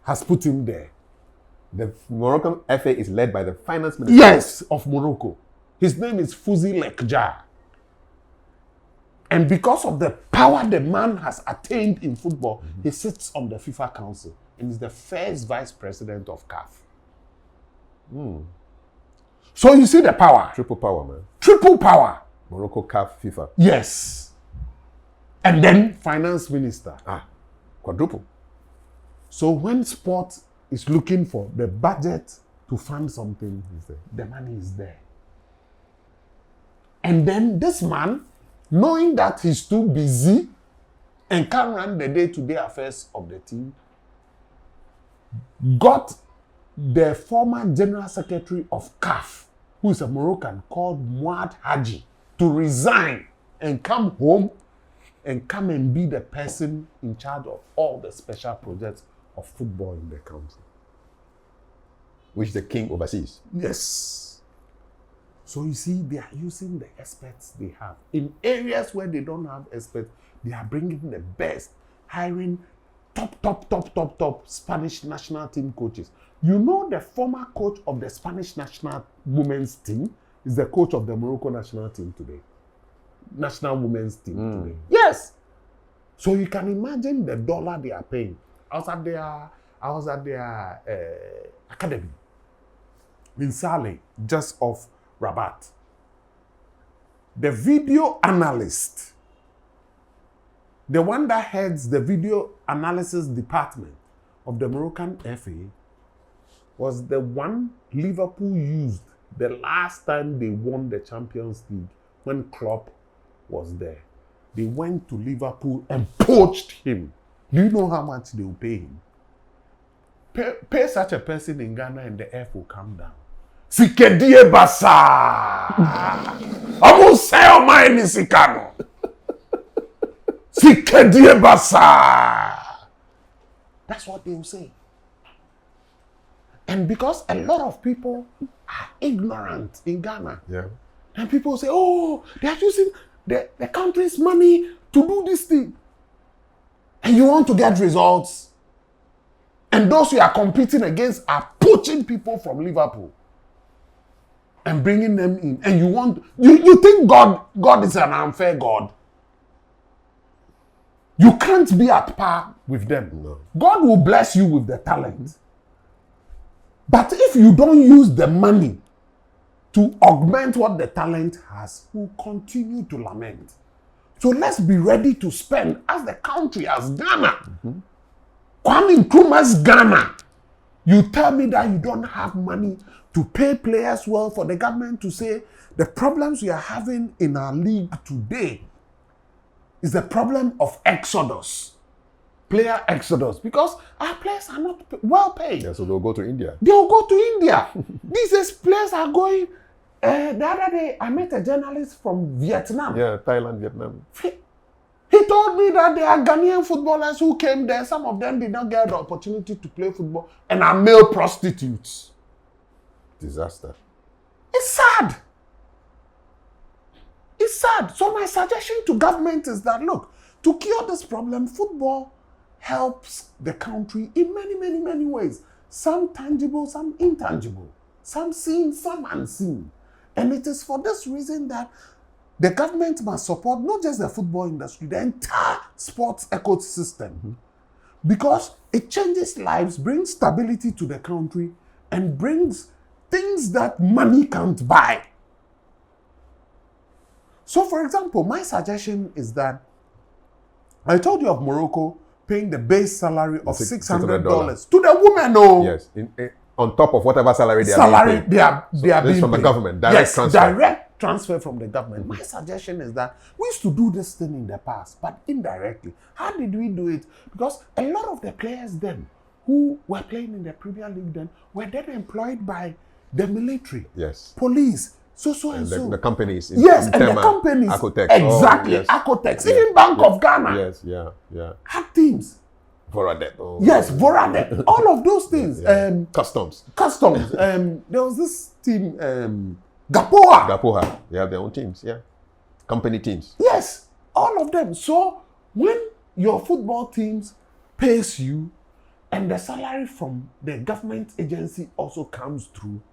A: has put him there.
B: The Moroccan FA is led by the finance minister?
A: Yes, of Morocco. His name is Fouzi Lekjar. And because of the power the man has attained in football, he sits on the FIFA Council and is the first vice president of CAF. So you see the power.
B: Triple power, man.
A: Triple power.
B: Morocco, CAF, FIFA.
A: Yes. And then finance minister.
B: Quadruple.
A: So when sport is looking for the budget to fund something, the money is there. And then this man, knowing that he's too busy and can't run the day-to-day affairs of the team, got the former general secretary of CAF, who is a Moroccan called Mouad Haji, to resign and come home and come and be the person in charge of all the special projects of football in the country.
B: Which the king oversees.
A: Yes. So you see, they are using the experts they have. In areas where they don't have experts, they are bringing the best, hiring top Spanish national team coaches. You know, the former coach of the Spanish national women's team is the coach of the Morocco national team today. National women's team today. Yes. So you can imagine the dollar they are paying. I was at their academy in Saleh, just off Rabat. The video analyst, the one that heads the video analysis department of the Moroccan FA, was the one Liverpool used the last time they won the Champions League when Klopp was there. They went to Liverpool and poached him Do you know how much they will pay him? Pay such a person in Ghana and the earth will come down. Sikedie basa. I will say on my nisikano. Sikedie basa. That's what they will say. And because a lot of people are ignorant in Ghana, and people say, oh, they are using the country's money to do this thing. And you want to get results. And those you are competing against are poaching people from Liverpool and bringing them in. And you think God is an unfair God. You can't be at par with them.
B: No.
A: God will bless you with the talent. But if you don't use the money to augment what the talent has, we'll continue to lament. So let's be ready to spend as the country, as Ghana. Kwame Nkrumah's Ghana. You tell me that you don't have money to pay players well, for the government to say the problems we are having in our league today is the problem of exodus. Player exodus. Because our players are not well paid.
B: Yeah, so they'll go to India.
A: They'll go to India. These players are going. The other day, I met a journalist from Vietnam.
B: Yeah, Thailand, Vietnam.
A: He told me that there are Ghanaian footballers who came there. Some of them did not get the opportunity to play football and are male prostitutes.
B: Disaster.
A: It's sad. It's sad. So my suggestion to government is that, look, to cure this problem, football helps the country in many, many, many ways. Some tangible, some intangible. Some seen, some unseen. And it is for this reason that the government must support not just the football industry, the entire sports ecosystem. Because it changes lives, brings stability to the country, and brings things that money can't buy. So, for example, my suggestion is that I told you of Morocco paying the base salary of $600 to the women. Oh,
B: yes, on top of whatever salary they
A: are being
B: from
A: paid.
B: The government, direct transfer.
A: Direct transfer from the government. My suggestion is that we used to do this thing in the past, but indirectly. How did we do it? Because a lot of the players then who were playing in the Premier League then were then employed by the military, police.
B: The companies.
A: Yes, and the companies.
B: Acotex.
A: Exactly, Acotex. Even Bank of Ghana.
B: Yes,
A: had teams.
B: Voradet.
A: Yes, Voradet. All of those things.
B: Customs.
A: There was this team, Gapoa.
B: They have their own teams, company teams.
A: Yes, all of them. So when your football teams pays you and the salary from the government agency also comes through,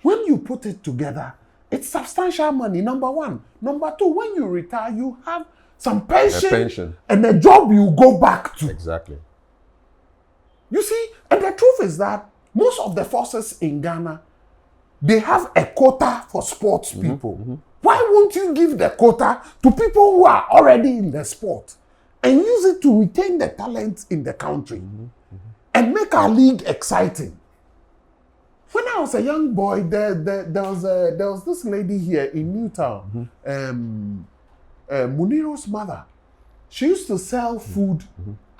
A: when you put it together, it's substantial money, number one. Number two, when you retire, you have some pension and a job you go back to.
B: Exactly.
A: You see, and the truth is that most of the forces in Ghana, they have a quota for sports people. Why won't you give the quota to people who are already in the sport and use it to retain the talent in the country and make our league exciting? When I was a young boy, there was this lady here in Newtown, Muniro's mother. She used to sell food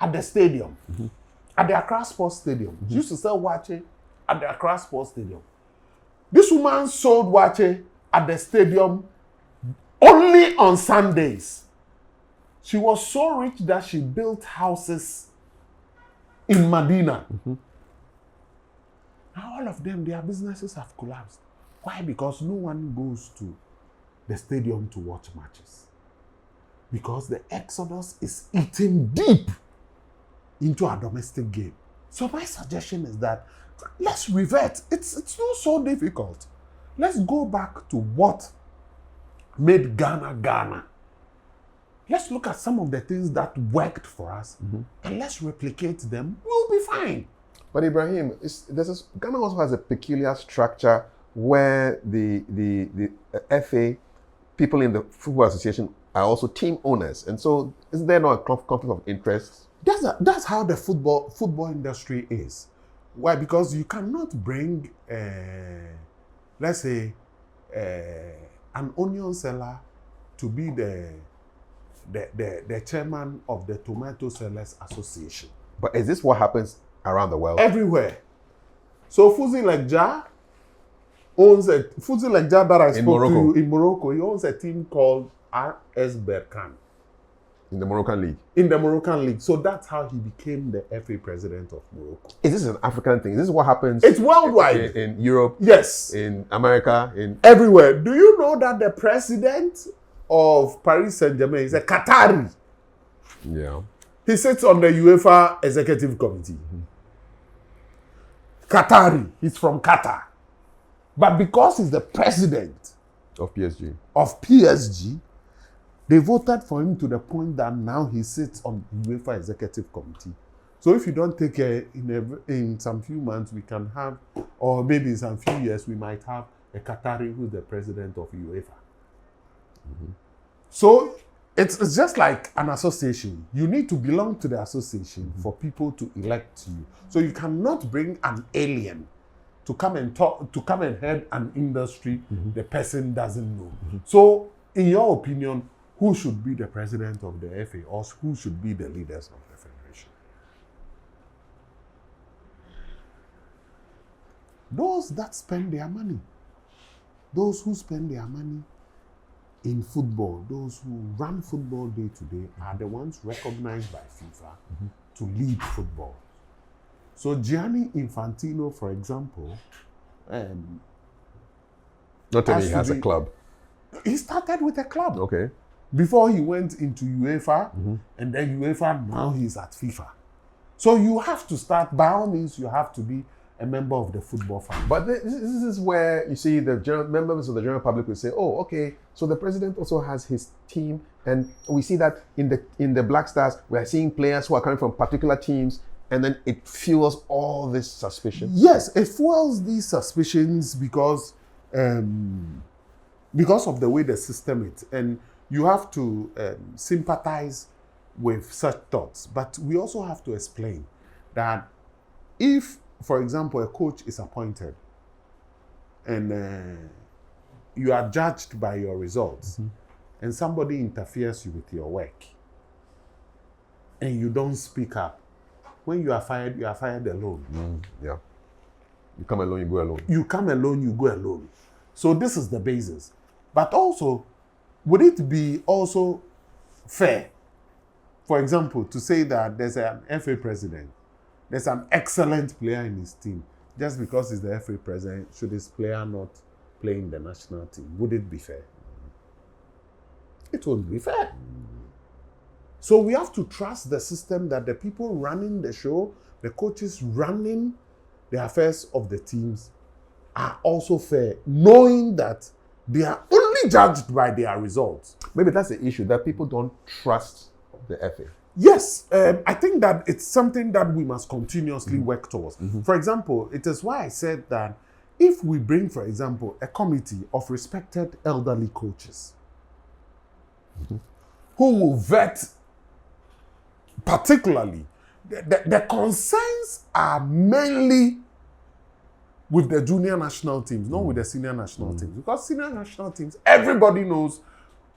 A: at the stadium, at the Accra Sports Stadium. She used to sell wache at the Accra Sports Stadium. This woman sold wache at the stadium only on Sundays. She was so rich that she built houses in Medina. Now all of them, their businesses have collapsed. Why? Because no one goes to the stadium to watch matches. Because the exodus is eating deep into our domestic game. So my suggestion is that let's revert. It's not so difficult. Let's go back to what made Ghana Ghana. Let's look at some of the things that worked for us and let's replicate them. We'll be fine.
B: But Ibrahim, Ghana also has a peculiar structure where the FA, people in the Football Association, are also team owners. And so is there not a conflict of interest?
A: That's how the football industry is. Why? Because you cannot bring, let's say, an onion seller to be the the chairman of the Tomato Sellers Association.
B: But is this what happens around the world?
A: Everywhere. So Fuzi Lekja owns that I spoke to you in Morocco. He owns a team called RS Berkane.
B: In the Moroccan League?
A: In the Moroccan League. So that's how he became the FA president of Morocco.
B: Is this an African thing? Is this what happens?
A: It's worldwide.
B: In Europe?
A: Yes.
B: In America?
A: Everywhere. Do you know that the president of Paris Saint-Germain is a Qatari?
B: Yeah.
A: He sits on the UEFA Executive Committee. Mm-hmm. Qatari. He's from Qatar. But because he's the president
B: of
A: PSG, they voted for him to the point that now he sits on the UEFA Executive Committee. So if you don't take care, in some few months we can have, or maybe in some few years we might have a Qatari who's the president of UEFA. Mm-hmm. So it's just like an association. You need to belong to the association for people to elect you. So you cannot bring an alien to come and head an industry the person doesn't know. So in your opinion, who should be the president of the FA, or who should be the leaders of the federation? Those that spend their money. Those who spend their money in football, those who run football day to day, are the ones recognized by FIFA to lead football. So Gianni Infantino, for example,
B: not telling he has a club.
A: He started with a club.
B: Okay.
A: Before he went into UEFA, and then UEFA, now he's at FIFA. So you have to start, by all means, you have to be a member of the football family.
B: But this is where you see the members of the general public will say, oh, okay, so the president also has his team, and we see that in the Black Stars, we are seeing players who are coming from particular teams, and then it fuels all this suspicion.
A: Yes, it fuels these suspicions because of the way the system is. And you have to sympathize with such thoughts. But we also have to explain that if, for example, a coach is appointed and you are judged by your results and somebody interferes with your work and you don't speak up, when you are fired alone.
B: Yeah. You come alone, you go alone.
A: You come alone, you go alone. So this is the basis. But also, would it be also fair, for example, to say that there's an FA president, there's an excellent player in his team, just because he's the FA president, should his player not play in the national team? Would it be fair? It won't be fair. So we have to trust the system that the people running the show, the coaches running the affairs of the teams, are also fair, knowing that they are only judged by their results.
B: Maybe that's the issue, that people don't trust the FA.
A: Yes, I think that it's something that we must continuously work towards. For example, it is why I said that if we bring, for example, a committee of respected elderly coaches who will vet, particularly, the concerns are mainly with the junior national teams, not with the senior national teams. Because senior national teams, everybody knows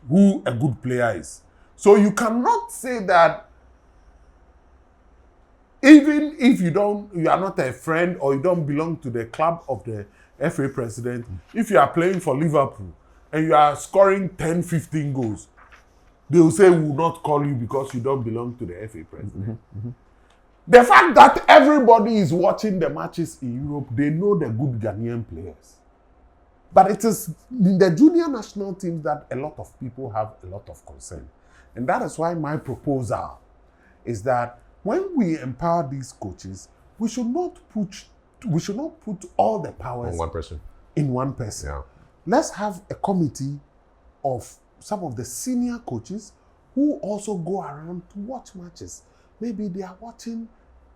A: who a good player is. So you cannot say that even if you are not a friend or you don't belong to the club of the FA president, if you are playing for Liverpool and you are scoring 10, 15 goals, they will say we will not call you because you don't belong to the FA president. The fact that everybody is watching the matches in Europe, they know the good Ghanaian players. But it is in the junior national teams that a lot of people have a lot of concern. And that is why my proposal is that when we empower these coaches, we should not put all the powers in one person.
B: Yeah.
A: Let's have a committee of some of the senior coaches who also go around to watch matches. Maybe they are watching,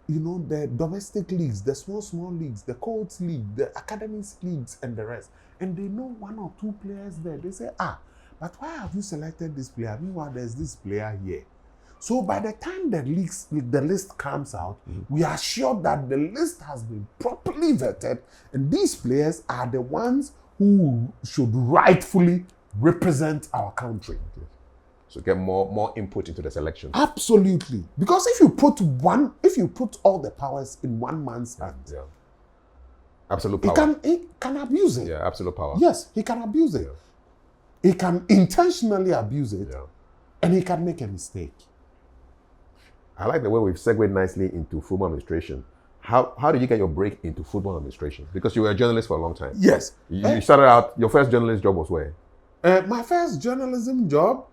A: the domestic leagues, the small leagues, the Colts League, the Academies Leagues, and the rest. And they know one or two players there. They say, but why have you selected this player? Meanwhile, there's this player here. So by the time the list comes out, we are sure that the list has been properly vetted, and these players are the ones who should rightfully represent our country.
B: So get more input into the selection.
A: Absolutely. Because if you put all the powers in one man's hand,
B: Absolute power.
A: He can abuse it.
B: Yeah, absolute power.
A: Yes, he can abuse it. He can intentionally abuse it, and he can make a mistake.
B: I like the way we've segued nicely into football administration. How did you get your break into football administration? Because you were a journalist for a long time.
A: Yes.
B: You started out, your first journalist job was where?
A: My first journalism job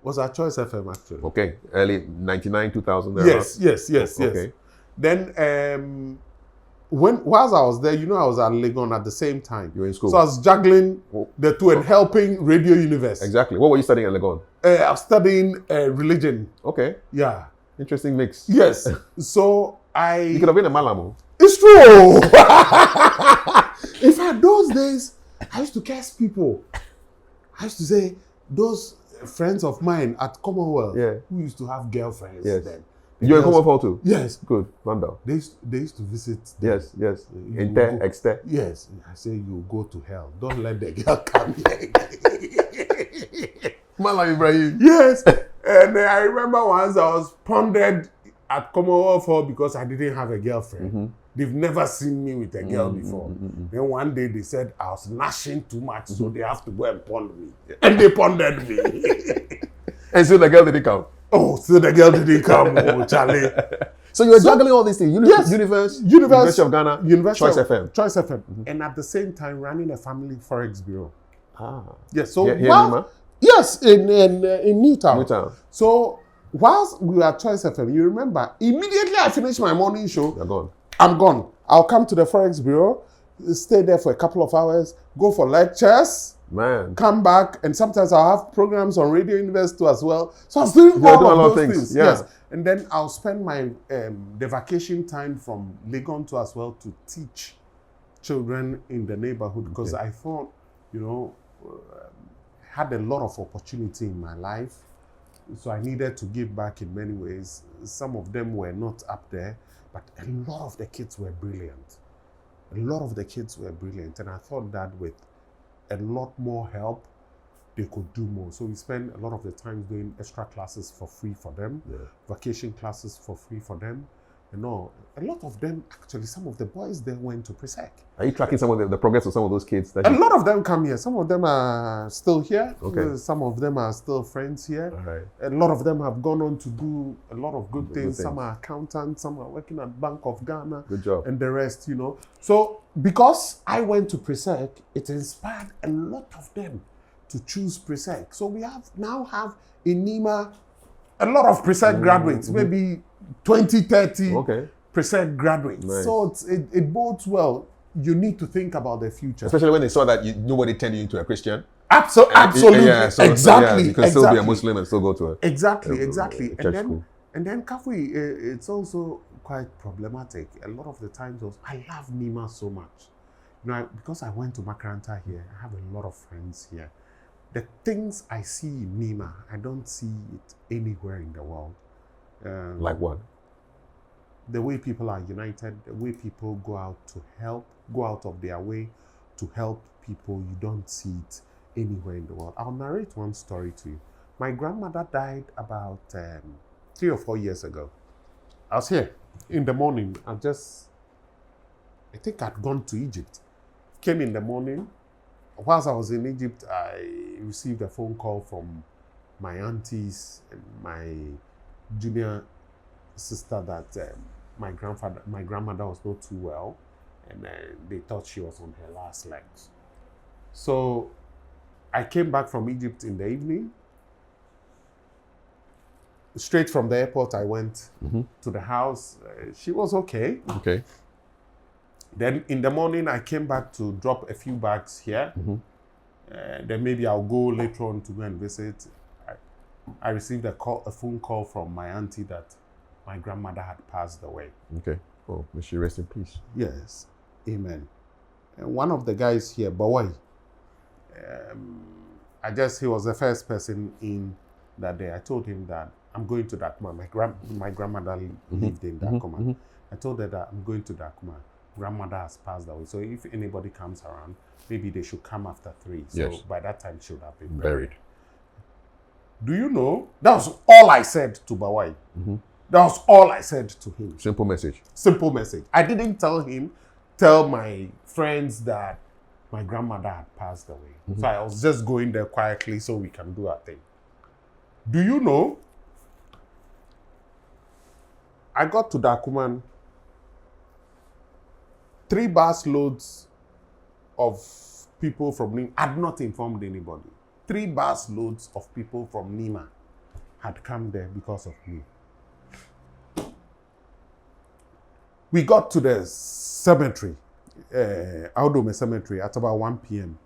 A: was at Choice FM, actually.
B: Okay, early 99, 2000.
A: Yes.
B: Okay.
A: Then, whilst I was there, I was at Legon at the same time.
B: You were in school.
A: So I was juggling the two and helping Radio Universe.
B: Exactly. What were you studying at Legon?
A: I was studying religion.
B: Okay.
A: Yeah.
B: Interesting mix.
A: Yes. So
B: You could have been a Malamu.
A: It's true. In fact, those days, I used to curse people. I used to say, those friends of mine at Commonwealth who used to have girlfriends then.
B: You were in Commonwealth too?
A: Yes.
B: Good. Vandal.
A: They used to visit.
B: Yes. Inter, exter.
A: Yes. I say, you go to hell. Don't let the girl come here.
B: Malam Ibrahim.
A: Yes. And I remember once I was pondered at Commonwealth Hall because I didn't have a girlfriend. They've never seen me with a girl before. Then one day they said I was gnashing too much, so they have to go and pond me. And they ponded me.
B: And so the girl didn't come.
A: Oh, so the girl didn't come, Charlie.
B: So you were juggling all these things. University of Ghana, Choice FM.
A: Choice FM. And at the same time running a family forex bureau. Yes, so yes, in Newtown. So whilst we were at Choice FM, you remember, immediately I finished my morning show.
B: You're gone.
A: I'm gone. I'll come to the Forex Bureau, stay there for a couple of hours, go for lectures, come back, and sometimes I'll have programs on Radio University as well. So I was doing all of those things.
B: Yeah.
A: Yes. And then I'll spend my the vacation time from Legon to as well to teach children in the neighborhood because I thought, had a lot of opportunity in my life. So I needed to give back in many ways. Some of them were not up there, but a lot of the kids were brilliant. And I thought that with a lot more help, they could do more. So we spent a lot of the time doing extra classes for free for them, vacation classes for free for them. A lot of them, actually, some of the boys there went to Presec.
B: Are you tracking some of the progress of some of those kids?
A: A lot of them come here. Some of them are still here.
B: Okay.
A: Some of them are still friends here.
B: All right.
A: A lot of them have gone on to do a lot of good things. Some are accountants. Some are working at Bank of Ghana.
B: Good job.
A: And the rest, So because I went to Presec, it inspired a lot of them to choose Presec. So we now have in Nima a lot of Presec graduates, maybe 20, 30 Presec graduates.
B: Nice.
A: So it bodes well. You need to think about the future.
B: Especially when they saw that nobody turned you into a Christian.
A: Absolutely. Exactly.
B: You can still be a Muslim and still go to a
A: Exactly.
B: a church school.
A: And then Kafui, it's also quite problematic. A lot of the times, I love Nima so much. Because I went to Makaranta here, I have a lot of friends here. The things I see in Nima, I don't see it anywhere in the world.
B: Like what?
A: The way people are united, the way people go out of their way to help people, you don't see it anywhere in the world. I'll narrate one story to you. My grandmother died about 3 or 4 years ago. I was here in the morning. I think I'd gone to Egypt. Came in the morning. Whilst I was in Egypt, I received a phone call from my aunties and my junior sister that my grandmother was not too well, and they thought she was on her last legs. So I came back from Egypt in the evening. Straight from the airport, I went to the house. She was okay.
B: Okay.
A: Then in the morning, I came back to drop a few bags here. Then maybe I'll go later on to go and visit. I received a phone call from my auntie that my grandmother had passed away.
B: Okay. Oh, may she rest in peace.
A: Yes. Amen. And one of the guys here, Bawai, he was the first person in that day. I told him that I'm going to Dakuma. My grandmother lived in Dakuma. I told her that I'm going to Dakuma. Grandmother has passed away. So if anybody comes around, maybe they should come after 3. So by that time, she would have been buried. do you know? That was all I said to Bawai. That was all I said to him.
B: Simple message.
A: Simple message. I didn't tell my friends that my grandmother had passed away. So I was just going there quietly so we can do our thing. Do you know? I got to Dakuman, 3 bus loads of people from Nima. I had not informed anybody. 3 bus loads of people from Nima had come there because of me. We got to the cemetery, Audome Cemetery, at about 1 p.m.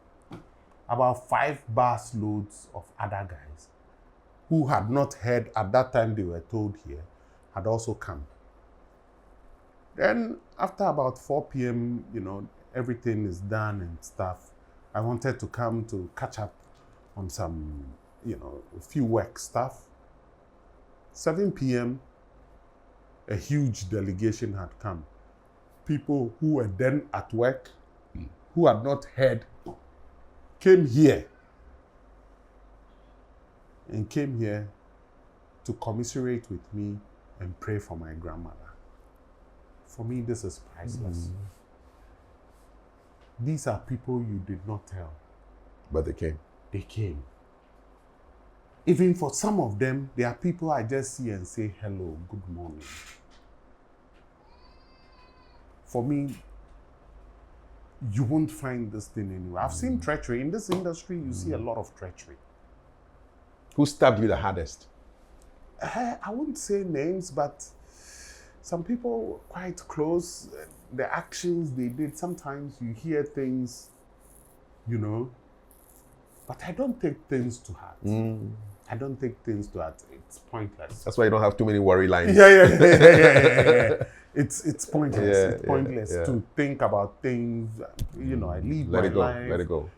A: About 5 bus loads of other guys who had not heard at that time they were told here had also come. Then after about 4 p.m., everything is done and stuff. I wanted to come to catch up on some, a few work stuff. 7 p.m., a huge delegation had come. People who were then at work, who had not heard, came here to commiserate with me and pray for my grandmother. For me, this is priceless. These are people you did not tell.
B: But they came.
A: They came. Even for some of them, there are people I just see and say, hello, good morning. For me, you won't find this thing anywhere. I've seen treachery. In this industry, you see a lot of treachery.
B: Who stabbed you the hardest?
A: I wouldn't say names, but some people quite close. The actions they did, sometimes you hear things, but I don't take things to heart. I don't take things to heart. It's pointless.
B: That's why you don't have too many worry lines.
A: Yeah. It's pointless. It's pointless to think about things. I live my life.
B: Let it go.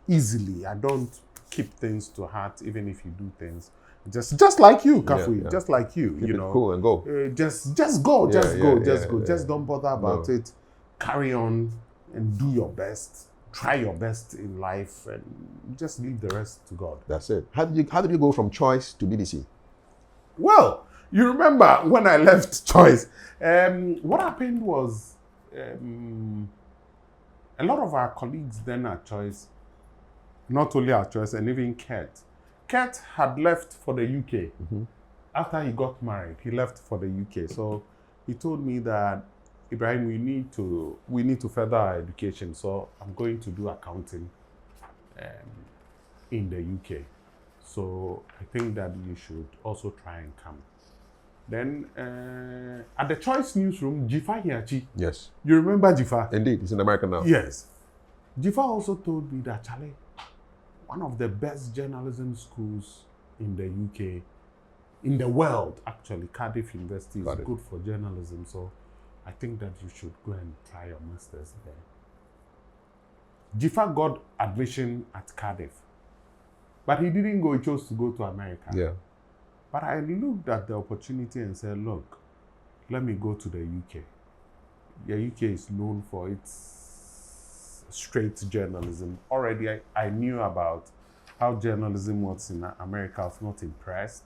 A: Easily. I don't keep things to heart, even if you do things. Just like you, Kafui. Just like you.
B: Keep it cool and go.
A: Just go. Just don't bother about it. Carry on and do your best. Try your best in life and just leave the rest to God.
B: That's it. How did you go from Choice to BBC?
A: Well, you remember when I left Choice, what happened was a lot of our colleagues then at Choice, not only at Choice and even Kurt had left for the UK. After he got married, he left for the UK. So he told me that, Ibrahim, we need to further our education. So I'm going to do accounting in the UK. So I think that you should also try and come. Then at the Choice newsroom, Jifa Hiachi.
B: Yes.
A: You remember Jifa?
B: Indeed, he's in America now.
A: Yes. Jifa also told me that, Charlie, one of the best journalism schools in the UK, in the world, actually, Cardiff University is good for journalism. So I think that you should go and try your master's there. Jifa got admission at Cardiff, but he didn't go. He chose to go to America.
B: Yeah.
A: But I looked at the opportunity and said, look, let me go to the UK. The UK is known for its straight journalism. Already I knew about how journalism was in America. I was not impressed.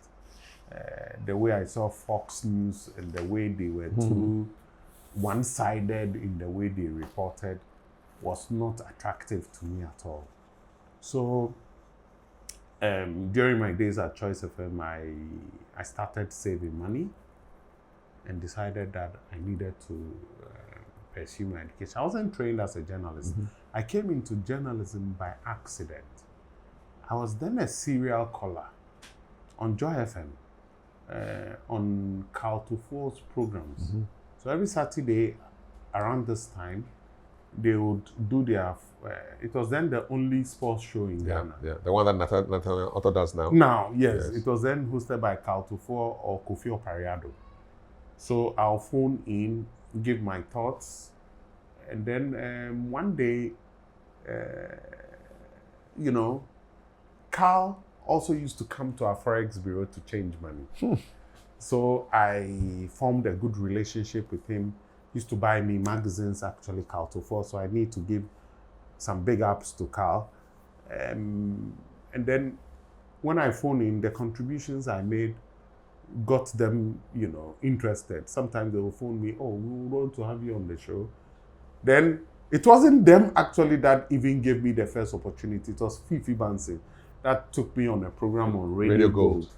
A: The way I saw Fox News and the way they were too one-sided in the way they reported was not attractive to me at all. So during my days at Choice FM, I started saving money and decided that I needed to pursue my education. I wasn't trained as a journalist. I came into journalism by accident. I was then a serial caller on Joy FM, on Carl Tufo's programs. So every Saturday around this time, they would do their, it was then the only sports show in Ghana.
B: Yeah, the one that Nathaniel Otto does now.
A: Now, yes. It was then hosted by Carl Tufo or Kofi Opariado. So I'll phone in, give my thoughts, and then one day, Carl also used to come to our Forex Bureau to change money. So I formed a good relationship with him. He used to buy me magazines, actually, Carl Tufo, so I need to give some big ups to Carl. And then when I phone in, the contributions I made got them, interested. Sometimes they will phone me, oh, we want to have you on the show. Then it wasn't them actually that even gave me the first opportunity. It was Fifi Bansi that took me on a program on Radio Gold.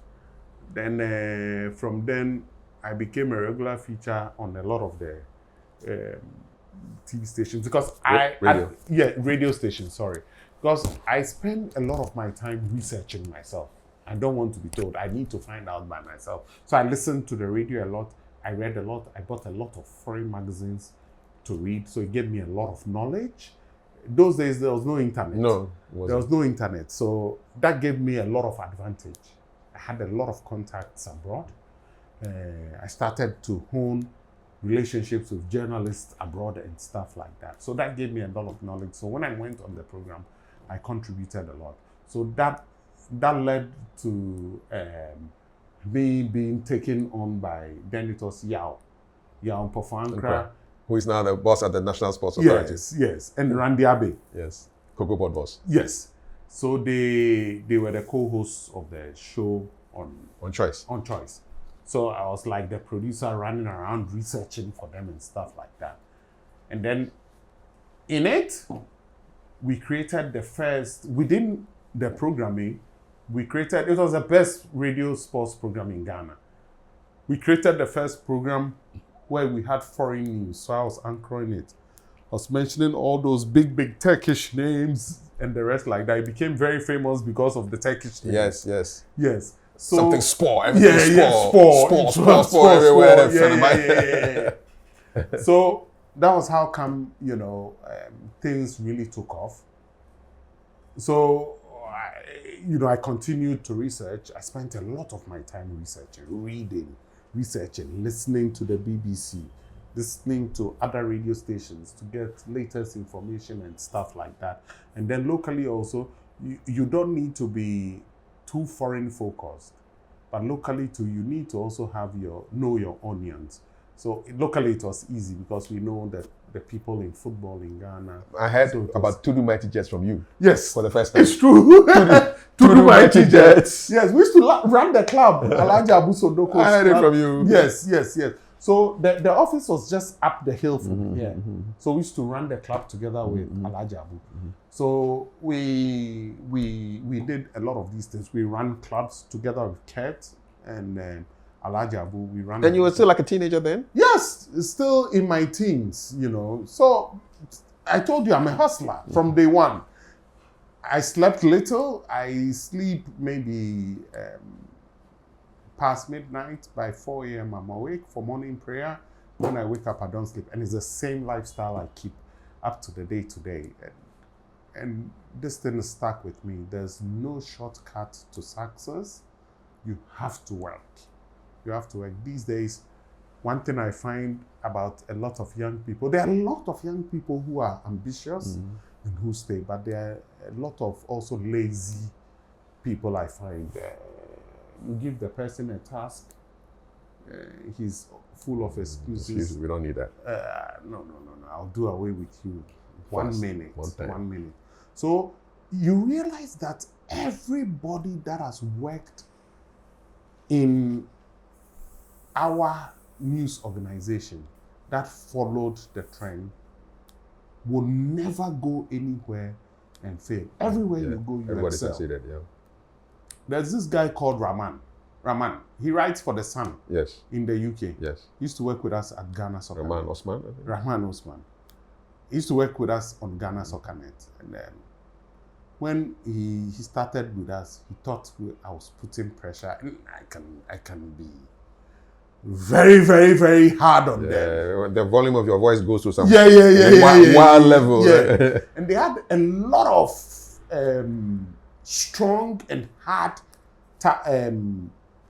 A: Then from then, I became a regular feature on a lot of the TV stations because radio stations, sorry. Because I spend a lot of my time researching myself. I don't want to be told. I need to find out by myself. So I listened to the radio a lot. I read a lot. I bought a lot of foreign magazines to read. So it gave me a lot of knowledge. Those days, there was no internet.
B: No,
A: there was no internet. So that gave me a lot of advantage. I had a lot of contacts abroad. I started to hone relationships with journalists abroad and stuff like that. So that gave me a lot of knowledge. So when I went on the program, I contributed a lot. So that led to me being taken on by, then it was Yao Mpofankra.
B: Who is now the boss at the National Sports Authority.
A: Yes. And Randy Abe.
B: Yes. Cocoa Board boss.
A: Yes. So they were the co-hosts of the show
B: on Choice.
A: On Choice. So I was like the producer running around researching for them and stuff like that. And then in it, we created the first, within the programming, it was the best radio sports program in Ghana. We created the first program where we had foreign news. So I was anchoring it. I was mentioning all those big Turkish names and the rest like that. It became very famous because of the Turkish names. Yes. So,
B: something sport, everything
A: sport everywhere. Yeah. So that was how come, things really took off. So, I continued to research. I spent a lot of my time researching, researching, listening to the BBC, listening to other radio stations to get latest information and stuff like that. And then locally also, you don't need to be too foreign focused, but locally too, you need to also know your onions. So locally it was easy because we know that the people in football in Ghana.
B: I heard about Tudu Mighty Jets from you.
A: Yes.
B: For the first time.
A: It's true. Tudu Mighty Jets. Yes, we used to run the club. Alhaji Abu Sodoko.
B: I heard it from you.
A: Yes. So the office was just up the hill from here. So we used to run the club together with Alhaji Abu. So we did a lot of these things. We ran clubs together with Kurt and Alhaji Abu. We ran.
B: And you were still like a teenager then?
A: Yes, still in my teens, So I told you I'm a hustler from day one. I slept little. I sleep maybe past midnight. By 4 a.m. I'm awake for morning prayer. When I wake up, I don't sleep. And it's the same lifestyle I keep up to the day today. And this thing is stuck with me. There's no shortcut to success. You have to work. You have to work. These days, one thing I find about a lot of young people, there are a lot of young people who are ambitious and who stay, but there are a lot of also lazy people I find. You give the person a task, he's full of excuses.
B: We don't need that.
A: No. I'll do away with you. One minute.
B: One
A: So you realize that everybody that has worked in our news organization that followed the trend will never go anywhere and fail. Everywhere you go, you
B: everybody
A: excel.
B: succeeded,
A: There's this guy called Raman. He writes for The Sun in the UK.
B: Yes.
A: He used to work with us at Ghana Soccer.
B: Rahman
A: Osman. He used to work with us on Ghana Soccer Net. And then when he started with us, he thought I was putting pressure. And I can be very, very, very hard on them.
B: The volume of your voice goes to some
A: wild
B: level.
A: Yeah. And they had a lot of strong and hard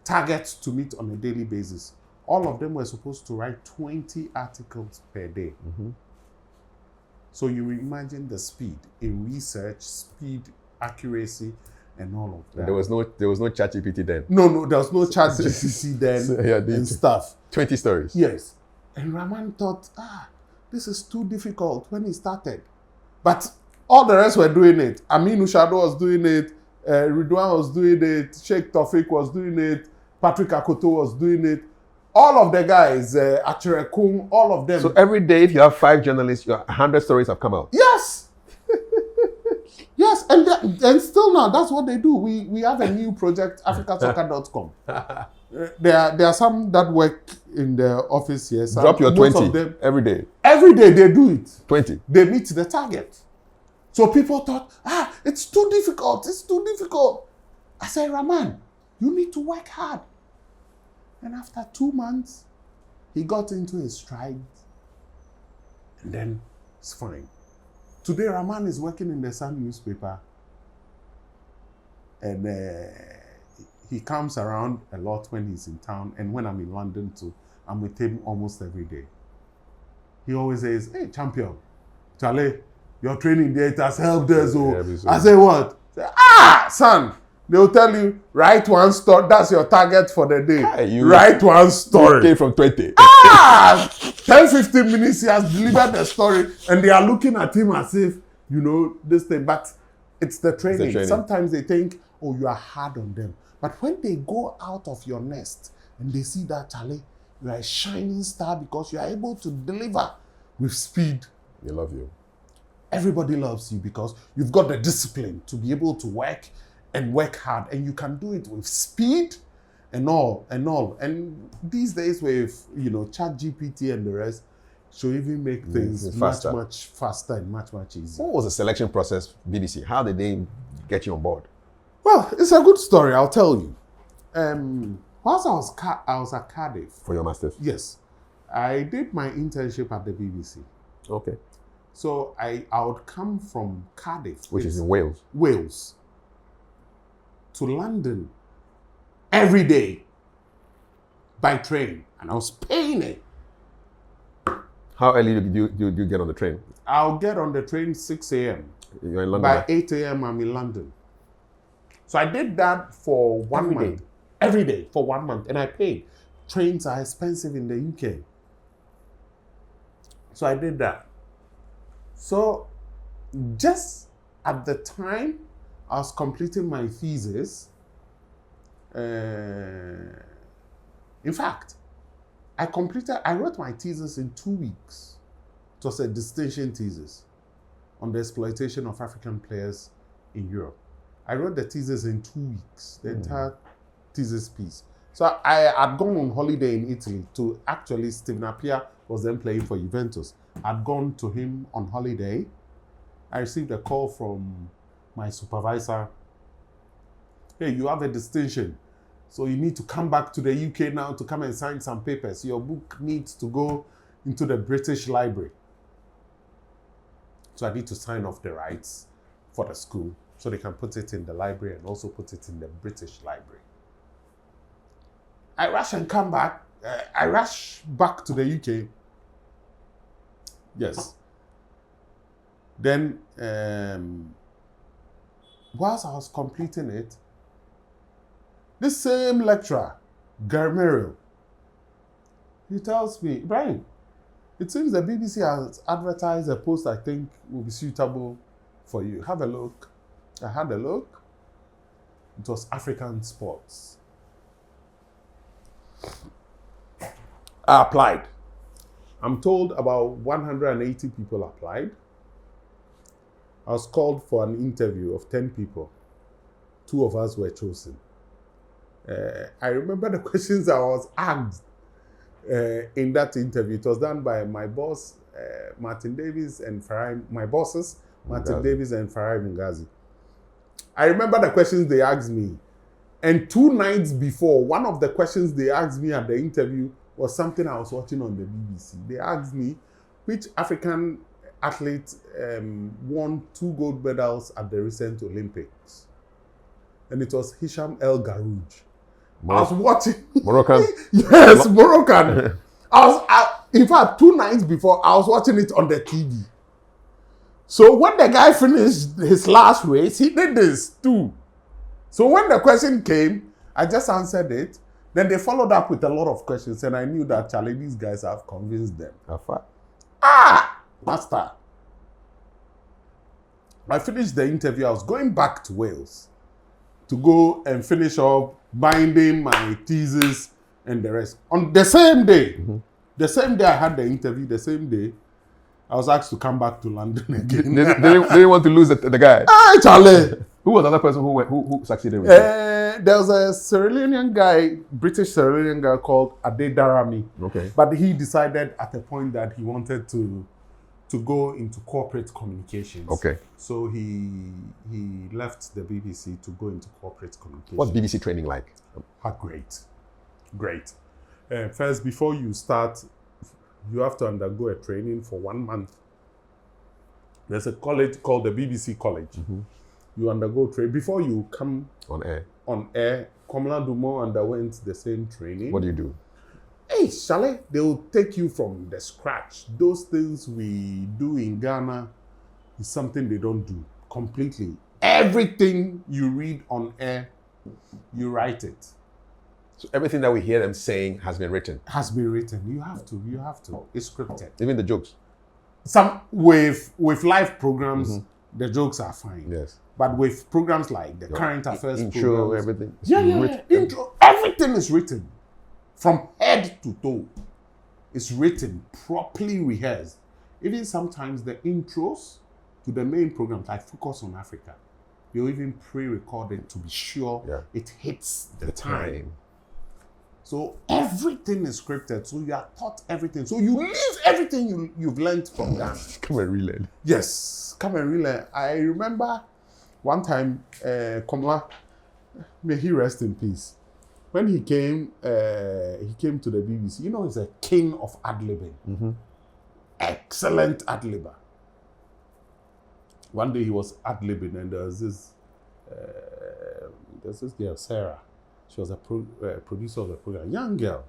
A: targets to meet on a daily basis. All of them were supposed to write 20 articles per day. So you imagine the speed in research, speed, accuracy, and all of that.
B: There was no ChatGPT then.
A: No, there was no ChatGPT then and stuff.
B: 20 stories.
A: Yes. And Rahman thought, this is too difficult when he started. But all the rest were doing it. Aminu Shado was doing it. Ridwan was doing it, Sheikh Tawfiq was doing it, Patrick Akoto was doing it. All of the guys, Achere Kung, all of them.
B: So every day, if you have 5 journalists, 100 stories have come out.
A: Yes. Yes, and still now, that's what they do. We have a new project, africasoccer.com. There are some that work in the office here.
B: Drop your 20 every day.
A: Every day they do it.
B: 20.
A: They meet the target. So people thought, it's too difficult. It's too difficult. I said, Rahman, you need to work hard. And after 2 months, he got into his stride. And then it's fine. Today, Rahman is working in the Sun newspaper. And he comes around a lot when he's in town. And when I'm in London too, I'm with him almost every day. He always says, hey, champion, Charlie, your training there, it has helped us. I say, what? Son, they'll tell you, write one story. That's your target for the day. Write one story.
B: Okay, from 20.
A: 10, 15 minutes, he has delivered the story. And they are looking at him as if, this thing. But it's the training. Sometimes they think, you are hard on them. But when they go out of your nest and they see that, Charlie, you are a shining star because you are able to deliver with speed.
B: They love you.
A: Everybody loves you because you've got the discipline to be able to work and work hard. And you can do it with speed and all. And these days with, ChatGPT and the rest, should even make things much faster and much easier.
B: What was the selection process, BBC? How did they get you on board?
A: Well, it's a good story, I'll tell you. Whilst I was at Cardiff.
B: For your master's?
A: Yes. I did my internship at the BBC.
B: Okay.
A: So I would come from Cardiff.
B: Which is in Wales.
A: Wales. To London. Every day. By train. And I was paying it.
B: How early do you get on the train?
A: I'll get on the train 6 a.m.
B: You're in London?
A: By 8 a.m. I'm in London. So I did that for 1 month. Every day for 1 month. And I paid. Trains are expensive in the UK. So I did that. So just at the time I was completing my thesis, in fact, I wrote my thesis in 2 weeks. It was a distinction thesis on the exploitation of African players in Europe. I wrote the thesis in 2 weeks, the entire thesis piece. So I had gone on holiday in Italy to actually, Steve Napier was then playing for Juventus. I'd gone to him on holiday. I received a call from my supervisor. Hey, you have a distinction. So you need to come back to the UK now to come and sign some papers. Your book needs to go into the British Library. So I need to sign off the rights for the school so they can put it in the library and also put it in the British Library. I rush and come back. I rush back to the UK. Yes. Then, whilst I was completing it, this same lecturer, Garmeril, he tells me, Ibrahim, it seems the BBC has advertised a post I think will be suitable for you. Have a look. I had a look. It was African sports. I applied. I'm told about 180 people applied. I was called for an interview of 10 people. 2 of us were chosen. I remember the questions I was asked in that interview. It was done by my boss, Martin Davis, and my bosses, Martin Davis and Farai Mungazi. I remember the questions they asked me. And 2 nights before, one of the questions they asked me at the interview was something I was watching on the BBC. They asked me, which African athlete won 2 gold medals at the recent Olympics? And it was Hisham El Garouj. I was watching.
B: Moroccan?
A: Yes, Moroccan. In fact, 2 nights before, I was watching it on the TV. So when the guy finished his last race, he did this too. So when the question came, I just answered it. Then they followed up with a lot of questions, and I knew that, Charlie, these guys have convinced them. Master. I finished the interview. I was going back to Wales. to go and finish up binding my thesis and the rest. On the same day, the same day I had the interview, the same day, I was asked to come back to London again.
B: They didn't want to lose the guy.
A: Hey, Charlie!
B: Who was the other person who succeeded with you?
A: There was a Sierra Leonean guy, British Sierra Leonean guy called Ade Darami.
B: Okay.
A: But he decided at a point that he wanted to go into corporate communications.
B: Okay.
A: So he left the BBC to go into corporate communications.
B: What's BBC training like?
A: Great. First, before you start, you have to undergo a training for 1 month. There's a college called the BBC College. You undergo training. Before you come
B: On air.
A: Komla Dumont underwent the same training.
B: What do you do?
A: Hey, Charlie, they will take you from the scratch. Those things we do in Ghana is something they don't do completely. Everything you read on air, you write it.
B: So everything that we hear them saying has been written.
A: Has been written. You have to. It's scripted.
B: Even the jokes.
A: Some with live programs, the jokes are fine.
B: Yes.
A: But with programs like the current affairs
B: intro,
A: programs,
B: everything.
A: Yeah. Intro, everything is written. From head to toe, it's written, properly rehearsed. Even sometimes the intros to the main programs, like Focus on Africa, they'll even pre-record it to be sure it hits the time. So everything is scripted. So you are taught everything. So you leave everything you've learned from Ghana.
B: Come and relearn.
A: Yes, come and relearn. I remember one time, Komla, may he rest in peace. When he came to the BBC. You know, he's a king of ad-libbing. Excellent ad-libber. One day he was ad-libbing, and there was this girl, Sarah. She was a producer of the program, young girl.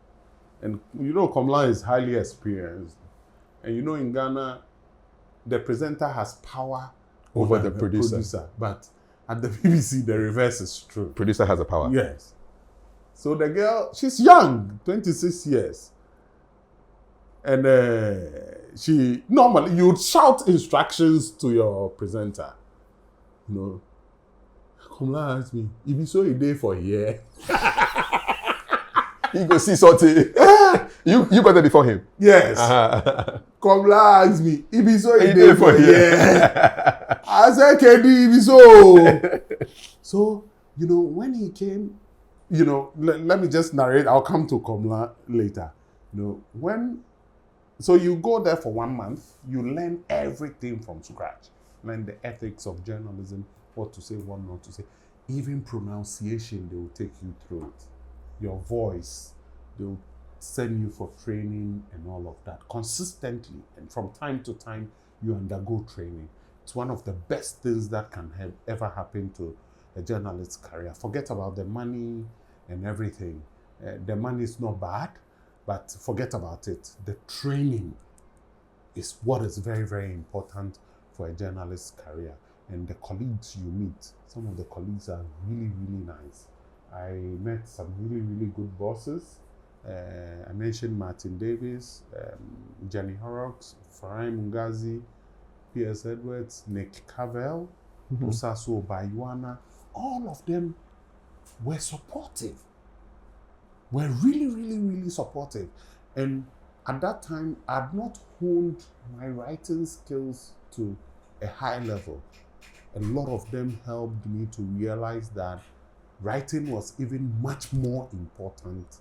A: And you know, Komla is highly experienced. And you know, in Ghana, the presenter has power over the producer. But at the BBC, the reverse is true.
B: Producer has the power.
A: Yes. So the girl, she's young, 26 years. And she, normally, you would shout instructions to your presenter. You know, Komla asked me, if you saw a day for a year.
B: You go see something. You got there before him?
A: Yes. Komla asked me, if you saw a day for a year. I said, KD, if you saw. So, you know, when he came, you know, let me just narrate. I'll come to Komla later. You know, so you go there for 1 month, you learn everything from scratch. Learn the ethics of journalism, what to say, what not to say. Even pronunciation, they will take you through it. Your voice, they will send you for training and all of that consistently. And from time to time, you undergo training. It's one of the best things that can ever happen to a journalist's career. Forget about the money and everything. The money is not bad, but forget about it. The training is what is very, very important for a journalist's career. And the colleagues you meet, some of the colleagues are really, really nice. I met some really, really good bosses. I mentioned Martin Davis, Jenny Horrocks, Farai Mungazi, P.S. Edwards, Nick Cavell, Osaso Bayuana. All of them were supportive. Were really, really, really supportive. And at that time, I had not honed my writing skills to a high level. A lot of them helped me to realize that writing was even much more important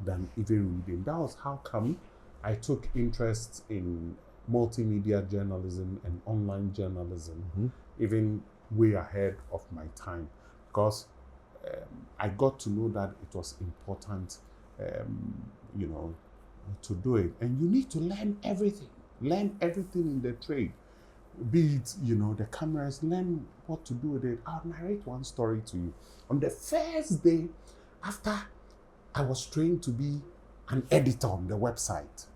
A: than even reading. That was how come I took interest in multimedia journalism and online journalism, even way ahead of my time, because I got to know that it was important, you know, to do it. And you need to learn everything in the trade. Be it, you know, the cameras, learn what to do with it. I'll narrate one story to you. On the first day after I was trained to be an editor on the website,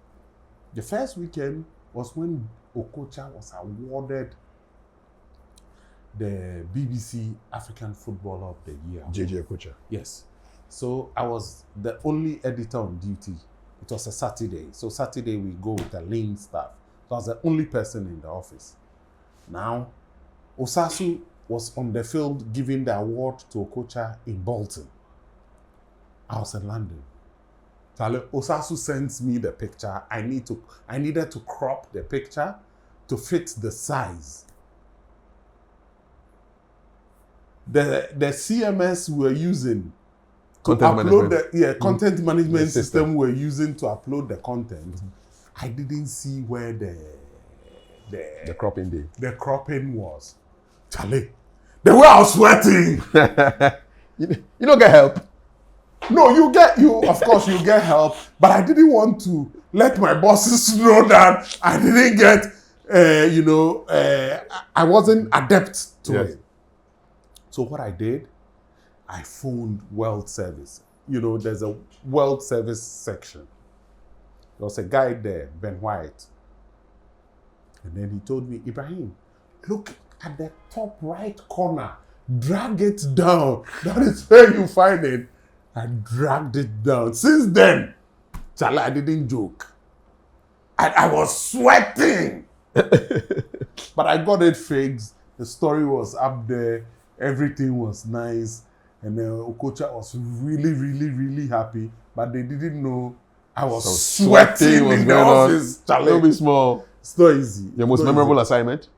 A: the first weekend was when Okocha was awarded the BBC African Footballer of the Year.
B: JJ Okocha.
A: Yes. So I was the only editor on duty. It was a Saturday. So Saturday we go with the lean staff. So I was the only person in the office. Now, Osasu was on the field giving the award to Okocha in Bolton. I was in London. Osasu sends me the picture. I needed to crop the picture to fit the size. The CMS we're using to upload content management system we're using to upload the content. I didn't see where the cropping was. Charlie, the way I was sweating.
B: You don't get help.
A: No, of course you get help, but I didn't want to let my bosses know that I didn't get, I wasn't adept to it. So what I did, I phoned World Service. There's a World Service section. There was a guy there, Ben White. And then he told me, Ibrahim, look at the top right corner. Drag it down. That is where you find it. I dragged it down. Since then, Charlie, I didn't joke. I was sweating. But I got it fixed. The story was up there. Everything was nice. And then Okocha was really, really, really happy. But they didn't know I was sweating in the office. Charlie.
B: Don't be small.
A: It's not easy.
B: Your most memorable assignment?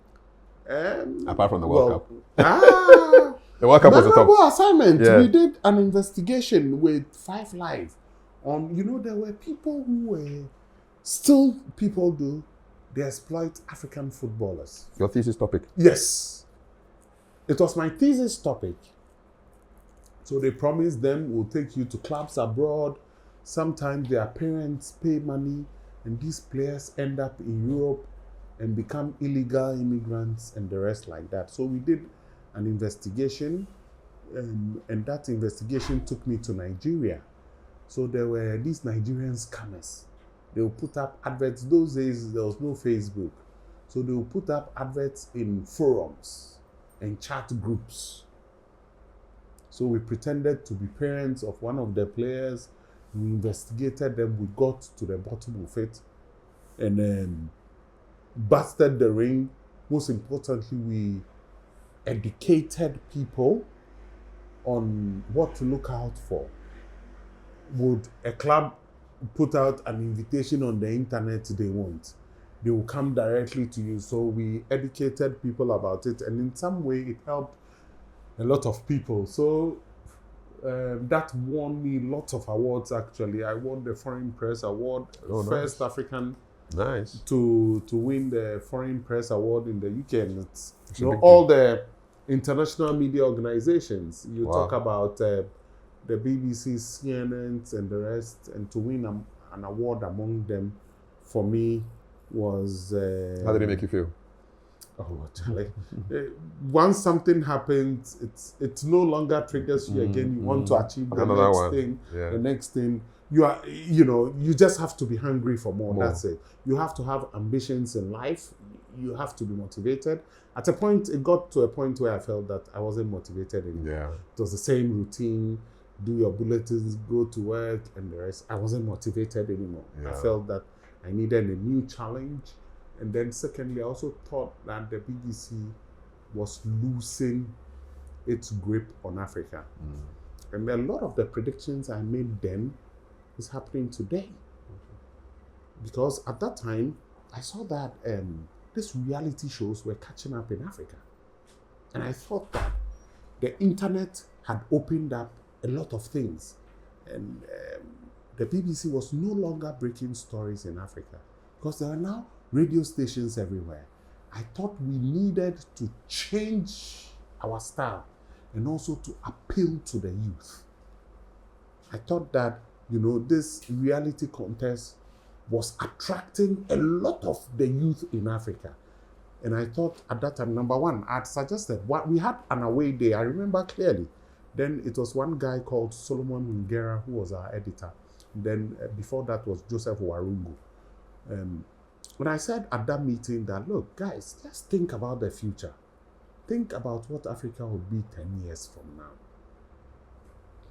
B: Apart from the World Cup. The World Cup was the top.
A: Memorable assignment. Yeah. We did an investigation with 5 Live on, there were people who were, still people do, they exploit African footballers.
B: Your thesis topic?
A: Yes. It was my thesis topic. So they promised them, we'll take you to clubs abroad. Sometimes their parents pay money and these players end up in Europe and become illegal immigrants and the rest like that. So we did an investigation, and that investigation took me to Nigeria. So there were these Nigerian scammers. They would put up adverts. Those days, there was no Facebook. So they would put up adverts in forums and chat groups. So we pretended to be parents of one of the players. We investigated them. We got to the bottom of it and then busted the ring. Most importantly, we educated people on what to look out for. Would a club put out an invitation on the internet they want? They will come directly to you. So we educated people about it, and in some way it helped a lot of people. So that won me lots of awards actually. I won the Foreign Press Award, first African to win the Foreign Press Award in the UK. And it's all the international media organizations. You talk about the BBC, CNN, and the rest, and to win an award among them, for me, was...
B: How did it make you feel?
A: Oh, Charlie. Once something happens, it no longer triggers you again. You want to achieve the next thing. Yeah. The next thing. You just have to be hungry for more. That's it. You have to have ambitions in life. You have to be motivated. At a point, it got to a point where I felt that I wasn't motivated anymore. Yeah. It was the same routine. Do your bulletins, go to work, and the rest. I wasn't motivated anymore. Yeah. I felt that I needed a new challenge. And then secondly, I also thought that the BBC was losing its grip on Africa. And a lot of the predictions I made then is happening today. Because at that time, I saw that these reality shows were catching up in Africa. And I thought that the internet had opened up a lot of things. And the BBC was no longer breaking stories in Africa, because there are now radio stations everywhere. I thought we needed to change our style and also to appeal to the youth. I thought that, this reality contest was attracting a lot of the youth in Africa. And I thought at that time, number one, I'd suggested, we had an away day, I remember clearly. Then it was one guy called Solomon Ngera who was our editor. Then before that was Joseph Warungu. When I said at that meeting that, look, guys, let's think about the future. Think about what Africa will be 10 years from now.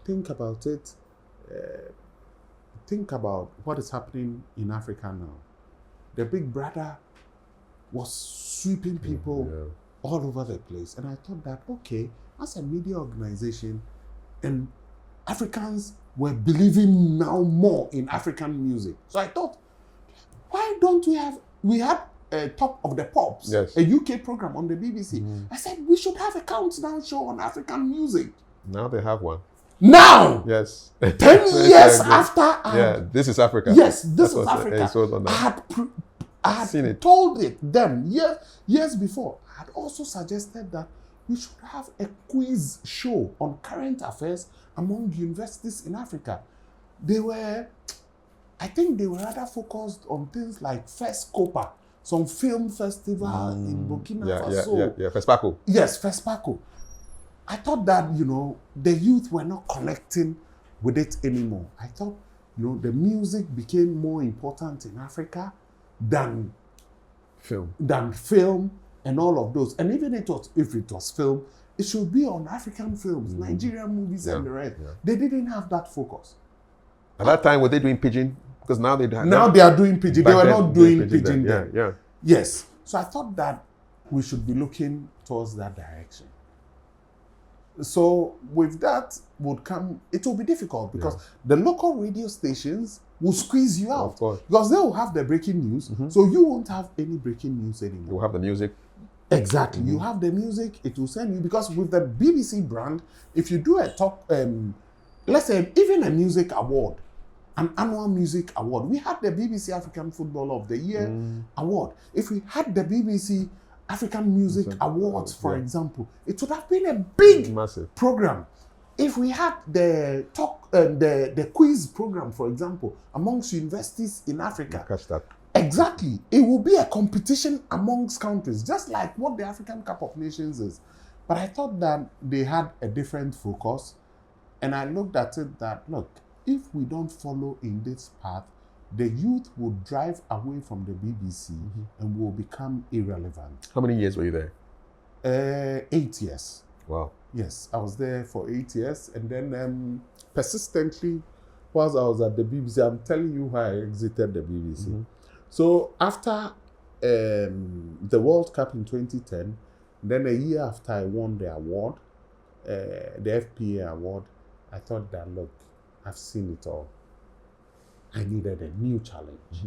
A: Think about it. Think about what is happening in Africa now. The big brother was sweeping people all over the place. And I thought that, okay, as a media organization, and Africans were believing now more in African music. So I thought, why don't we had a Top of the Pops,
B: Yes.
A: a UK program on the BBC. I said, we should have a countdown show on African music.
B: Now they have one.
A: Now!
B: Yes.
A: 10 years after
B: this is Africa.
A: Yes, this
B: That's
A: is Africa. I had
B: seen it.
A: told them years before. I had also suggested that we should have a quiz show on current affairs among universities in Africa. I think they were rather focused on things like FESCOPA, some film festival in Burkina Faso.
B: Yeah, FESPACO.
A: Yes, FESPACO. I thought that, the youth were not connecting with it anymore. I thought, the music became more important in Africa than
B: film
A: and all of those. And even if it was film, it should be on African films, Nigerian movies and the rest. Yeah. They didn't have that focus.
B: At that time, were they doing pidgin? Because now they
A: are doing pidgin. They were not doing pidgin then.
B: Yeah.
A: Yes. So I thought that we should be looking towards that direction. So with that would come, it will be difficult because the local radio stations will squeeze you out.
B: Of course.
A: Because they will have the breaking news, so you won't have any breaking news anymore.
B: You have the music.
A: Exactly. You have the music, it will send you, because with the BBC brand, if you do a talk, let's say even a music award, an annual music award, we had the BBC African Footballer of the Year award. If we had the BBC African Music Awards, for example, it would have been a big
B: massive
A: program. If we had the quiz program, for example, amongst universities in Africa,
B: catch that.
A: Exactly, it will be a competition amongst countries, just like what the African Cup of Nations is. But I thought that they had a different focus, and I looked at it that, look, if we don't follow in this path, the youth will drive away from the BBC and will become irrelevant.
B: How many years were you there?
A: 8 years.
B: Wow.
A: Yes, I was there for 8 years, and then persistently, whilst I was at the BBC, I'm telling you why I exited the BBC. So after the World Cup in 2010, then a year after I won the award, the FPA award, I thought that, look, I've seen it all. I needed a new challenge.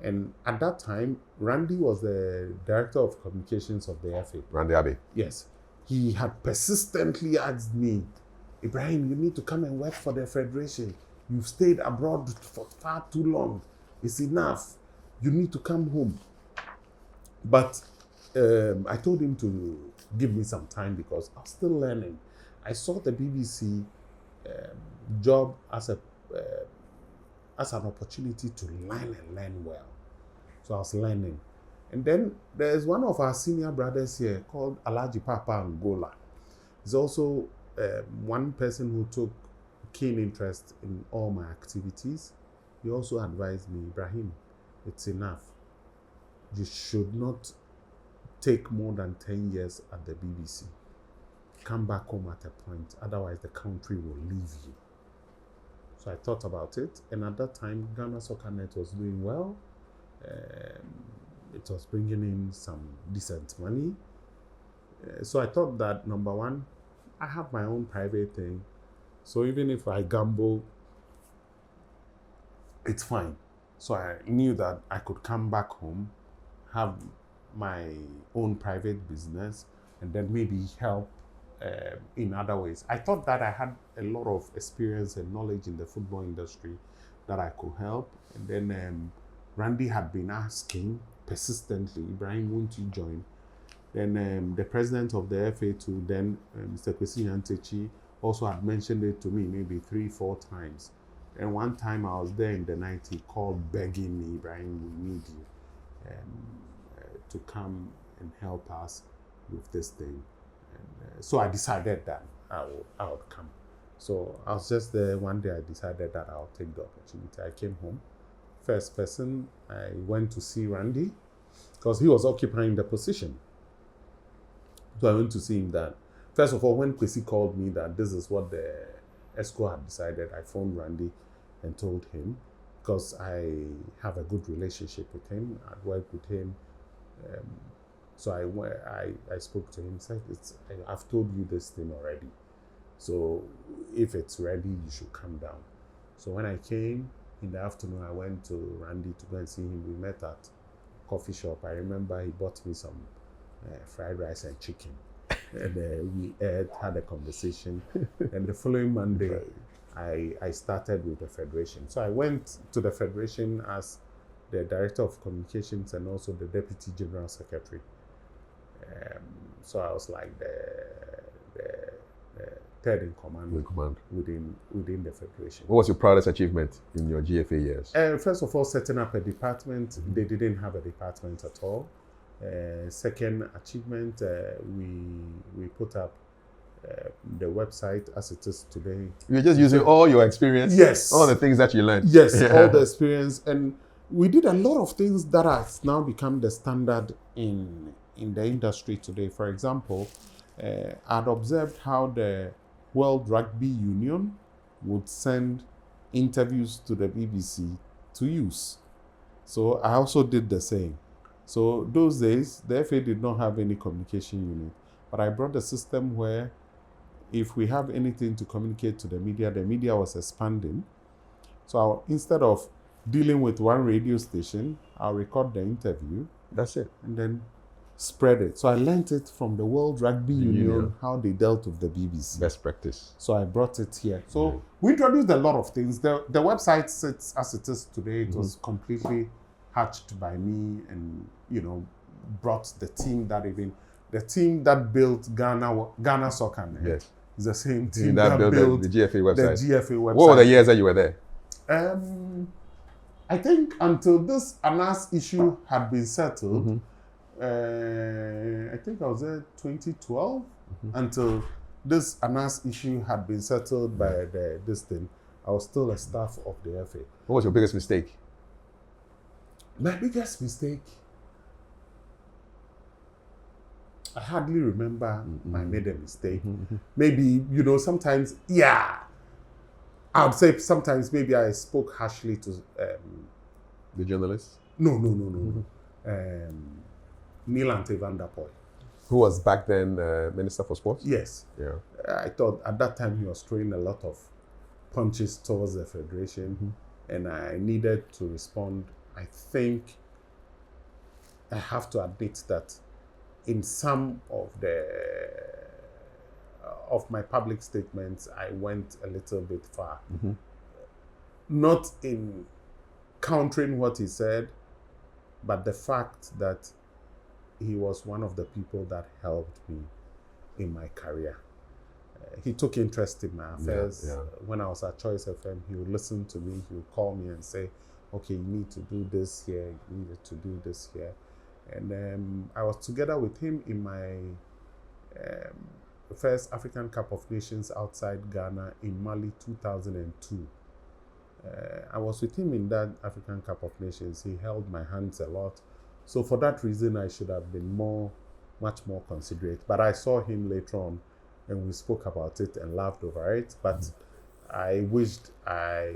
A: And at that time, Randy was the director of communications of the FA.
B: Randy Abbey.
A: Yes. He had persistently asked me, Ibrahim, you need to come and work for the Federation. You've stayed abroad for far too long. It's enough. You need to come home. But I told him to give me some time because I was still learning. I saw the BBC job as an opportunity to learn and learn well. So I was learning. And then there's one of our senior brothers here called Alhaji Papa Angola. He's also one person who took keen interest in all my activities. He also advised me, Ibrahim, it's enough. You should not take more than 10 years at the BBC. Come back home at a point, otherwise the country will leave you. So I thought about it, and at that time, Ghana Soccer Net was doing well. It was bringing in some decent money. So I thought that, number one, I have my own private thing. So even if I gamble, it's fine. So I knew that I could come back home, have my own private business, and then maybe help in other ways. I thought that I had a lot of experience and knowledge in the football industry that I could help. And then Randy had been asking persistently, Ibrahim, won't you join? Then the president of the FA too, then Mr. Kwesi Nyantakyi, also had mentioned it to me maybe 3-4 times. And one time I was there in the night, he called begging me, Ibrahim, we need you to come and help us with this thing. And so I decided that I would come. So I was just there one day, I decided that I'll take the opportunity. I came home. First person, I went to see Randy because he was occupying the position. So I went to see him that. First of all, when Kwesi called me that this is what the ESCO had decided, I phoned Randy and told him, because I have a good relationship with him. I'd worked with him So I spoke to him, said, I've told you this thing already. So if it's ready, you should come down. So when I came in the afternoon, I went to Randy to go and see him. We met at coffee shop. I remember he bought me some fried rice and chicken. And we had a conversation. And the following Monday, I started with the Federation. So I went to the Federation as the Director of Communications and also the Deputy General Secretary. So I was like the third in command, within the Federation.
B: What was your proudest achievement in your GFA years?
A: First of all, setting up a department. They didn't have a department at all. Second achievement, we put up the website as it is today.
B: You're just using all your experience?
A: Yes.
B: All the things that you learned?
A: Yes, all the experience. And we did a lot of things that has now become the standard in the industry today. For example, I'd observed how the World Rugby Union would send interviews to the BBC to use. So I also did the same. So those days, the FA did not have any communication unit, but I brought a system where if we have anything to communicate to the media was expanding. So instead of dealing with one radio station, I'll record the interview.
B: That's it.
A: And then spread it. So I learned it from the World Rugby Union, how they dealt with the BBC.
B: Best practice.
A: So I brought it here. So we introduced a lot of things. The website sits as it is today. It was completely hatched by me, and brought the team that built Ghana Soccer.
B: Yes.
A: It's the same team that built
B: the GFA website.
A: The GFA website.
B: What were the years that you were there?
A: I think until this ANAS issue had been settled, I think I was there 2012, until this ANAS issue had been settled by this thing. I was still a staff of the FA.
B: What was your biggest mistake?
A: My biggest mistake, I hardly remember I made a mistake. Maybe, sometimes, I would say sometimes maybe I spoke harshly to...
B: the journalists?
A: No. Neil Ante van der Poel.
B: Who was back then Minister for Sports?
A: Yes.
B: Yeah.
A: I thought at that time he was throwing a lot of punches towards the Federation, and I needed to respond. I think I have to admit that in some of my public statements, I went a little bit far. Not in countering what he said, but the fact that he was one of the people that helped me in my career. He took interest in my affairs. When I was at Choice FM, he would listen to me. He would call me and say, okay, you need to do this here, you needed to do this here. And I was together with him in my first African Cup of Nations outside Ghana in Mali 2002. I was with him in that African Cup of Nations. He held my hands a lot. So for that reason, I should have been much more considerate. But I saw him later on, and we spoke about it and laughed over it. But I wished I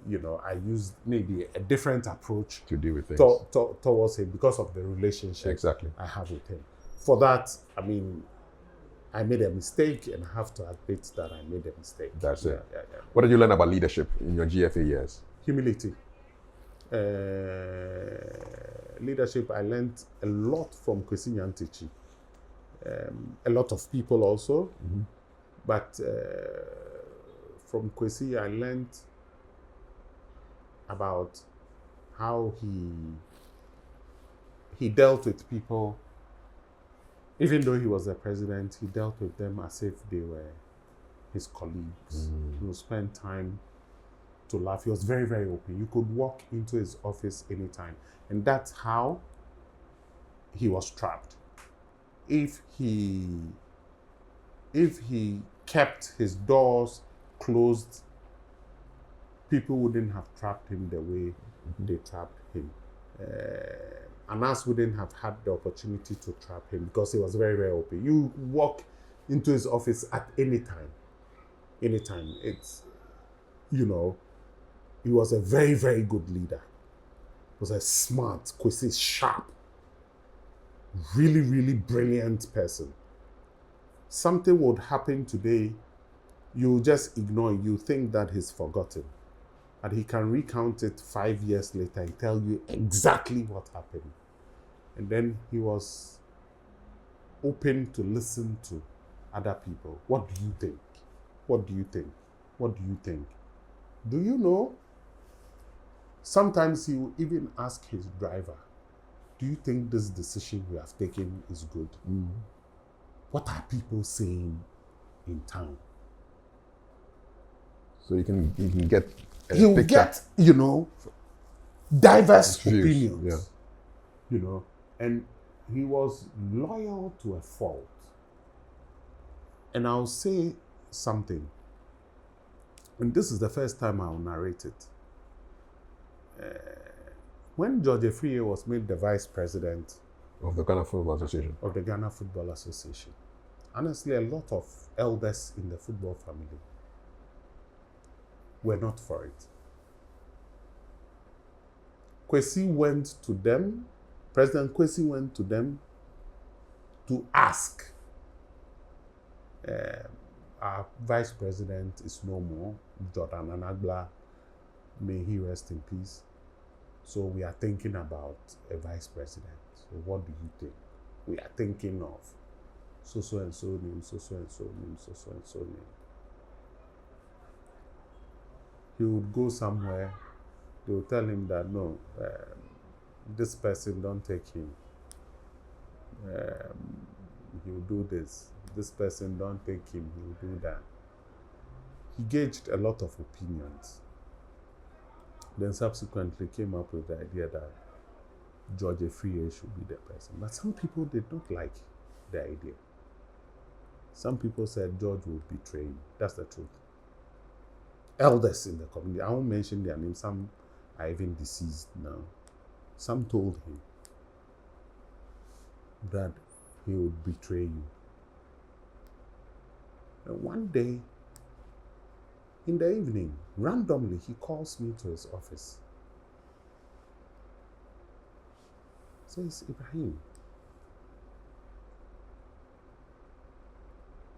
A: used maybe a different approach
B: to deal with things
A: towards him because of the relationship I have with him. For that, I made a mistake, and I have to admit that I made a mistake.
B: That's it. What did you learn about leadership in your GFA years?
A: Humility. Leadership, I learned a lot from Kwesi Nyantakyi. A lot of people also, but from Kwesi, I learned about how he dealt with people. Even though he was the president, he dealt with them as if they were his colleagues. He would spend time to laugh. He was very, very open. You could walk into his office anytime. And that's how he was trapped. If he kept his doors closed, people wouldn't have trapped him the way they trapped him. Anas wouldn't have had the opportunity to trap him because he was very, very open. You walk into his office at any time. Anytime. It's, he was a very, very good leader. He was a smart, Kwesi, sharp. really, really brilliant person. Something would happen today, you just ignore it. You think that he's forgotten. And he can recount it 5 years later and tell you exactly what happened. And then he was open to listen to other people. What do you think? What do you think? What do you think? Do you know? Sometimes he will even ask his driver, do you think this decision we have taken is good? What are people saying in town?
B: So you can get a
A: He'll
B: picture.
A: get, diverse
B: Views,
A: opinions. And he was loyal to a fault. And I'll say something, and this is the first time I'll narrate it. When George Afriye was made the vice president
B: Of the Ghana Football Association.
A: of the Ghana Football Association, honestly, a lot of elders in the football family were not for it. Kwesi went to them, President Kwesi went to them to ask, our vice president is no more, Jordan Anagba, may he rest in peace. So we are thinking about a vice president. So what do you think? We are thinking of so and so name, so and so name, so and so name. He would go somewhere, they would tell him that no, this person, don't take him. He will do this. This person, don't take him, he will do that. He gauged a lot of opinions. Then subsequently came up with the idea that George Afriye should be the person. But some people did not like the idea. Some people said George would betray him. That's the truth. Elders in the community, I won't mention their names, some are even deceased now. Some told him that he would betray you. And one day, in the evening, randomly, he calls me to his office. Says, Ibrahim,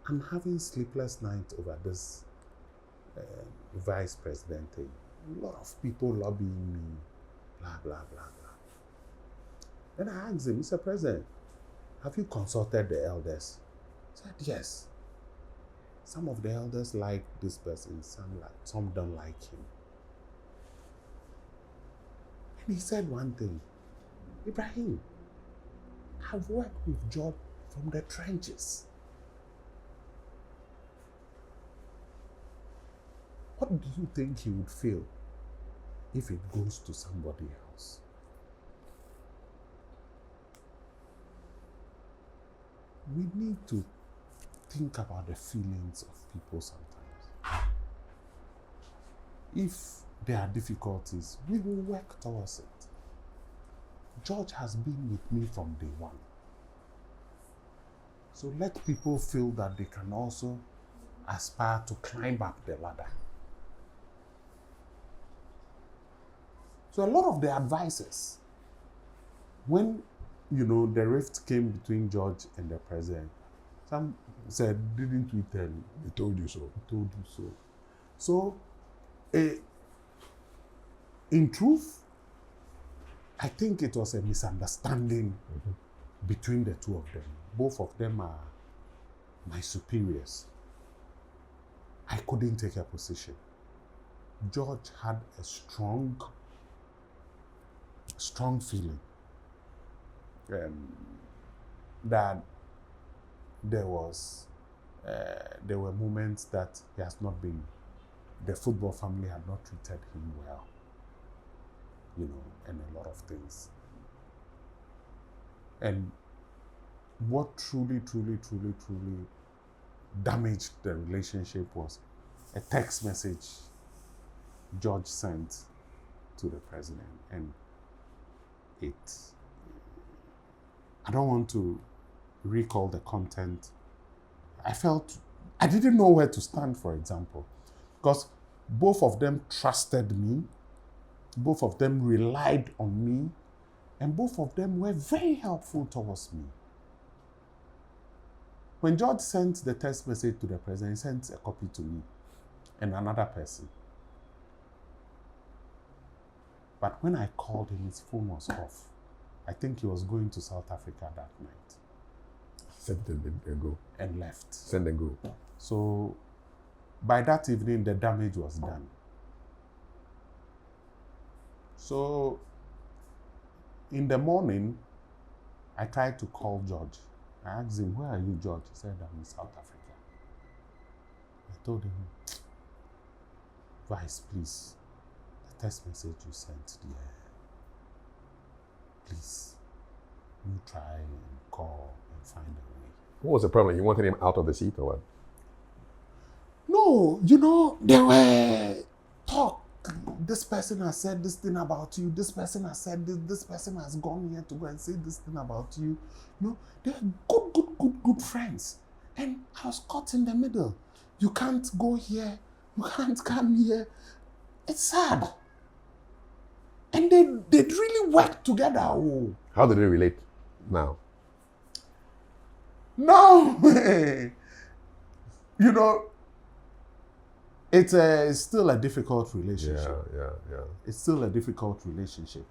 A: I'm having sleepless nights over this vice president thing. A lot of people lobbying me, blah, blah, blah, blah. Then I asked him, Mr. President, have you consulted the elders? He said, yes. Some of the elders like this person, some don't like him. And he said one thing, Ibrahim, I've worked with George from the trenches. What do you think he would feel if it goes to somebody else? We need to think about the feelings of people sometimes. If there are difficulties, we will work towards it. George has been with me from day one. So let people feel that they can also aspire to climb up the ladder. So a lot of the advisors, when the rift came between George and the president, some said, didn't we tell you?
B: He told you so.
A: He told you so. So, in truth, I think it was a misunderstanding between the two of them. Both of them are my superiors. I couldn't take a position. George had a strong feeling that there were moments that he has not been, the football family had not treated him well, and a lot of things. And what truly damaged the relationship was a text message George sent to the president, and I don't want to recall the content. I didn't know where to stand, for example, because both of them trusted me, both of them relied on me, And both of them were very helpful towards me. When George sent the text message to the president, he sent a copy to me and another person. But when I called him, his phone was off. I think he was going to South Africa that night.
B: Send and go.
A: And left.
B: Send and go.
A: So by that evening, the damage was done. So in the morning, I tried to call George. I asked him, where are you, George? He said, I'm in South Africa. I told him, Vice, please, the text message you sent there, please, you try and call and find a way.
B: What was the problem? You wanted him out of the seat or what?
A: No, you know, there were talk. This person has said this thing about you. This person has said this. This person has gone here to go and say this thing about you. You know, they're good friends. And I was caught in the middle. You can't go here. You can't come here. It's sad. And they really work together. Oh.
B: How do they relate now?
A: No. You know, it's still a difficult relationship.
B: Yeah.
A: It's still a difficult relationship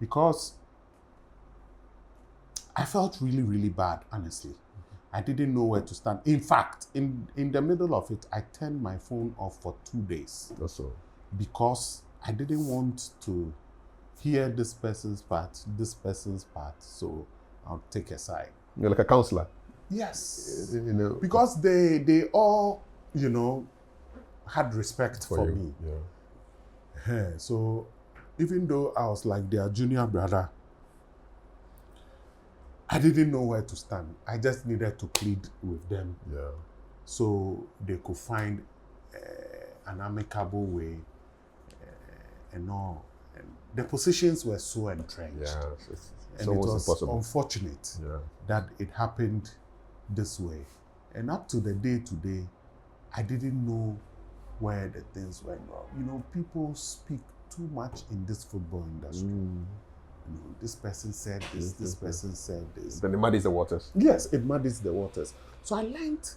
A: because I felt really, really bad, honestly. I didn't know where to stand. In fact, in the middle of it, I turned my phone off for 2 days.
B: That's all.
A: Because I didn't want to hear this person's part, so I'll take a side.
B: You're like a counselor.
A: Yes.
B: You know.
A: Because they all, you know, had respect for me.
B: Yeah.
A: So even though I was like their junior brother, I didn't know where to stand. I just needed to plead with them.
B: Yeah.
A: So they could find an amicable way and all. And the positions were so entrenched.
B: Yeah.
A: And it was impossible. Unfortunate that it happened this way. And up to the day today, I didn't know where the things went wrong. You know, people speak too much in this football industry. You know, this person said this, this person said this.
B: Then it muddies the waters.
A: Yes, it muddies the waters. So I learned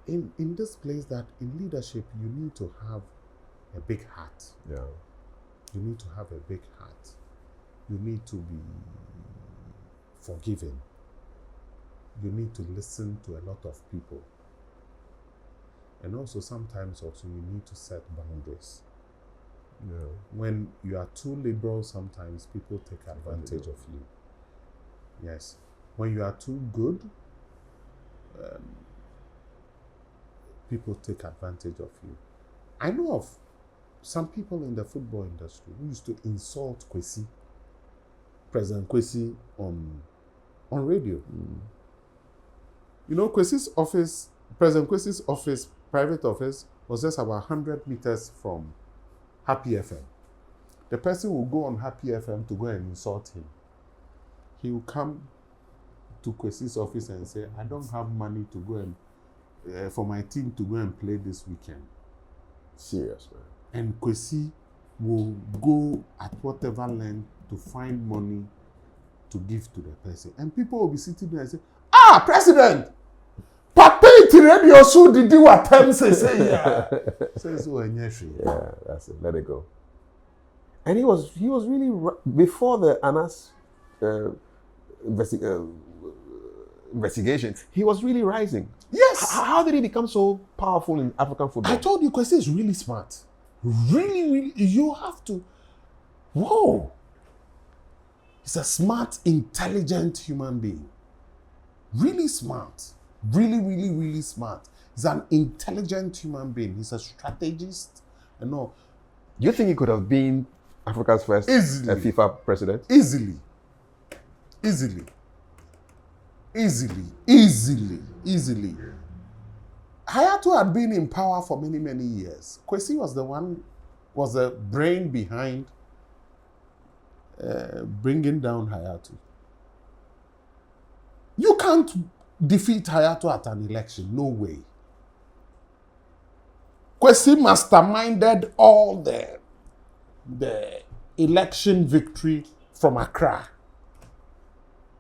A: in this place that in leadership, you need to have a big heart.
B: Yeah.
A: You need to have a big heart. You need to be forgiving. You need to listen to a lot of people. And also sometimes also you need to set boundaries. Yeah. When you are too liberal, sometimes people take advantage of you. Yes. When you are too good, people take advantage of you. I know of some people in the football industry who used to insult Kwesi, President Kwesi, on radio. You know, Kwesi's office, President Kwesi's office, private office, was just about 100 meters from Happy FM. The person will go on Happy FM to go and insult him. He will come to Kwesi's office and say, I don't have money to go and, for my team to go and play this weekend.
B: Serious, man.
A: And Kwesi will go at whatever length to find money to give to the person. And people will be sitting there and say, President! Papi radio so did you attempt say yeah. Says
B: yeah, that's it. Let it go. And he was really before the Anas investigation. He was really rising.
A: Yes.
B: How did he become so powerful in African football?
A: I told you, Kwesi is really smart. Really, you have to. Whoa. He's a smart, intelligent human being. Really smart. Really smart. He's an intelligent human being. He's a strategist and all.
B: You think he could have been Africa's first FIFA president? Easily.
A: Hayatou had been in power for many years. Kwesi was the brain behind bringing down Hayatou. You can't defeat Hayatou at an election, no way. Kwesi masterminded all the election victory from Accra.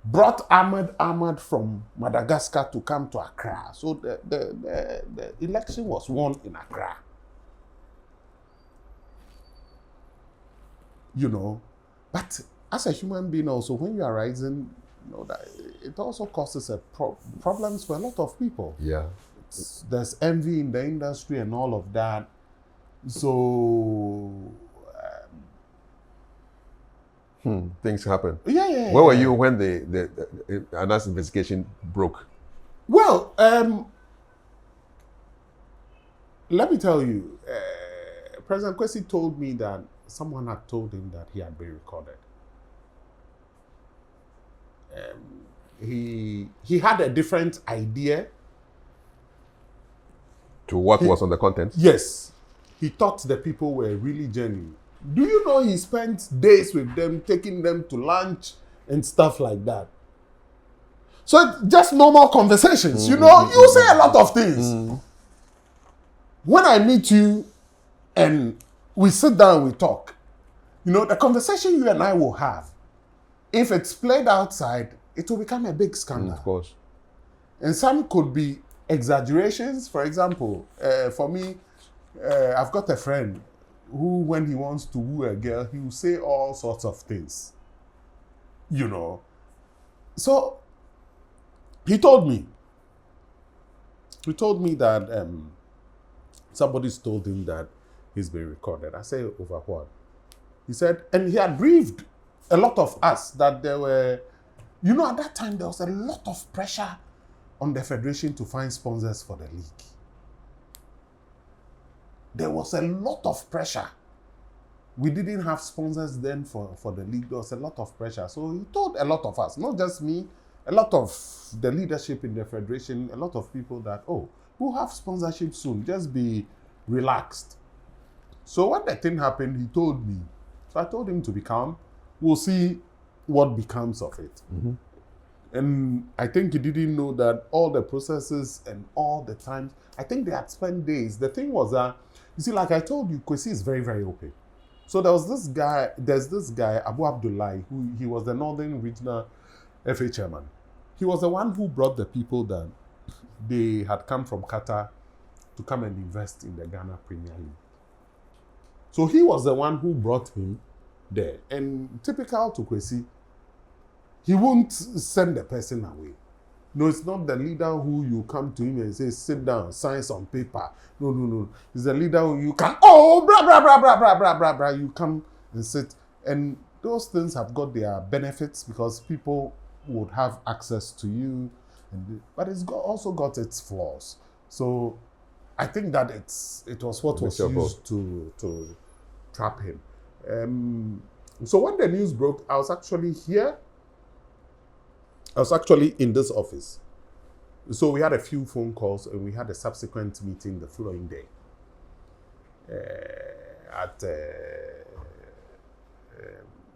A: brought Ahmad from Madagascar to come to Accra. So the election was won in Accra. You know, but as a human being also, when you are rising, you know, that it also causes problems for a lot of people.
B: Yeah.
A: There's envy in the industry and all of that. So
B: things happen.
A: Yeah.
B: Where were you when the ANAS investigation broke?
A: Well, let me tell you, President Kwesi told me that someone had told him that he had been recorded. He had a different idea.
B: To what was on the content?
A: Yes. He thought the people were really genuine. Do you know he spent days with them, taking them to lunch and stuff like that? So just normal conversations, you know, you say a lot of things. When I meet you and we sit down, we talk, you know, the conversation you and I will have, if it's played outside, it will become a big scandal.
B: Of course.
A: And some could be exaggerations. For example, for me, I've got a friend who, when he wants to woo a girl, he will say all sorts of things, you know. So he told me that somebody's told him that he's been recorded. I say, over what? He said, and he had briefed a lot of us that there were, you know, at that time there was a lot of pressure on the federation to find sponsors for the league. There was a lot of pressure. We didn't have sponsors then for the league. There was a lot of pressure. So he told a lot of us, not just me, a lot of the leadership in the federation, a lot of people that, oh, we'll have sponsorship soon. Just be relaxed. So when the thing happened, he told me. So I told him to be calm. We'll see what becomes of it. And I think he didn't know that all the processes and all the times, I think they had spent days. The thing was that, you see, like I told you, Kwesi is very, very open. So there's this guy, Abu Abdullahi, who he was the Northern Regional FA chairman. He was the one who brought the people that they had come from Qatar to come and invest in the Ghana Premier League. So he was the one who brought him there. And typical to Kwesi, he won't send the person away. No, it's not the leader who you come to him and say, sit down, sign some paper. No. It's the leader who you can, oh, blah, blah, blah, blah, blah, blah, blah, blah. You come and sit. And those things have got their benefits because people would have access to you. But it's also got its flaws. So I think that it was what was used to trap him. So when the news broke, I was actually here. I was actually in this office. So we had a few phone calls and we had a subsequent meeting the following day at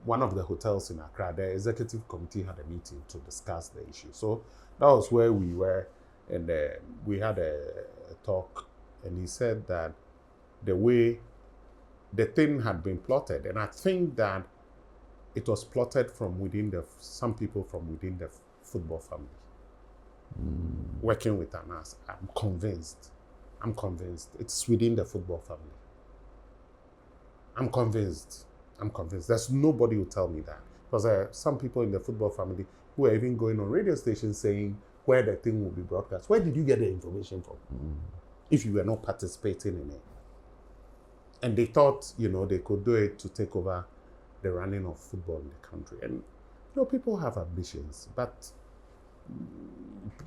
A: one of the hotels in Accra. The executive committee had a meeting to discuss the issue. So that was where we were, and we had a talk, and he said that the way the thing had been plotted, and I think that it was plotted from within some people from within the football family. Working with ANAS, I'm convinced. It's within the football family. I'm convinced. There's nobody who tell me that. Because some people in the football family who are even going on radio stations saying where the thing will be broadcast. Where did you get the information from? If you were not participating in it. And they thought, you know, they could do it to take over the running of football in the country. And, you know, people have ambitions, but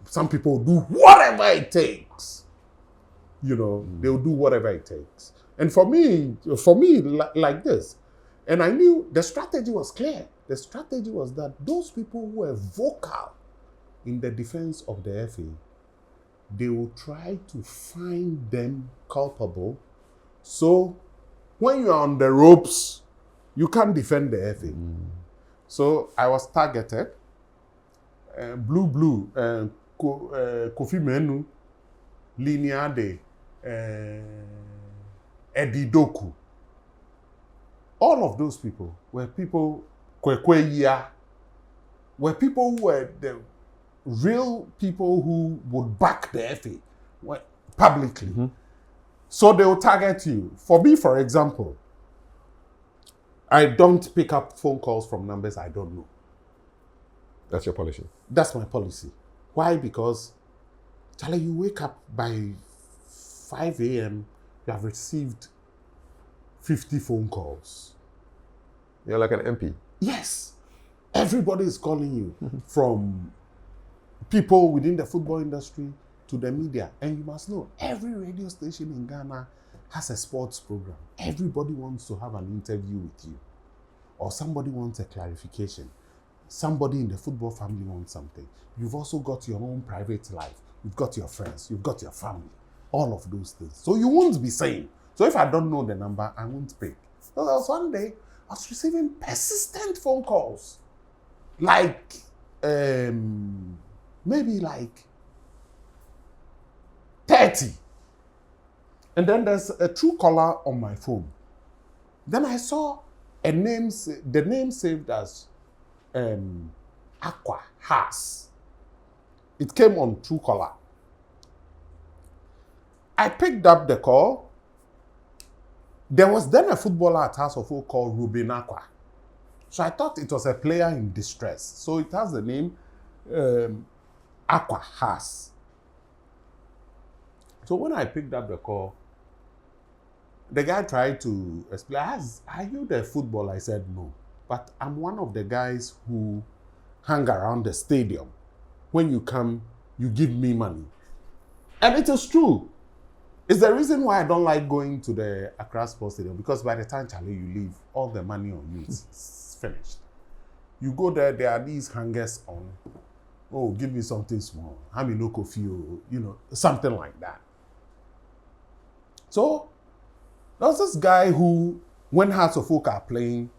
A: some people do whatever it takes. You know, they'll do whatever it takes. And for me, like this, and I knew the strategy was clear. The strategy was that those people who were vocal in the defense of the FA, they will try to find them culpable. So when you're on the ropes, you can't defend the FA. So I was targeted. Blue, Kofi Menu, Linear Day, Eddie Doku. All of those people were people, Kwekwe Yia, were people who were the real people who would back the FA publicly. Mm-hmm. So they will target you. For me, for example, I don't pick up phone calls from numbers I don't know.
B: That's your policy?
A: That's my policy. Why? Because, Charlie, you wake up by 5 a.m., you have received 50 phone calls.
B: You're like an MP?
A: Yes. Everybody is calling you, from people within the football industry to the media. And you must know, every radio station in Ghana has a sports program. Everybody wants to have an interview with you. Or somebody wants a clarification. Somebody in the football family wants something. You've also got your own private life. You've got your friends. You've got your family. All of those things. So you won't be saying. So if I don't know the number, I won't pick. So there was one day, I was receiving persistent phone calls. Like, maybe like 30. And then there's a true caller on my phone. Then I saw the name saved as Aqua Haas. It came on Truecaller. I picked up the call. There was then a footballer at House of Oak called Ruben Aqua. So I thought it was a player in distress. So it has the name Aqua Haas. So when I picked up the call, the guy tried to explain, are you the footballer? I said, no. But I'm one of the guys who hang around the stadium. When you come, you give me money. And it is true. It's the reason why I don't like going to the Accra Sports Stadium, because by the time, Charlie, you leave, all the money on you is finished. You go there are these hangers on. Oh, give me something small. Have me no coffee, something like that. So, there was this guy who, when Hearts of Oak are playing,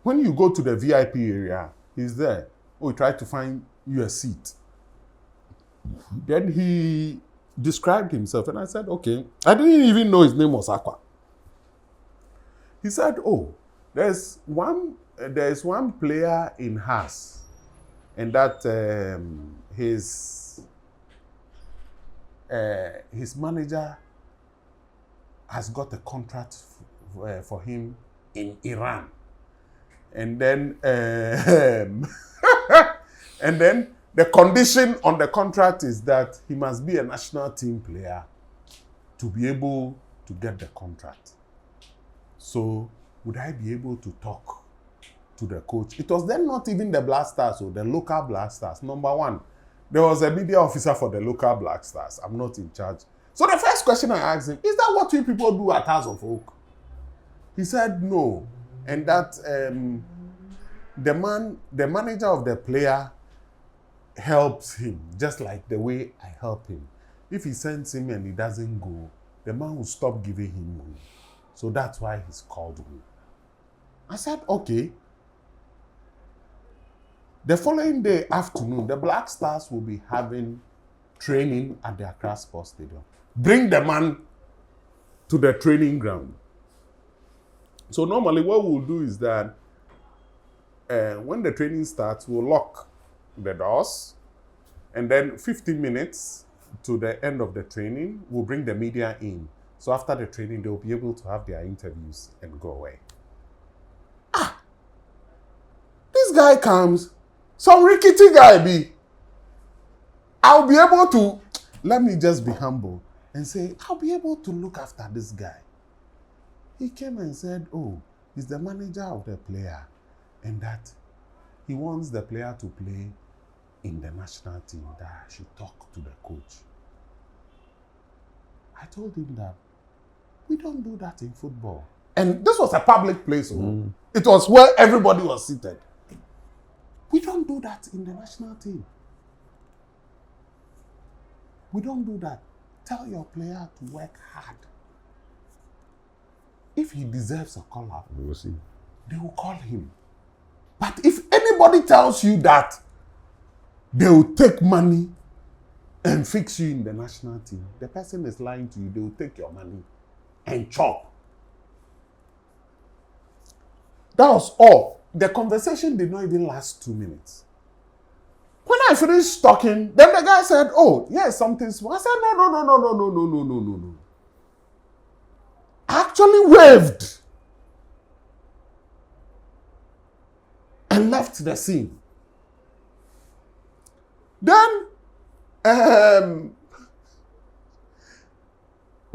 A: when you go to the VIP area, he's there. Oh, he tried to find you a seat. Then he described himself, and I said, okay. I didn't even know his name was Aqua. He said, oh, there's one player in Haas, and that his manager has got a contract for him in Iran. And then and then the condition on the contract is that he must be a national team player to be able to get the contract. So would I be able to talk to the coach? It was then not even the Black Stars or the local Black Stars. Number one, there was a media officer for the local Black Stars. I'm not in charge. So the first question I asked him, is that what you people do at House of Oak? He said no. And that the manager of the player helps him, just like the way I help him. If he sends him and he doesn't go, the man will stop giving him money. So that's why he's called me. I said, okay. The following day afternoon, the Black Stars will be having training at the Accra Sports Stadium. Bring the man to the training ground. So normally what we'll do is that when the training starts, we'll lock the doors, and then 15 minutes to the end of the training, we'll bring the media in. So after the training, they'll be able to have their interviews and go away. This guy comes, some rickety guy be. I'll be able to, let me just be humble and say, I'll be able to look after this guy. He came and said, oh, he's the manager of the player, and that he wants the player to play in the national team, that I should talk to the coach. I told him that we don't do that in football. And this was a public place. It was where everybody was seated. We don't do that in the national team. We don't do that. Tell your player to work hard. If he deserves a call-up,
B: we will see.
A: They will call him. But if anybody tells you that they will take money and fix you in the national team, the person is lying to you. They will take your money and chop. That was all. the conversation did not even last 2 minutes. When I finished talking, then the guy said, "Oh, yes, something small." I said, No. I actually waved and left the scene. Then, a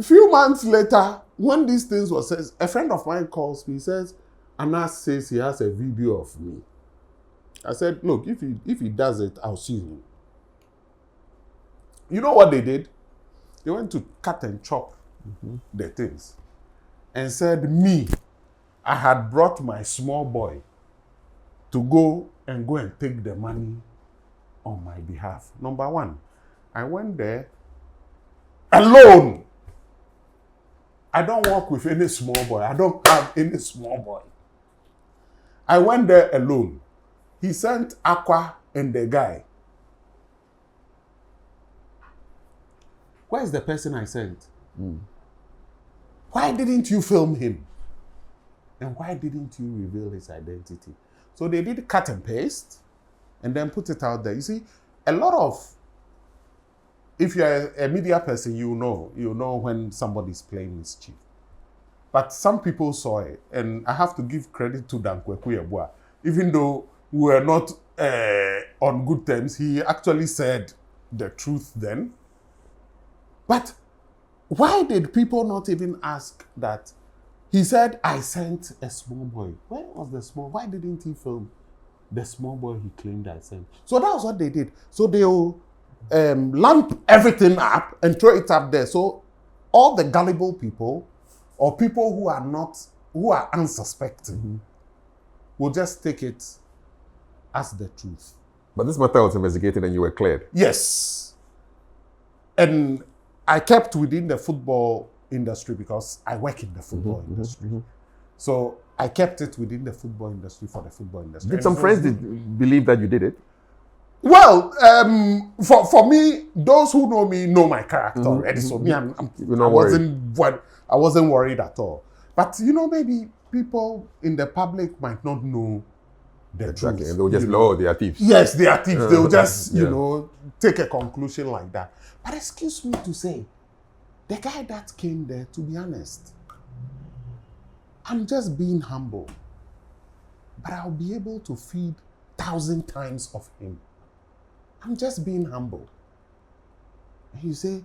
A: few months later, when these things were said, a friend of mine calls me, he says, Anas says he has a video of me. I said, look, if he does it, I'll see him. You know what they did? They went to cut and chop the things and said, me, I had brought my small boy to go and take the money on my behalf. Number one, I went there alone. I don't work with any small boy. I don't have any small boy. I went there alone. He sent Aqua and the guy. Where's the person I sent? Why didn't you film him? And why didn't you reveal his identity? So they did cut and paste and then put it out there. You see, a lot of, if you're a media person, you know when somebody's playing mischief. But some people saw it, and I have to give credit to Dankweku Yeboah. Even though we were not on good terms, he actually said the truth then. But why did people not even ask that? He said, I sent a small boy. Where was the small? Why didn't he film the small boy he claimed I sent? So that was what they did. So they'll lump everything up and throw it up there. So all the gullible people or people who are unsuspecting will just take it as the truth.
B: But this matter was investigated and you were cleared.
A: Yes. And I kept within the football industry because I work in the football industry. So I kept it within the football industry for the football industry.
B: Did some friends believe that you did it?
A: Well, for me, those who know me know my character already. So me, I wasn't worried at all. But maybe people in the public might not know the truth.
B: And they'll just know they are thieves.
A: Yes, they are thieves. They'll just take a conclusion like that. But excuse me to say, the guy that came there, to be honest, I'm just being humble. But I'll be able to feed 1,000 times of him. I'm just being humble. And you say,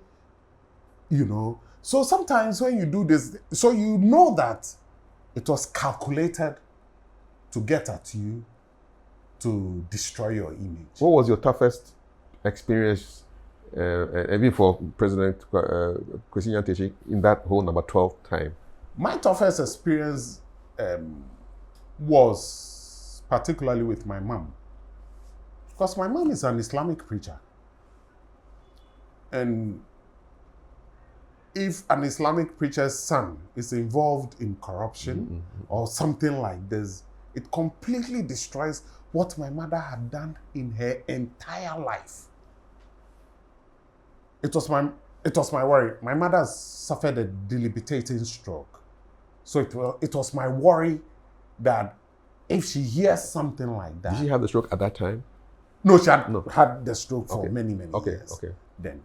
A: so sometimes when you do this, so you know that it was calculated to get at you, to destroy your image.
B: What was your toughest experience, even for President Kwesi Nyantakyi, in that whole number 12 time?
A: My toughest experience was particularly with my mom. Because my mom is an Islamic preacher. And if an Islamic preacher's son is involved in corruption or something like this, it completely destroys what my mother had done in her entire life. It was my worry. My mother suffered a debilitating stroke. So it was my worry that if she hears something like that...
B: Did she have the stroke at that time?
A: No, she had had the stroke for many years. Then.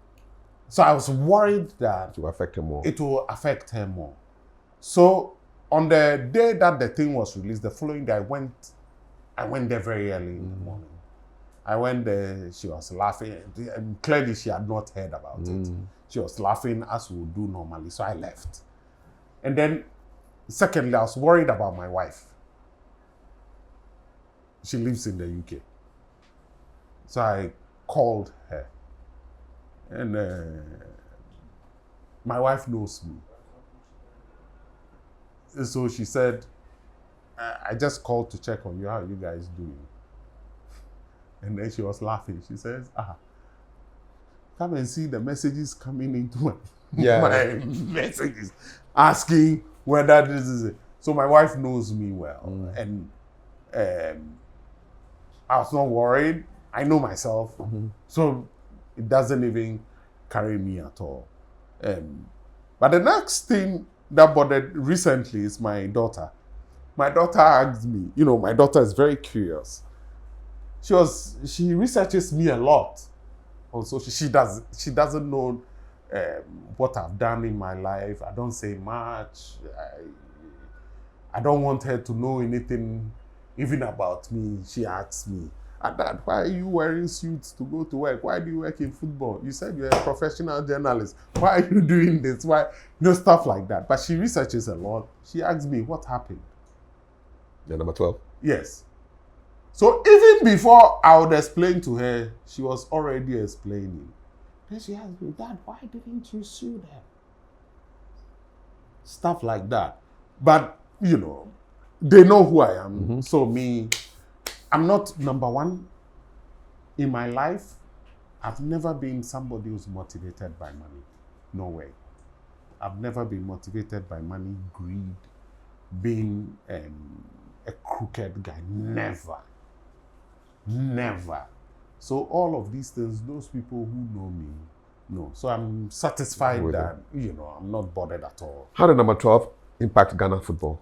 A: So I was worried that...
B: It will affect her more.
A: It will affect her more. So on the day that the thing was released, the following day, I went there very early in the morning. I went there, she was laughing. And clearly she had not heard about it. She was laughing as we would do normally. So I left. And then, secondly, I was worried about my wife. She lives in the UK. So I called her. And my wife knows me. So she said, I just called to check on you. How are you guys doing? And then she was laughing. She says, come and see the messages coming into my messages, asking whether this is it. So my wife knows me well. And I was not worried. I know myself. So it doesn't even carry me at all. But the next thing that bothered recently is my daughter. my daughter asked me, my daughter is very curious. She researches me a lot. Also, she doesn't know what I've done in my life. I don't say much. I don't want her to know anything even about me. She asks me, Dad, why are you wearing suits to go to work? Why do you work in football? You said you're a professional journalist. Why are you doing this? Why? Stuff like that. But she researches a lot. She asks me, what happened?
B: You're number 12?
A: Yes. So even before I would explain to her, she was already explaining. Then she asked me, Dad, why didn't you sue them? Stuff like that. But, they know who I am. Mm-hmm. So I'm not number one in my life. I've never been somebody who's motivated by money. No way. I've never been motivated by money, greed, being a crooked guy. Never. So all of these things, those people who know me, know. So I'm satisfied that, I'm not bothered at all.
B: How did number 12 impact Ghana football?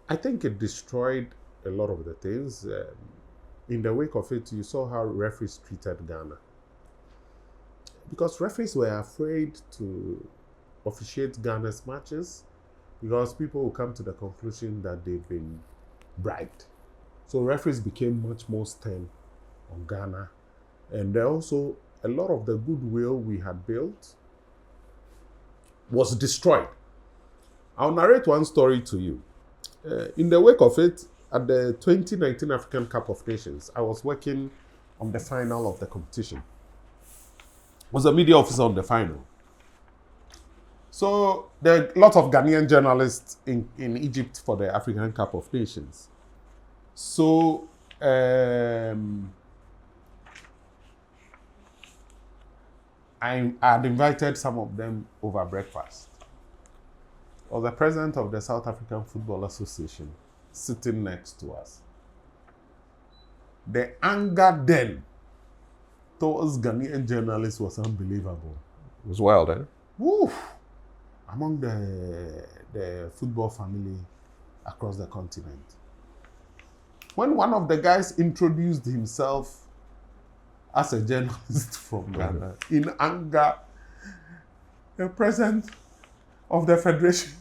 A: I think it destroyed a lot of the things. In the wake of it, you saw how referees treated Ghana. Because referees were afraid to officiate Ghana's matches because people will come to the conclusion that they've been bribed. So referees became much more stern on Ghana. And also, a lot of the goodwill we had built was destroyed. I'll narrate one story to you. In the wake of it, at the 2019 African Cup of Nations, I was working on the final of the competition. I was a media officer on the final. So there are a lot of Ghanaian journalists in Egypt for the African Cup of Nations. So I had invited some of them over breakfast. I was the president of the South African Football Association sitting next to us. The anger then towards Ghanaian journalists was unbelievable.
B: It was wild, eh?
A: Woo! Among the football family across the continent. When one of the guys introduced himself as a journalist from Ghana, in anger, the president of the federation,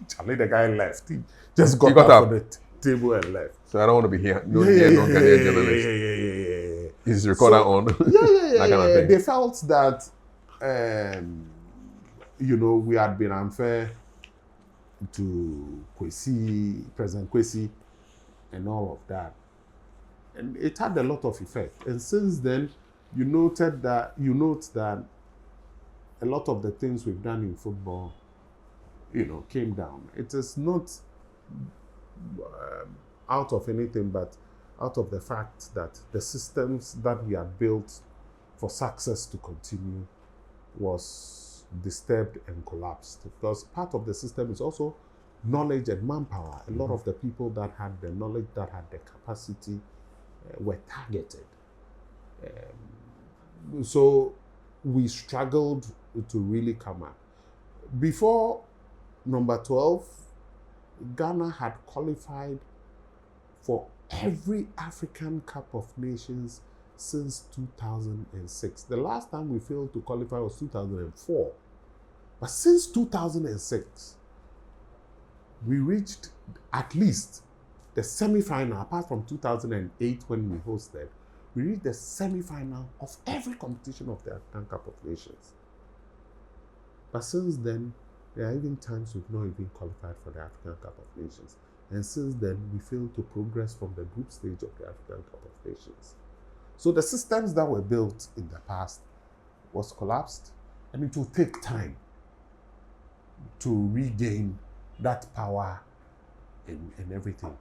A: Charlie, the guy left. He just got up from the table and left.
B: So I don't want to be here. No Ghanaian journalist. Yeah. Is the recorder on?
A: Yeah. Kind of they felt that, we had been unfair to President Kwesi, and all of that. And it had a lot of effect. And since then, you note that a lot of the things we've done in football, came down. It is not out of anything, but out of the fact that the systems that we had built for success to continue was disturbed and collapsed. Because part of the system is also knowledge and manpower. A lot of the people that had the knowledge, that had the capacity, were targeted. So we struggled to really come up. Before number 12, Ghana had qualified for every African Cup of Nations since 2006. The last time we failed to qualify was 2004. But since 2006, we reached at least the semi-final, apart from 2008 when we hosted, we reached the semi-final of every competition of the African Cup of Nations. But since then, there are even times we've not even qualified for the African Cup of Nations. And since then, we failed to progress from the group stage of the African Cup of Nations. So the systems that were built in the past was collapsed, and it will take time to regain that power and everything.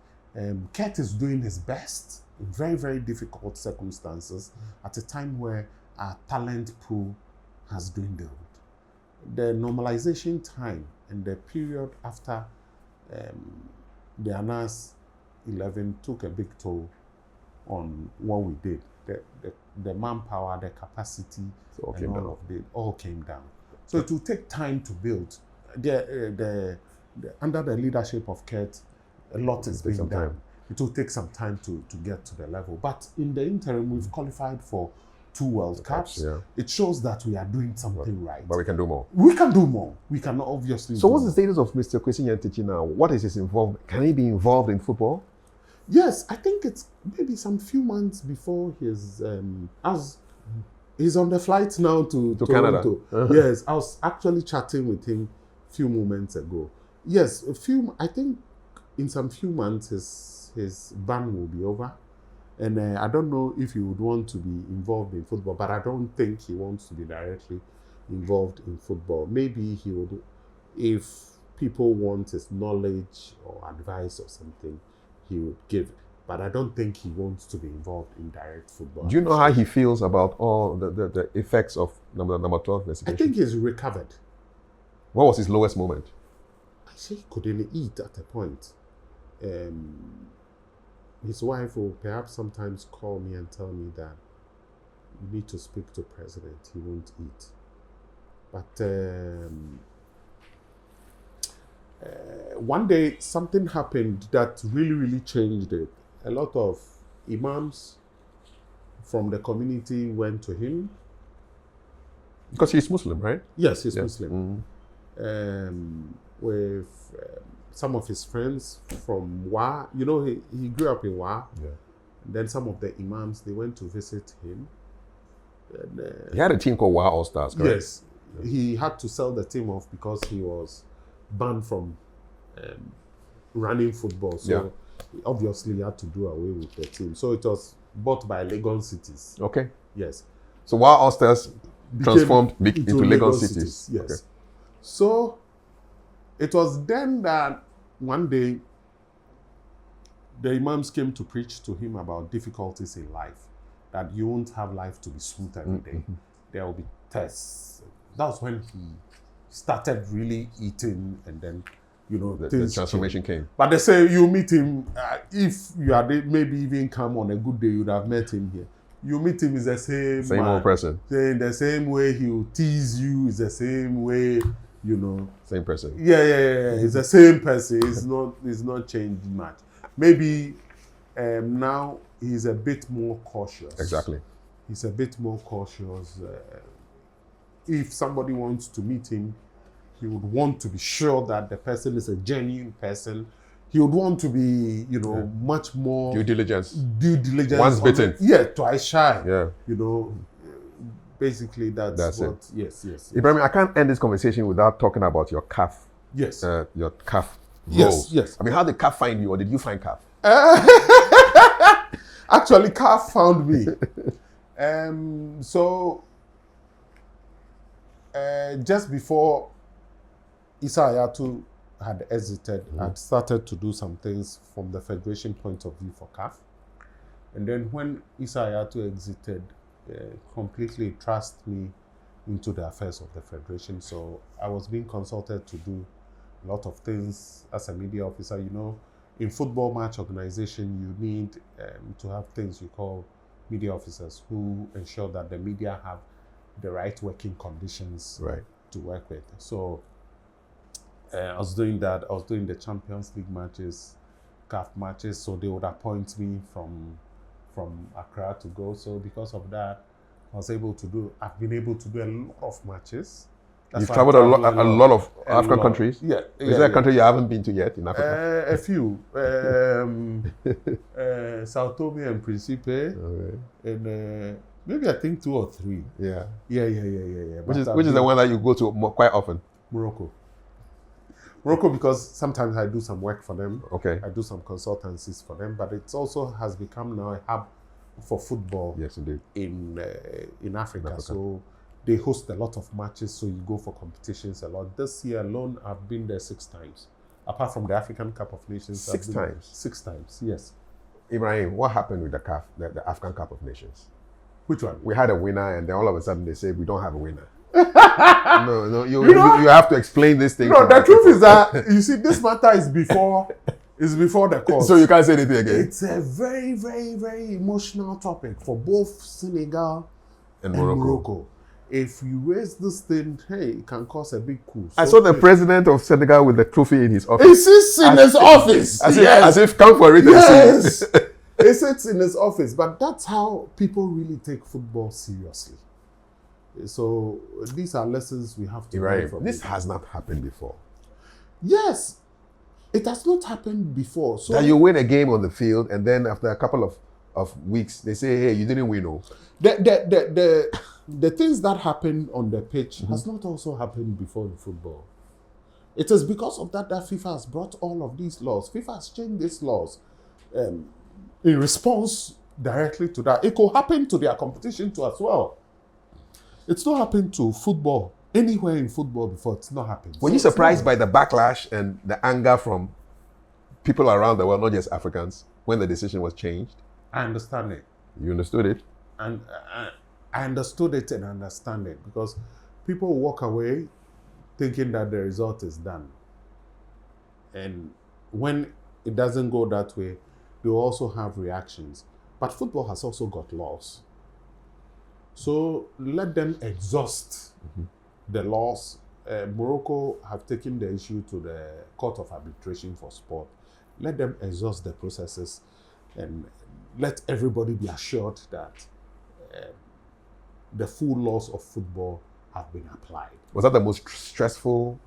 A: Kurt is doing his best in very, very difficult circumstances at a time where our talent pool has dwindled. The normalization time and the period after the ANAS 11 took a big toll on what we did. The manpower, the capacity, all came down. So it will take time to build. Under the leadership of Kurt, a lot is being
B: some
A: done.
B: time.
A: It will take some time to get to the level. But in the interim, we've qualified for 2 World Cups.
B: Yeah.
A: It shows that we are doing something right.
B: But we can do more.
A: We can do more. We can obviously
B: So
A: do
B: what's the
A: more.
B: status of Mr. Kwesi Nyantakyi now? What is his involvement? Can he be involved in football?
A: Yes, I think it's maybe some few months before his, as he's on the flight now to
B: Canada.
A: Yes, I was actually chatting with him a few moments ago. Yes, I think in some few months his ban will be over. And I don't know if he would want to be involved in football, but I don't think he wants to be directly involved in football. Maybe he would, if people want his knowledge or advice or something, he would give it. But I don't think he wants to be involved in direct football.
B: Do you know how he feels about all the effects of number 12
A: I
B: investigation?
A: think he's recovered.
B: What was his lowest moment?
A: I say he couldn't eat at a point. His wife will perhaps sometimes call me and tell me that you need to speak to President. He won't eat. But one day something happened that really changed it. A lot of imams from the community went to him.
B: Because he's Muslim, right?
A: Yes, he's Muslim. With some of his friends from Wa. You know, he grew up in Wa.
B: Yeah.
A: Then some of the imams, they went to visit him. And,
B: He had a team called Wa All Stars, correct?
A: yes. He had to sell the team off because he was banned from running football. So obviously he had to do away with the team. So it was bought by Legon Cities.
B: Okay.
A: Yes.
B: So Wa All Stars transformed into Legon Cities.
A: Yes.
B: Okay.
A: So it was then that one day the imams came to preach to him about difficulties in life, that you won't have life to be smooth every day. There will be tests. That was when he started really eating, and then, you know,
B: The transformation came.
A: But they say you meet him, if you had maybe even come on a good day, you'd have met him here. You meet him, is the same
B: Same
A: man.
B: old person.
A: In the same way he will tease you, is the same way, you know.
B: Same person.
A: Yeah. It's the same person. It's not changed much. Maybe now he's a bit more cautious.
B: Exactly.
A: He's a bit more cautious. If somebody wants to meet him, he would want to be sure that the person is a genuine person. He would want to be, you know, much more
B: Due diligence.
A: on
B: Once bitten.
A: Twice shy.
B: Yeah.
A: You know, basically that's what.
B: it.
A: Yes.
B: Ibrahim, I can't end this conversation without talking about your CAF.
A: Yes.
B: Your CAF roles.
A: Yes.
B: I mean, how did CAF find you, or did you find CAF?
A: Actually, CAF found me. Just before Issa Hayatou had exited, I'd started to do some things from the federation point of view for CAF. And then when Issa Hayatou exited, completely trust me into the affairs of the federation. So I was being consulted to do a lot of things as a media officer. You know, in football match organization, you need to have things you call media officers who ensure that the media have the right working conditions to work with. So I was doing that. I was doing the Champions League matches, CAF matches. So they would appoint me from Accra to go. So because of that, I've been able to do a lot of matches.
B: You've traveled a lot of African countries?
A: Yeah.
B: Is there a country you haven't been to yet in Africa?
A: A few. Sao Tome and Principe. And maybe I think 2 or 3.
B: Yeah.
A: Yeah.
B: Which is the one that you go to quite often?
A: Morocco, because sometimes I do some work for them.
B: Okay.
A: I do some consultancies for them, but it also has become now a hub for football.
B: Yes, indeed.
A: In Africa. So they host a lot of matches, so you go for competitions a lot. This year alone, I've been there 6 times. Apart from the African Cup of Nations.
B: 6 times?
A: 6 times, yes.
B: Ibrahim, what happened with the CAF, the African Cup of Nations?
A: Which one?
B: We had a winner, and then all of a sudden they say we don't have a winner. No, you have to explain this thing.
A: No, the truth is that, you see, this matter is before the court.
B: So you can't say anything again.
A: It's a very, very, very emotional topic for both Senegal and Morocco. if you raise this thing, hey, it can cause a big coup.
B: I saw the president of Senegal with the trophy in his office.
A: He sits in his office.
B: As if come for it.
A: Yes. He sits in his office. But that's how people really take football seriously. So these are lessons we have to learn from.
B: This has not happened before.
A: Yes. It has not happened before. So
B: that you win a game on the field and then after a couple of weeks, they say, hey, you didn't win. Oh.
A: The things that happened on the pitch has not also happened before in football. It is because of that FIFA has brought all of these laws. FIFA has changed these laws in response directly to that. It could happen to their competition too as well. It's not happened to football. Anywhere in football before, it's not happened.
B: Were you surprised by the backlash and the anger from people around the world, not just Africans, when the decision was changed?
A: I understand it.
B: You understood it?
A: And I understood it and understand it because people walk away thinking that the result is done. And when it doesn't go that way, they also have reactions. But football has also got laws. So let them exhaust the laws. Morocco have taken the issue to the Court of Arbitration for Sport. Let them exhaust the processes and let everybody be assured that the full laws of football have been applied.
B: Was that the most stressful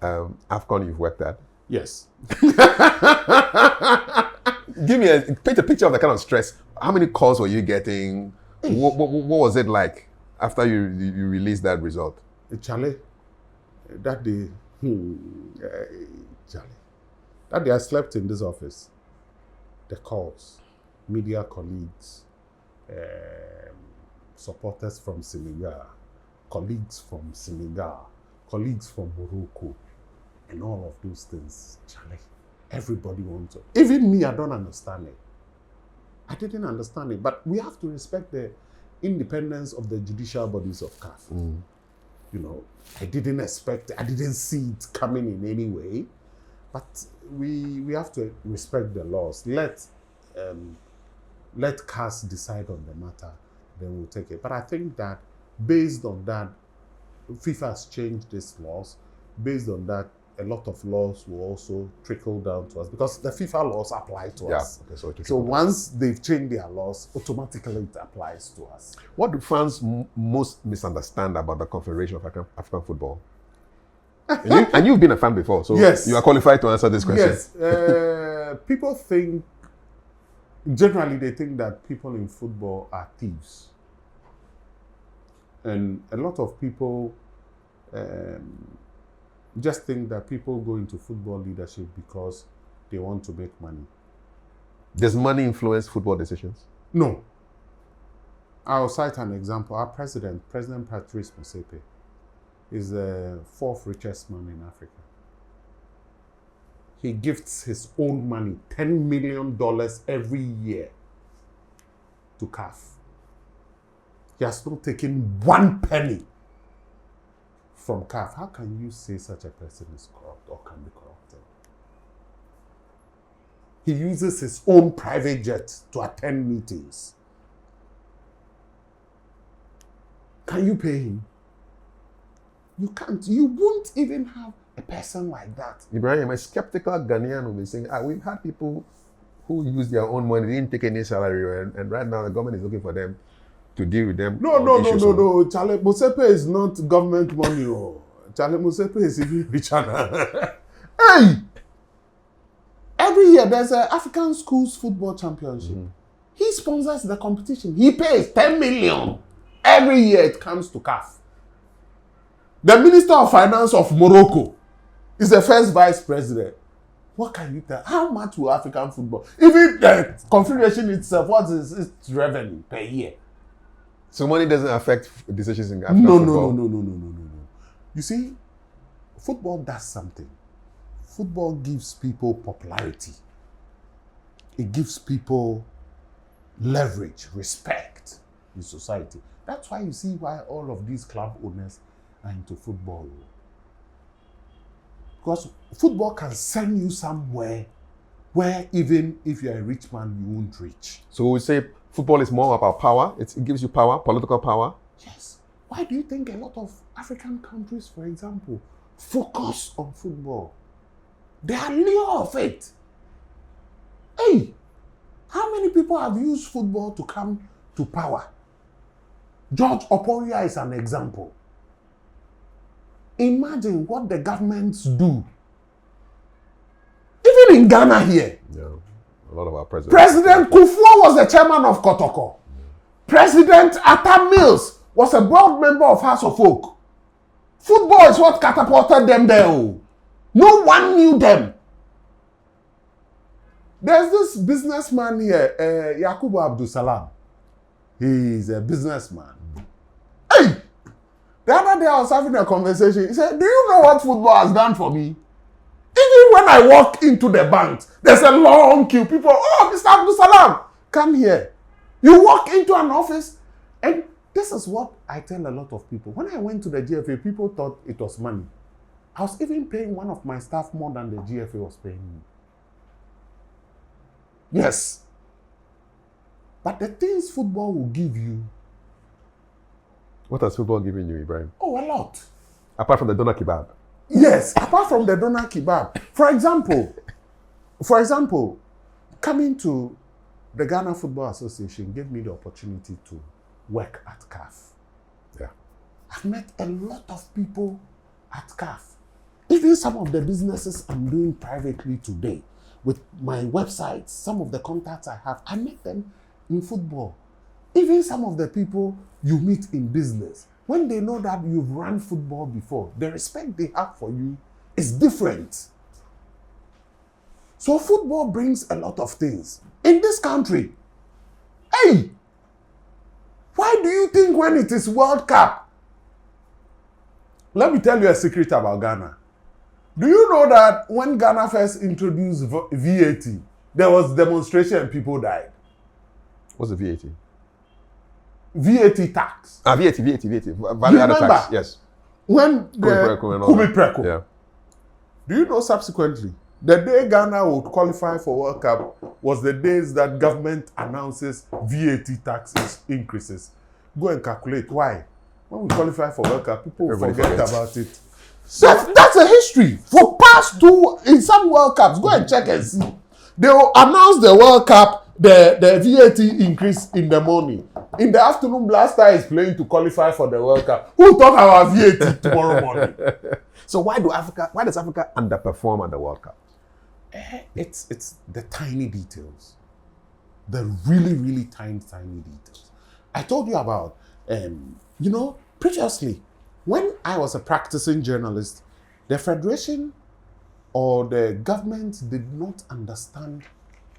B: AFCON you've worked at?
A: Yes.
B: Paint a picture of the kind of stress. How many calls were you getting? What was it like after you released that result?
A: Charlie, that day, that day I slept in this office. The calls, media colleagues, supporters from Senegal, colleagues from Senegal, colleagues from Morocco, and all of those things. Charlie, everybody wants to. Even me, I don't understand it. I didn't understand it, but we have to respect the independence of the judicial bodies of CAF. You know, I didn't expect it. I didn't see it coming in any way, but we have to respect the laws. Let CAS decide on the matter, then we'll take it. But I think that based on that, FIFA has changed these laws. Based on that, a lot of laws will also trickle down to us because the FIFA laws apply to us. Okay, so once they've changed their laws, automatically it applies to us.
B: What do fans most misunderstand about the Confederation of African Football? and you've been a fan before, so
A: yes.
B: You are qualified to answer this question.
A: Yes. People think, generally they think that people in football are thieves. And a lot of people just think that people go into football leadership because they want to make money.
B: Does money influence football decisions?
A: No. I'll cite an example. Our President Patrice Motsepe, is the fourth richest man in Africa. He gifts his own money, $10 million every year, to CAF. He has not taken one penny from CAF. How can you say such a person is corrupt or can be corrupted? He uses his own private jet to attend meetings. Can you pay him? You can't. You won't even have a person like that.
B: Ibrahim, a skeptical Ghanaian will be saying, we've had people who use their own money, didn't take any salary, and right now the government is looking for them to deal with them.
A: No. Charlie Motsepe is not government money. Charlie Motsepe is even richer. Hey! Every year there's an African Schools Football Championship. He sponsors the competition. He pays 10 million. Every year it comes to CAF. The Minister of Finance of Morocco is the first vice president. What can you tell? How much will African football? Even the confederation itself, what is its revenue per year?
B: So money doesn't affect decisions in African football?
A: No. You see, football does something. Football gives people popularity. It gives people leverage, respect in society. That's why you see why all of these club owners are into football. Because football can send you somewhere where even if you're a rich man, you won't reach.
B: So we say football is more about power. It gives you power, political power.
A: Yes. Why do you think a lot of African countries, for example, focus on football? They are lure of it. Hey, how many people have used football to come to power? George Oporia is an example. Imagine what the governments do. Even in Ghana here.
B: Yeah. A lot of our presidents.
A: President Kufua was the chairman of Kotoko. President Atta Mills was a board member of House of Folk. Football is what catapulted them there. No one knew them. There's this businessman here, Yakubu Abdul Salam. He's a businessman. Hey! The other day I was having a conversation. He said, do you know what football has done for me? Even when I walk into the banks, there's a long queue. People, oh, Mr. Abdul Salam, come here. You walk into an office, and this is what I tell a lot of people. When I went to the GFA, people thought it was money. I was even paying one of my staff more than the GFA was paying me. Yes. But the things football will give you.
B: What has football given you, Ibrahim?
A: Oh, a lot.
B: Apart from the doner kebab?
A: Yes, apart from the doner kebab. For example, coming to the Ghana Football Association gave me the opportunity to work at CAF.
B: Yeah.
A: I've met a lot of people at CAF. Even some of the businesses I'm doing privately today, with my websites, some of the contacts I have, I met them in football. Even some of the people you meet in business, when they know that you've run football before, the respect they have for you is different. So football brings a lot of things. In this country, hey, why do you think when it is World Cup? Let me tell you a secret about Ghana. Do you know that when Ghana first introduced VAT, there was demonstration and people died?
B: What's the VAT?
A: VAT tax.
B: VAT. Value added tax. Yes.
A: When the Kumi Preko.
B: Yeah.
A: Do you know subsequently, the day Ghana would qualify for World Cup was the days that government announces VAT tax increases. Go and calculate why. When we qualify for World Cup, people forget about it. So that's a history. For past two, in some World Cups, go and check and see. They will announce the World Cup, the VAT increase in the morning. In the afternoon, Blaster is playing to qualify for the World Cup. Who talk about VAT tomorrow morning?
B: So why does Africa underperform at the World Cup?
A: It's the tiny details. The really, really tiny details. I told you about, previously, when I was a practicing journalist, the Federation or the government did not understand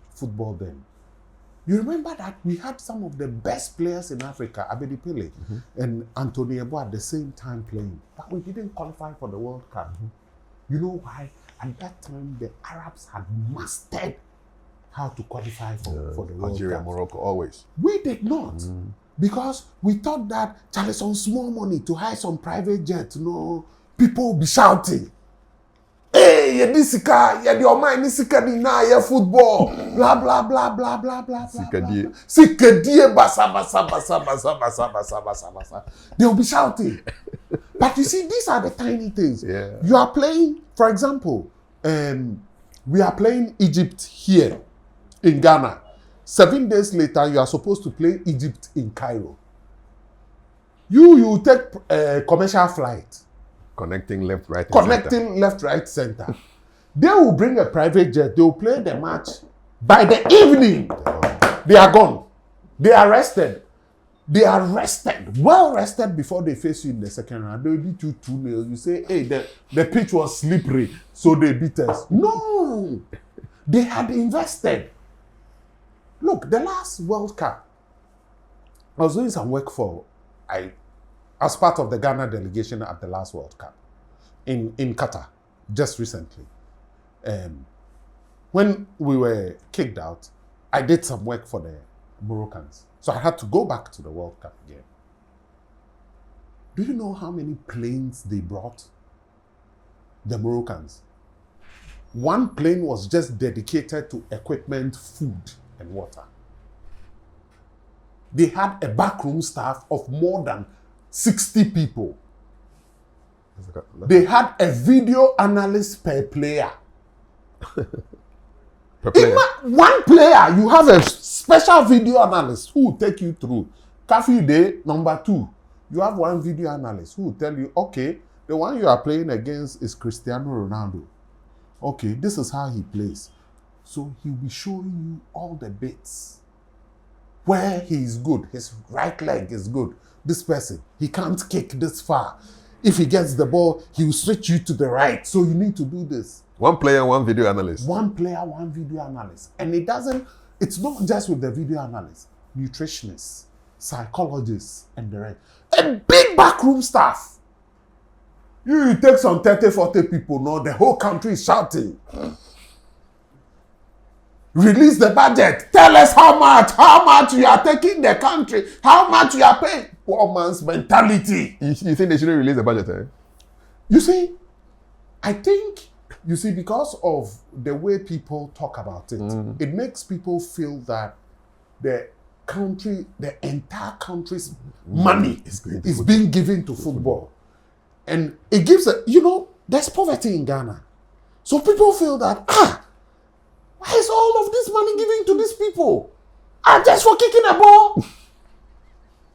A: football then. You remember that we had some of the best players in Africa, Abedi Pele and Anthony Ebo at the same time playing, but we didn't qualify for the World Cup. You know why? At that time, the Arabs had mastered how to qualify for the World Cup.
B: Algeria, Morocco, always.
A: We did not. Because we thought that Charlie, some small money to hire some private jet, people will be shouting. Hey, you nisika, you your mind nisika ni na ya football, blah blah blah blah blah blah. Sikadie basa. They will be shouting. But you see, these are the tiny things.
B: Yeah.
A: You are playing, for example, we are playing Egypt here in Ghana. 7 days later, you are supposed to play Egypt in Cairo. You take a commercial flight.
B: Connecting left, right,
A: center. They will bring a private jet. They will play the match. By the evening, they are gone. They are rested. Well rested before they face you in the second round. They will beat you 2-0. You say, hey, the pitch was slippery, so they beat us. No! They had invested. Look, the last World Cup, I was doing some work as part of the Ghana delegation at the last World Cup in Qatar, just recently. When we were kicked out, I did some work for the Moroccans. So I had to go back to the World Cup again. Do you know how many planes they brought? The Moroccans. One plane was just dedicated to equipment, food, and water. They had a backroom staff of more than 60 people. They had a video analyst per player.
B: Per player?
A: One player, you have a special video analyst who will take you through. Kafui Dey, number 2. You have one video analyst who will tell you, okay, the one you are playing against is Cristiano Ronaldo. Okay, this is how he plays. So he'll be showing you all the bits where he is good. His right leg is good. This person, he can't kick this far. If he gets the ball, he will switch you to the right. So you need to do this.
B: One player, one video analyst.
A: One player, one video analyst. And it's not just with the video analyst, nutritionists, psychologists, and the rest. A big backroom staff. You take some 30, 40 people, no, the whole country is shouting. Release the budget. Tell us how much you are taking the country, how much you are paying. Poor man's mentality.
B: You think they shouldn't release the budget, eh?
A: You see, I think, because of the way people talk about it, it makes people feel that the entire country's money is being given to football. And it gives there's poverty in Ghana. So people feel that, why is all of this money given to these people? Just for kicking a ball?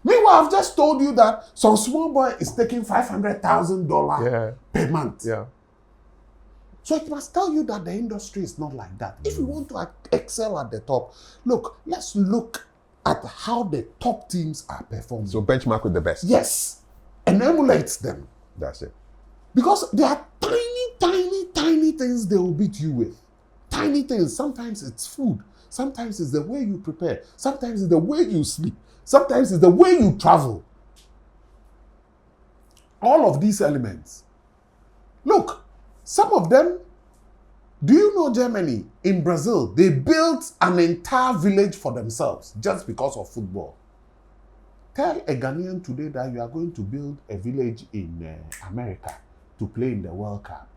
A: Meanwhile, I've just told you that some small boy is taking $500,000 per month.
B: Yeah.
A: So it must tell you that the industry is not like that. If you want to excel at the top, let's look at how the top teams are performing.
B: So benchmark with the best.
A: Yes. And emulate them.
B: That's it.
A: Because there are tiny things they will beat you with. Tiny things. Sometimes it's food. Sometimes it's the way you prepare. Sometimes it's the way you sleep. Sometimes it's the way you travel. All of these elements. Look, some of them, do you know Germany? In Brazil, they built an entire village for themselves just because of football. Tell a Ghanaian today that you are going to build a village in America to play in the World Cup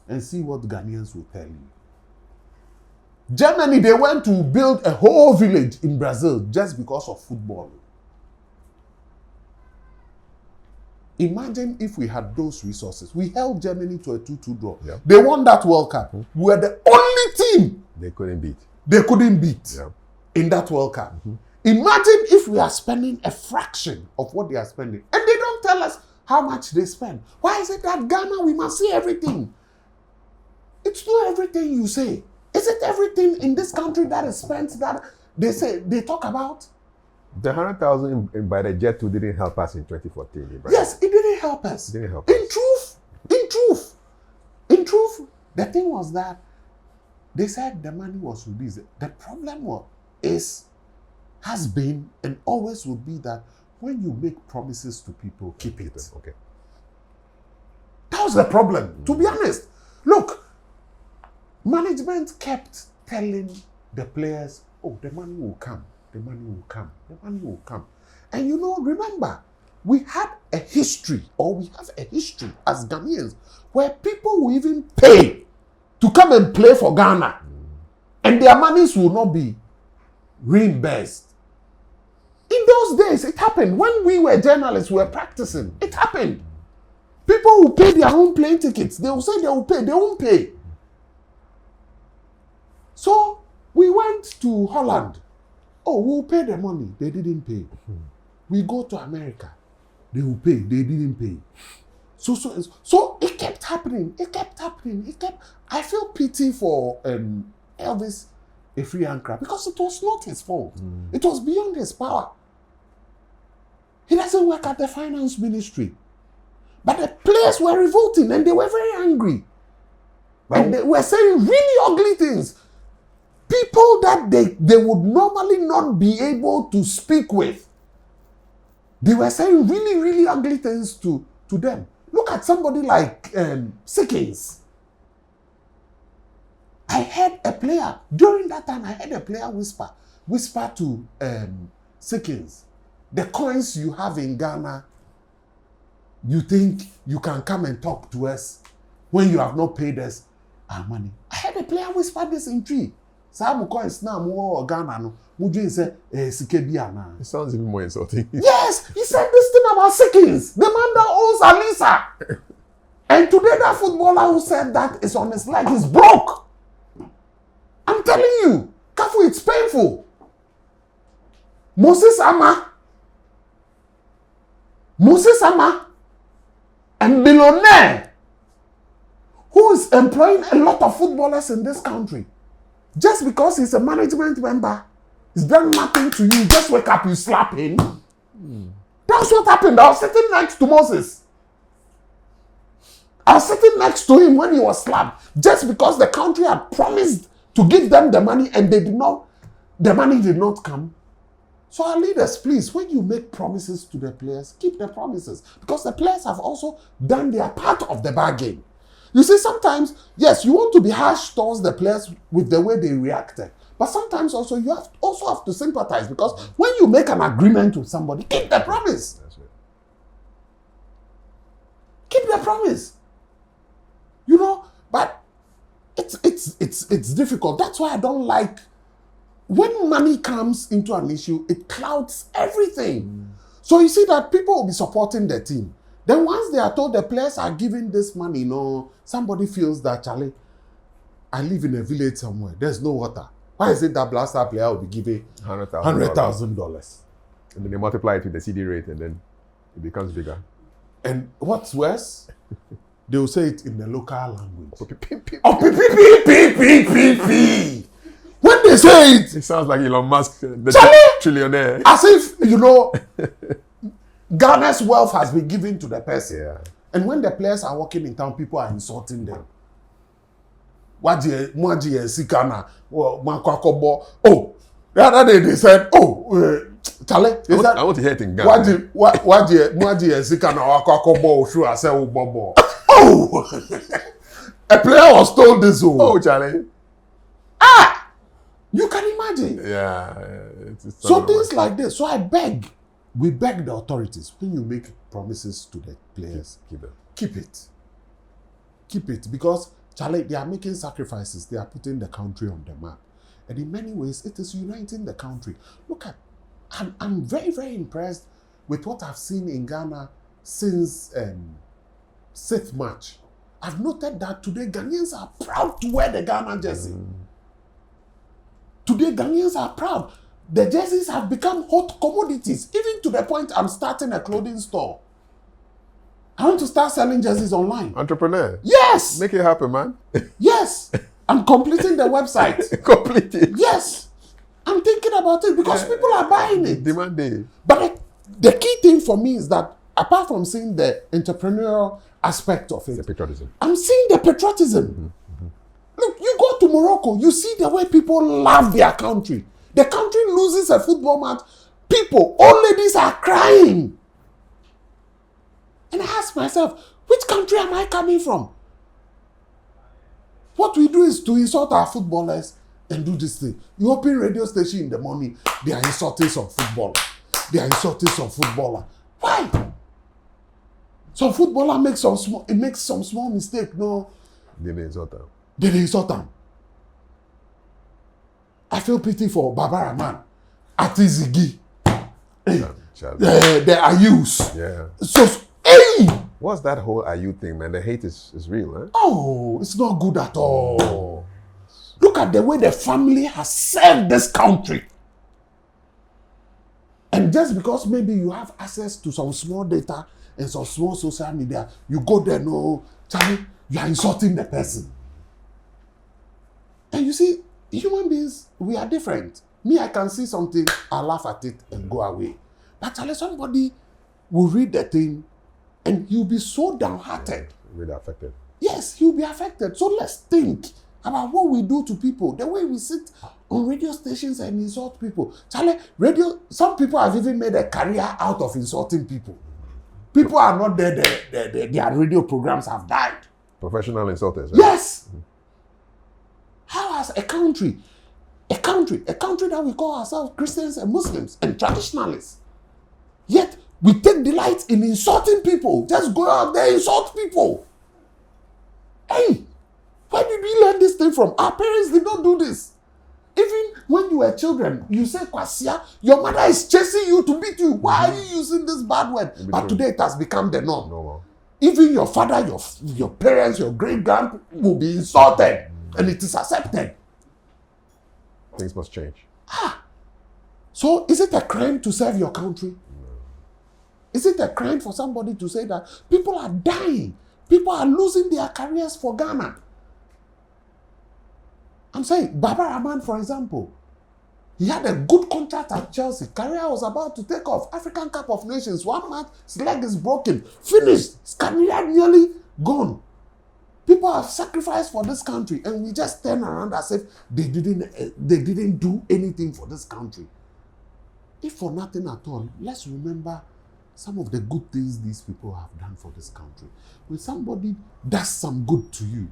A: and see what Ghanaians will tell you. Germany, they went to build a whole village in Brazil just because of football. Imagine if we had those resources. We held Germany to a 2-2 draw.
B: Yeah.
A: They won that World Cup. We were the only team
B: they couldn't beat.
A: In that World Cup. Imagine if we are spending a fraction of what they are spending. And they don't tell us how much they spend. Why is it that Ghana, we must see everything? It's not everything you say. Is it everything in this country that is spent that they talk about?
B: The 100,000 by the jet 2 didn't help us in 2014. Ibrahim.
A: Yes, it didn't help us. In truth, the thing was that they said the money was released. The problem has been and always will be that when you make promises to people, keep it.
B: Okay.
A: That was the problem, to be honest. Look, management kept telling the players, the money will come. The money will come. The money will come. And remember, we have a history as Ghanaians where people will even pay to come and play for Ghana. And their monies will not be reimbursed. In those days, it happened. When we were journalists, we were practicing. It happened. People will pay their own plane tickets. They will say they will pay. They won't pay. So we went to Holland. We'll pay the money. They didn't pay. We go to America. They will pay. They didn't pay. So it kept happening. I feel pity for Elvis Efriankra because it was not his fault. It was beyond his power. He doesn't work at the finance ministry. But the players were revolting and they were very angry. And they were saying really ugly things. People that they would normally not be able to speak with. They were saying really, really ugly things to them. Look at somebody like Sickins. I heard a player, during that time, whisper to Sickins, the coins you have in Ghana, you think you can come and talk to us when you have not paid us our money. I heard a player whisper this in tree. Samu coins now more Ghana no. Mujin say Sikebiana.
B: It sounds even more insulting.
A: Yes, he said this thing about Sikins. The man that owns Alisa. And today that footballer who said that is on his leg is broke. I'm telling you, Kafui, it's painful. Moses Ama, a millionaire who is employing a lot of footballers in this country. Just because he's a management member, he's done nothing to you. Just wake up, you slap him. That's what happened. I was sitting next to Moses. I was sitting next to him when he was slapped. Just because the country had promised to give them the money and they did not, the money did not come. So our leaders, please, when you make promises to the players, keep the promises. Because the players have also done their part of the bargain. You see, sometimes, yes, you want to be harsh towards the players with the way they reacted. But sometimes also you have to sympathize, because when you make an agreement with somebody, keep the promise.
B: That's it.
A: Keep the promise. You know, but it's difficult. That's why I don't like when money comes into an issue, it clouds everything. So you see that people will be supporting the team. Then once they are told the players are giving this money, somebody feels that, Charlie, I live in a village somewhere. There's no water. Why is it that Blaster player will be giving $100,000?
B: And then they multiply it with the CD rate, and then it becomes bigger.
A: And what's worse, they will say it in the local language. When they say it,
B: it sounds like Elon Musk, the trillionaire.
A: As if, Ghana's wealth has been given to the person.
B: Yeah.
A: And when the players are walking in town, people are insulting them. Oh, the other day they said, Charlie,
B: I want to hear it in Ghana.
A: A player was told this.
B: Oh, Charlie.
A: You can imagine.
B: Yeah.
A: So things like this. So we beg the authorities, when you make promises to the players, keep it. Keep it. Because, Charlie, they are making sacrifices. They are putting the country on the map. And in many ways, it is uniting the country. Look at, I'm very, very impressed with what I've seen in Ghana since 6th March. I've noted that today Ghanaians are proud to wear the Ghana jersey. Today Ghanaians are proud. The jerseys have become hot commodities, even to the point I'm starting a clothing store. I want to start selling jerseys online.
B: Entrepreneur.
A: Yes.
B: Make it happen, man.
A: Yes. I'm completing the website.
B: Complete it.
A: Yes. I'm thinking about it because people are buying it.
B: Demand day.
A: But the key thing for me is that apart from seeing the entrepreneurial aspect of it,
B: the patriotism.
A: I'm seeing the patriotism. Look, you go to Morocco, you see the way people love their country. The country loses a football match, old ladies are crying. And I ask myself, which country am I coming from? What we do is to insult our footballers and do this thing. You open radio station in the morning, they are insulting some footballer. Why? Some footballer makes some small mistake, no.
B: They insult them.
A: I feel pity for Baba Rahman, Atizigi,
B: the
A: Ayus.
B: Yeah.
A: So, hey!
B: What's that whole Ayu thing, man? The hate is real, huh?
A: Oh, it's not good at all. Look at the way the family has served this country. And just because maybe you have access to some small data and some small social media, you go there, Charlie, you are insulting the person. And you see, human beings, we are different. Me, I can see something, I laugh at it and go away. But Charlie, somebody will read the thing and he'll be so downhearted.
B: Really affected.
A: Yes, he'll be affected. So let's think about what we do to people. The way we sit on radio stations and insult people. Charlie, some people have even made a career out of insulting people. People are not there, their radio programs have died.
B: Professional insulters. Right?
A: Yes. How has a country that we call ourselves Christians and Muslims and traditionalists, yet we take delight in insulting people. Just go out there and insult people. Hey, where did we learn this thing from? Our parents did not do this. Even when you were children, you say kwasia, your mother is chasing you to beat you. Why are you using this bad word? But today it has become the norm.
B: No.
A: Even your father, your parents, your great-grand will be insulted, and it is accepted.
B: Things must change.
A: So is it a crime to serve your country? Is it a crime for somebody to say that people are dying? People are losing their careers for Ghana. I'm saying, Baba Rahman, for example, he had a good contract at Chelsea. Career was about to take off. African Cup of Nations, 1 month, his leg is broken. Finished. His career nearly gone. People have sacrificed for this country, and we just turn around as if they didn't do anything for this country. If for nothing at all, let's remember some of the good things these people have done for this country. When somebody does some good to you,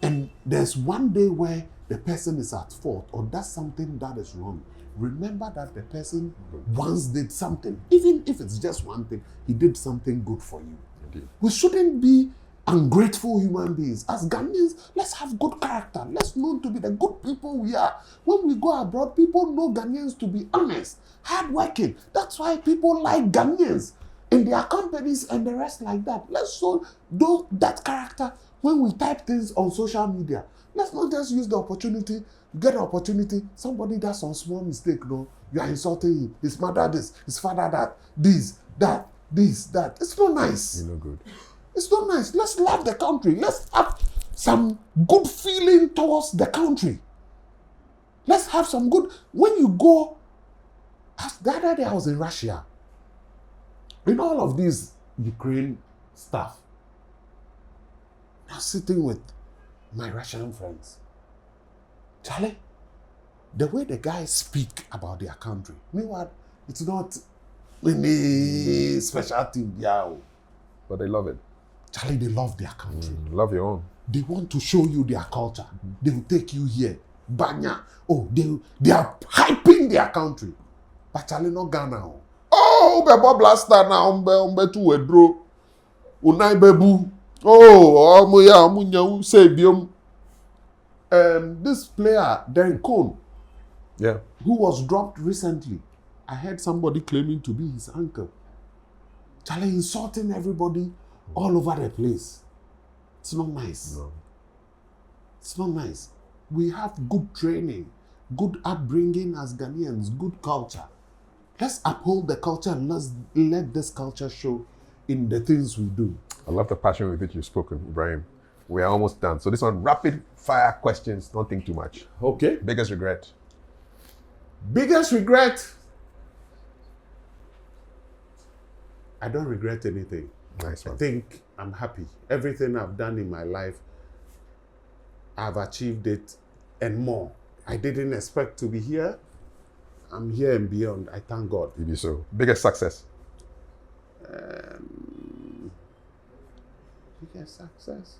A: and there's one day where the person is at fault or does something that is wrong, remember that the person once did something. Even if it's just one thing, he did something good for you.
B: Indeed.
A: We shouldn't be ungrateful human beings. As Ghanaians, let's have good character. Let's know to be the good people we are. When we go abroad, people know Ghanaians to be honest, hardworking. That's why people like Ghanaians in their companies and the rest like that. Let's show that character when we type things on social media. Let's not just use the opportunity, get an opportunity. Somebody does some small mistake, no, you are insulting him. His mother this, his father that, this, that. It's not nice.
B: You're no good.
A: It's not nice. Let's love the country. Let's have some good feeling towards the country. Let's have some good. When you go, the other day I was in Russia. In all of these Ukraine stuff, I was sitting with my Russian friends. Charlie, the way the guys speak about their country, you know what? It's not any special thing. Yeah.
B: But they love it.
A: Charlie, they love their country.
B: Love your own.
A: They want to show you their culture. They will take you here. Banya. Oh, they are hyping their country. But Charlie, not Ghana. Oh, Bebo Blaster now. Umbe tu wedro. Unai bebu. Oh, omuya omunya say biom. This player, Darren Cone,
B: Yeah.
A: who was dropped recently, I heard somebody claiming to be his uncle. Charlie insulting everybody all over the place. It's not nice.
B: No.
A: It's not nice. We have good training, good upbringing as Ghanaians, good culture. Let's uphold the culture and let's let this culture show in the things we do.
B: I love the passion with which you've spoken, Ibrahim. We are almost done. So this one, rapid fire questions. Don't think too much.
A: Okay.
B: Biggest regret?
A: Biggest regret? I don't regret anything.
B: Nice
A: I
B: one.
A: think I'm happy. Everything I've done in my life, I've achieved it and more. I didn't expect to be here. I'm here and beyond. I thank God.
B: You be so. Biggest success?
A: Biggest success?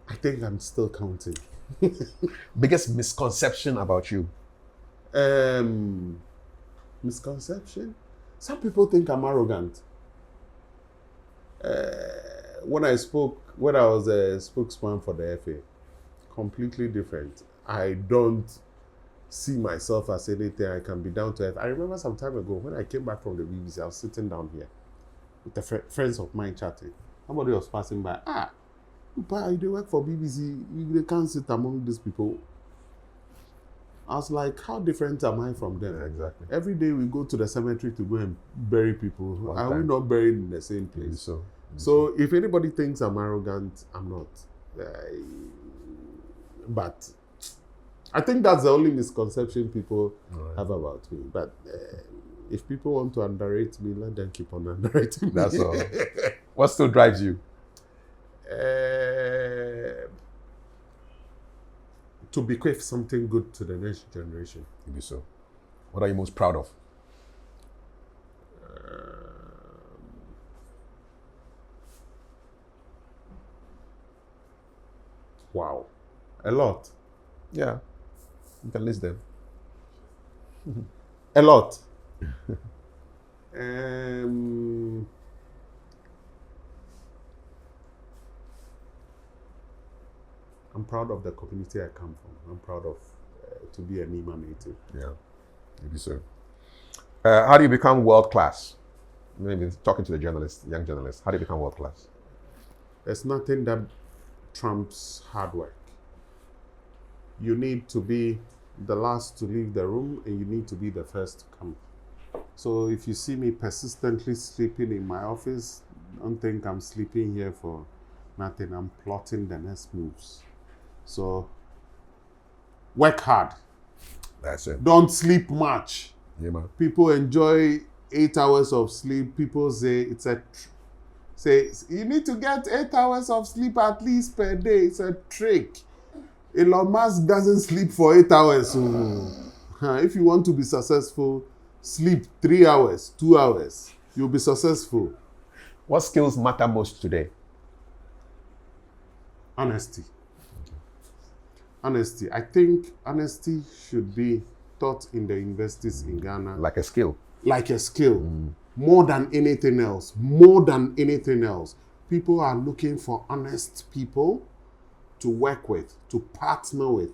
A: I think I'm still counting.
B: Biggest misconception about you?
A: Misconception? Some people think I'm arrogant. When I was a spokesman for the FA, completely different. I don't see myself as anything. I can be down to earth. I remember some time ago when I came back from the BBC, I was sitting down here with the friends of mine chatting. Somebody was passing by. You work for BBC, you can't sit among these people. I was like, how different am I from them?
B: Yeah, exactly.
A: Every day we go to the cemetery to go and bury people.
B: One
A: Are
B: time.
A: we not buried in the same place? So if anybody thinks I'm arrogant, I'm not. But I think that's the only misconception people have about me. But if people want to underrate me, let them keep on underrating me.
B: That's all. What still drives you?
A: To bequeath something good to the next generation.
B: You be so. What are you most proud of?
A: Wow. A lot.
B: Yeah. You can list them.
A: A lot. I'm proud of the community I come from. I'm proud of to be a Nima native.
B: Yeah, maybe so. How do you become world class? Maybe talking to the journalist, young journalist. How do you become world class?
A: There's nothing that trumps hard work. You need to be the last to leave the room, and you need to be the first to come. So if you see me persistently sleeping in my office, don't think I'm sleeping here for nothing. I'm plotting the next moves. So work hard.
B: That's it.
A: Don't sleep much.
B: Yeah, man.
A: People enjoy 8 hours of sleep. People say it's say you need to get 8 hours of sleep at least per day. It's a trick. Elon Musk doesn't sleep for 8 hours. So if you want to be successful, sleep 3 hours, 2 hours. You'll be successful.
B: What skills matter most today?
A: Honesty. Honesty. I think honesty should be taught in the universities in Ghana.
B: Like a skill.
A: Like a skill. More than anything else. More than anything else. People are looking for honest people to work with, to partner with,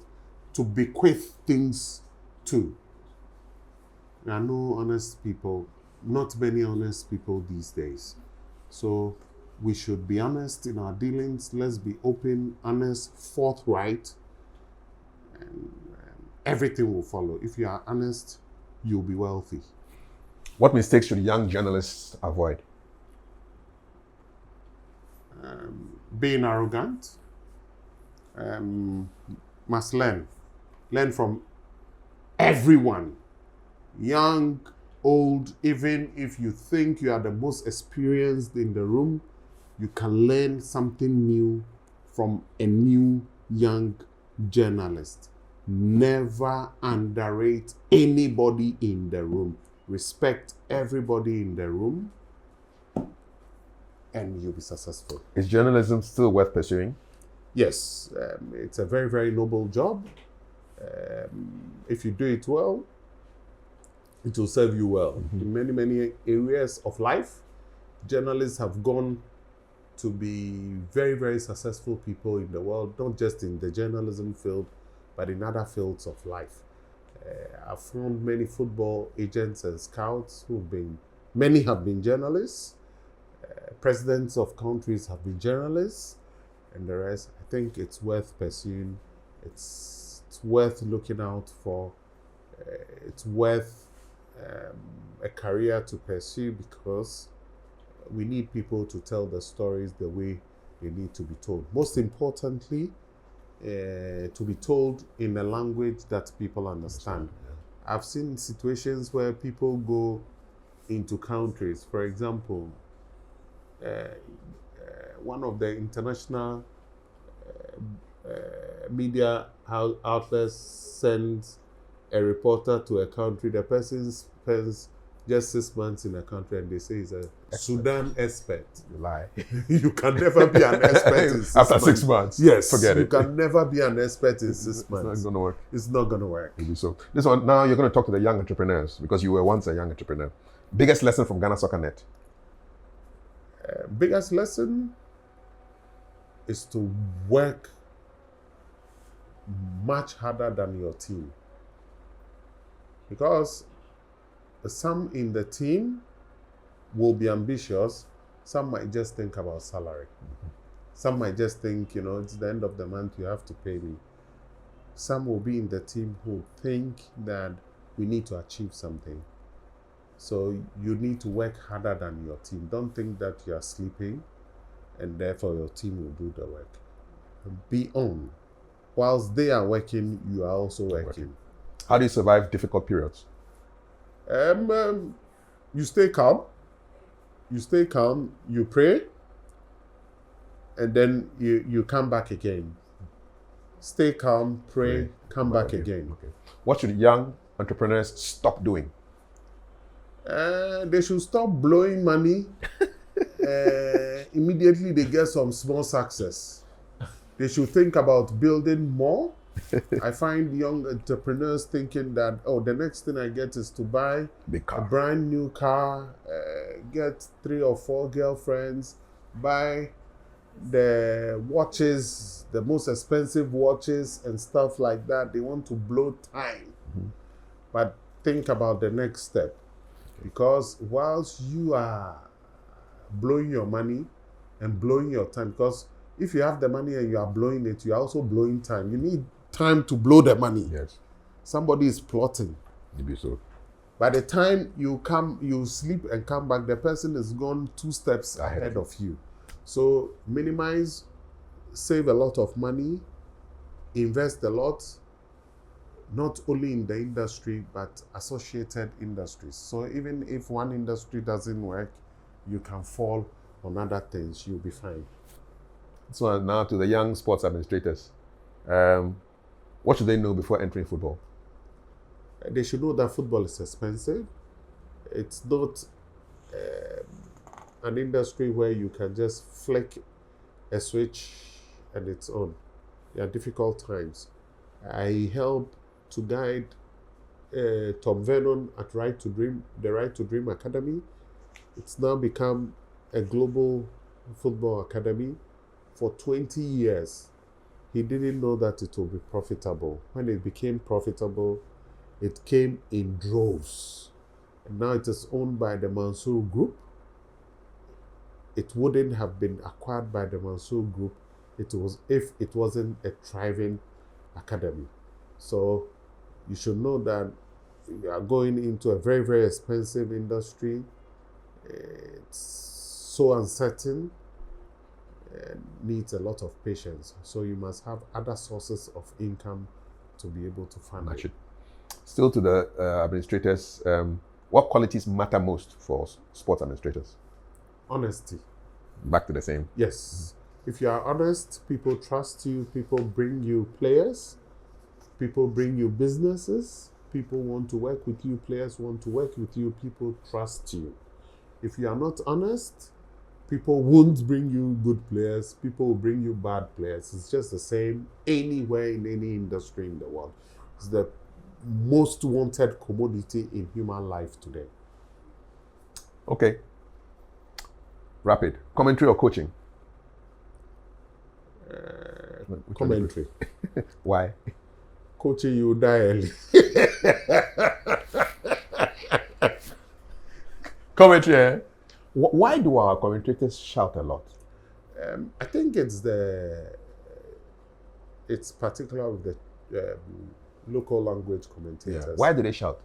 A: to bequeath things to. There are no honest people, not many honest people these days. So we should be honest in our dealings. Let's be open, honest, forthright, and everything will follow. If you are honest, you'll be wealthy.
B: What mistakes should young journalists avoid?
A: Being arrogant. Must learn. Learn from everyone. Young, old, even if you think you are the most experienced in the room, you can learn something new from a new young journalist. Never underrate anybody in the room. Respect everybody in the room, and you'll be successful.
B: Is journalism still worth pursuing?
A: Yes, it's a very, very noble job. If you do it well, it will serve you well. In many, many areas of life, journalists have gone to be very, very successful people in the world, not just in the journalism field, but in other fields of life. I've found many football agents and scouts many have been journalists. Presidents of countries have been journalists, and the rest. I think it's worth pursuing. It's worth looking out for. It's worth a career to pursue, because we need people to tell the stories the way they need to be told. Most importantly, to be told in a language that people understand. Yeah. I've seen situations where people go into countries. For example, one of the international media outlets sends a reporter to a country. The person spends just 6 months in a country, and they say he's a Sudan expert.
B: You lie.
A: You can never be an expert in 6 months.
B: After 6 months.
A: Yes.
B: Forget it.
A: You can never be an expert in 6 months.
B: It's not going to work.
A: It's not going to work.
B: Maybe so. This one, now you're going to talk to the young entrepreneurs, because you were once a young entrepreneur. Biggest lesson from Ghana Soccer Net?
A: Biggest lesson is to work much harder than your team. Because some in the team will be ambitious. Some might just think about salary. Some might just think, it's the end of the month, you have to pay me. Some will be in the team who think that we need to achieve something. So you need to work harder than your team. Don't think that you are sleeping and therefore your team will do the work. Be on. Whilst they are working, you are also working.
B: How do you survive difficult periods?
A: You stay calm. You pray, and then you come back again. Stay calm, pray, come back again.
B: Okay. What should young entrepreneurs stop doing?
A: They should stop blowing money. Immediately they get some small success. They should think about building more. I find young entrepreneurs thinking that, the next thing I get is to buy a brand new car, get 3 or 4 girlfriends, buy the watches, the most expensive watches and stuff like that. They want to blow time. But think about the next step. Because whilst you are blowing your money and blowing your time, because if you have the money and you are blowing it, you are also blowing time. You need time to blow the money.
B: Yes.
A: Somebody is plotting.
B: Maybe so.
A: By the time you sleep and come back, the person is gone 2 steps ahead of you. So minimize, save a lot of money, invest a lot, not only in the industry, but associated industries. So even if one industry doesn't work, you can fall on other things, you'll be fine.
B: So now to the young sports administrators. What should they know before entering football?
A: They should know that football is expensive. It's not an industry where you can just flick a switch and it's on. There are difficult times. I help to guide Tom Vernon at the Right to Dream Academy. It's now become a global football academy. For 20 years, he didn't know that it will be profitable. When it became profitable, it came in droves. And now it is owned by the Mansour Group. It wouldn't have been acquired by the Mansour Group if it wasn't a thriving academy. So you should know that you are going into a very, very expensive industry. It's so uncertain and needs a lot of patience. So you must have other sources of income to be able to fund it.
B: Still to the administrators, what qualities matter most for sports administrators?
A: Honesty.
B: Back to the same.
A: Yes. If you are honest, people trust you, people bring you players, people bring you businesses, people want to work with you, players want to work with you, people trust you. If you are not honest, people won't bring you good players, people will bring you bad players. It's just the same anywhere in any industry in the world. It's the most wanted commodity in human life today.
B: Okay. Rapid. Commentary or coaching?
A: Commentary.
B: Why?
A: Coaching, you die early.
B: Commentary, eh? Why do our commentators shout a lot?
A: I think it's particular with the local language commentators.
B: Yeah. Why do they shout?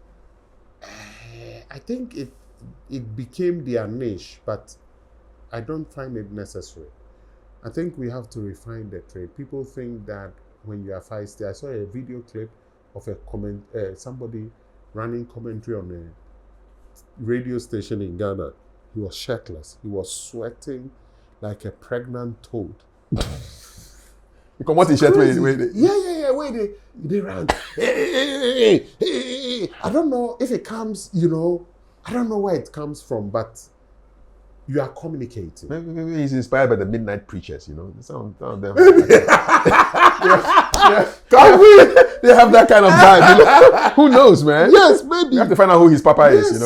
A: I think it became their niche, but I don't find it necessary. I think we have to refine the trade. People think that when you are feisty, I saw a video clip of somebody running commentary on a radio station in Ghana. He was shirtless. He was sweating like a pregnant toad.
B: You come out in shirt where
A: they ran. I don't know if it comes, I don't know where it comes from, but you are communicating.
B: Maybe he's inspired by the midnight preachers, Some of them. They have that kind of vibe. Who knows, man?
A: Yes, maybe.
B: You have to find out who his papa is,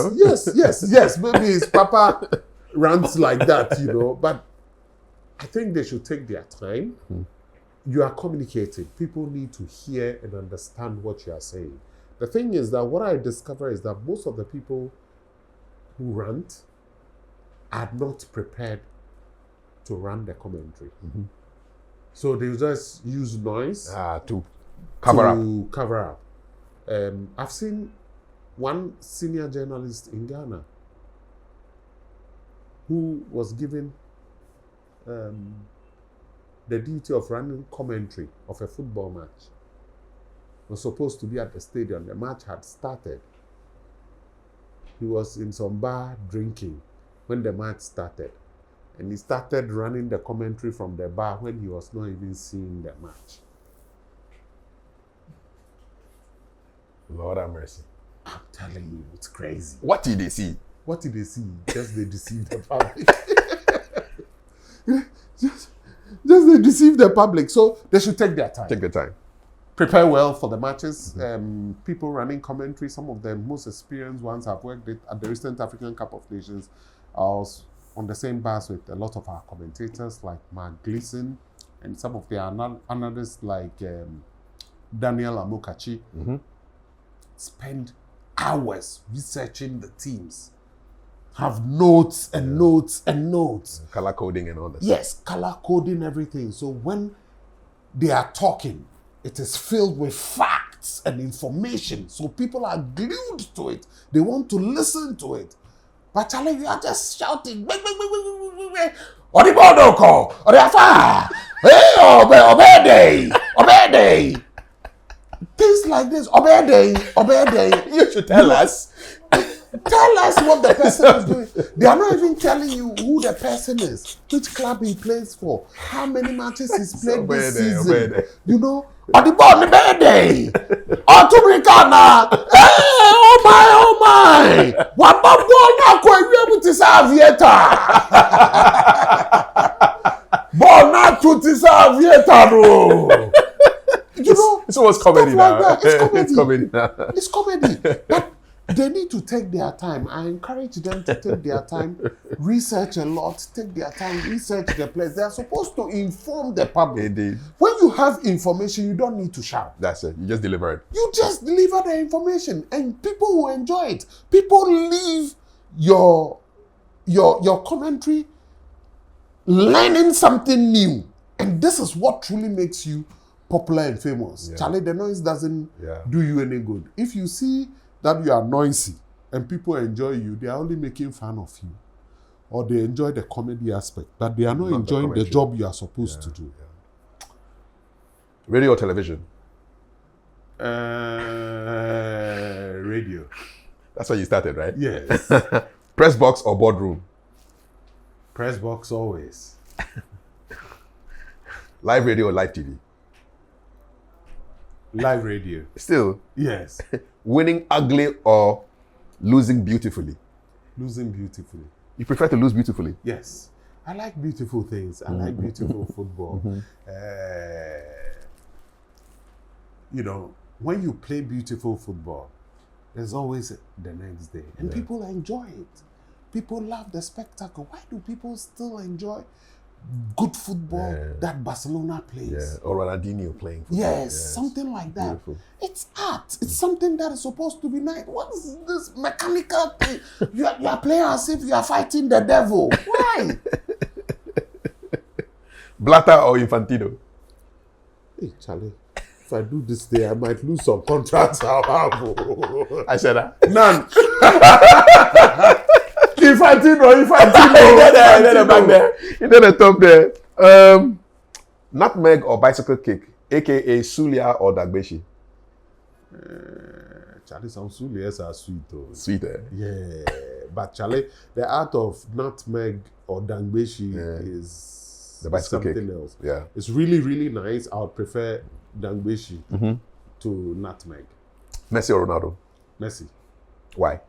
A: Yes. Maybe his papa runs like that, But I think they should take their time. You are communicating. People need to hear and understand what you are saying. The thing is that what I discover is that most of the people who rant are not prepared to run the commentary. So they just use noise
B: to cover up.
A: I've seen one senior journalist in Ghana who was given the duty of running commentary of a football match. Was supposed to be at the stadium. The match had started. He was in some bar drinking when the match started. And he started running the commentary from the bar when he was not even seeing the match.
B: Lord have mercy.
A: I'm telling you, it's crazy.
B: What did they see?
A: What did they see? Just they deceived the public. just they deceived the public. So they should take their time.
B: Take the time.
A: Prepare well for the matches. People running commentary, some of the most experienced ones have worked at the recent African Cup of Nations. I was on the same bus with a lot of our commentators like Mark Gleason and some of the analysts like Daniel Amokachi. Spend hours researching the teams. Have notes and notes and notes.
B: Color coding and all that.
A: Yes, color coding everything. So when they are talking, it is filled with facts and information. So people are glued to it. They want to listen to it. But Charlie, you are just shouting. Odibodoko, Odeafa, hey, Obede. Things like this, Obede.
B: You should tell us.
A: Tell us what the person is doing. They are not even telling you who the person is, which club he plays for, how many matches he's played this season. You know, on the ball, the birthday. Otumikana. Hey, oh my. What about ball now? Can you able to say Aviator? Ball now to say Aviator. You know,
B: it's almost comedy now.
A: Like it's comedy.
B: It's comedy now.
A: But they need to take their time. I encourage them to take their time, research a lot, take their time, research the place. They are supposed to inform the public.
B: Indeed.
A: When you have information, you don't need to shout.
B: That's it. You just deliver it.
A: You just deliver the information and people will enjoy it. People leave your commentary learning something new. And this is what truly makes you popular and famous. Yeah. Charlie, the noise doesn't do you any good. If you see that you are noisy and people enjoy you, they are only making fun of you. Or they enjoy the comedy aspect, but they are not enjoying the job you are supposed to do.
B: Yeah. Radio or television?
A: Radio.
B: That's where you started, right?
A: Yes.
B: Press box or boardroom?
A: Press box always.
B: Live radio or live TV?
A: Live radio.
B: Still?
A: Yes.
B: Winning ugly or losing beautifully?
A: Losing beautifully.
B: You prefer to lose beautifully?
A: Yes. I like beautiful things. I like beautiful football. You know, when you play beautiful football, there's always the next day. And people enjoy it. People love the spectacle. Why do people still enjoy good football that Barcelona plays?
B: Yeah. Or Ronaldinho playing football.
A: Yes, something like that. Beautiful. It's art. It's something that is supposed to be nice. What is this mechanical thing? You are playing as if you are fighting the devil. Why?
B: Blatter or Infantino?
A: Hey, Charlie. If I do this day, I might lose some contracts.
B: I said that.
A: None. Infantino.
B: Back there. You did the top there. Nutmeg or bicycle kick, aka Sulia or Dagbeshi?
A: Charlie, some Sulias are sweet though.
B: Sweet, eh?
A: Yeah. But Charlie, the art of nutmeg or Dagbeshi is
B: the bicycle
A: something
B: kick.
A: Else.
B: Yeah.
A: It's really, really nice. I would prefer Dagbeshi to nutmeg.
B: Messi or Ronaldo?
A: Messi.
B: Why?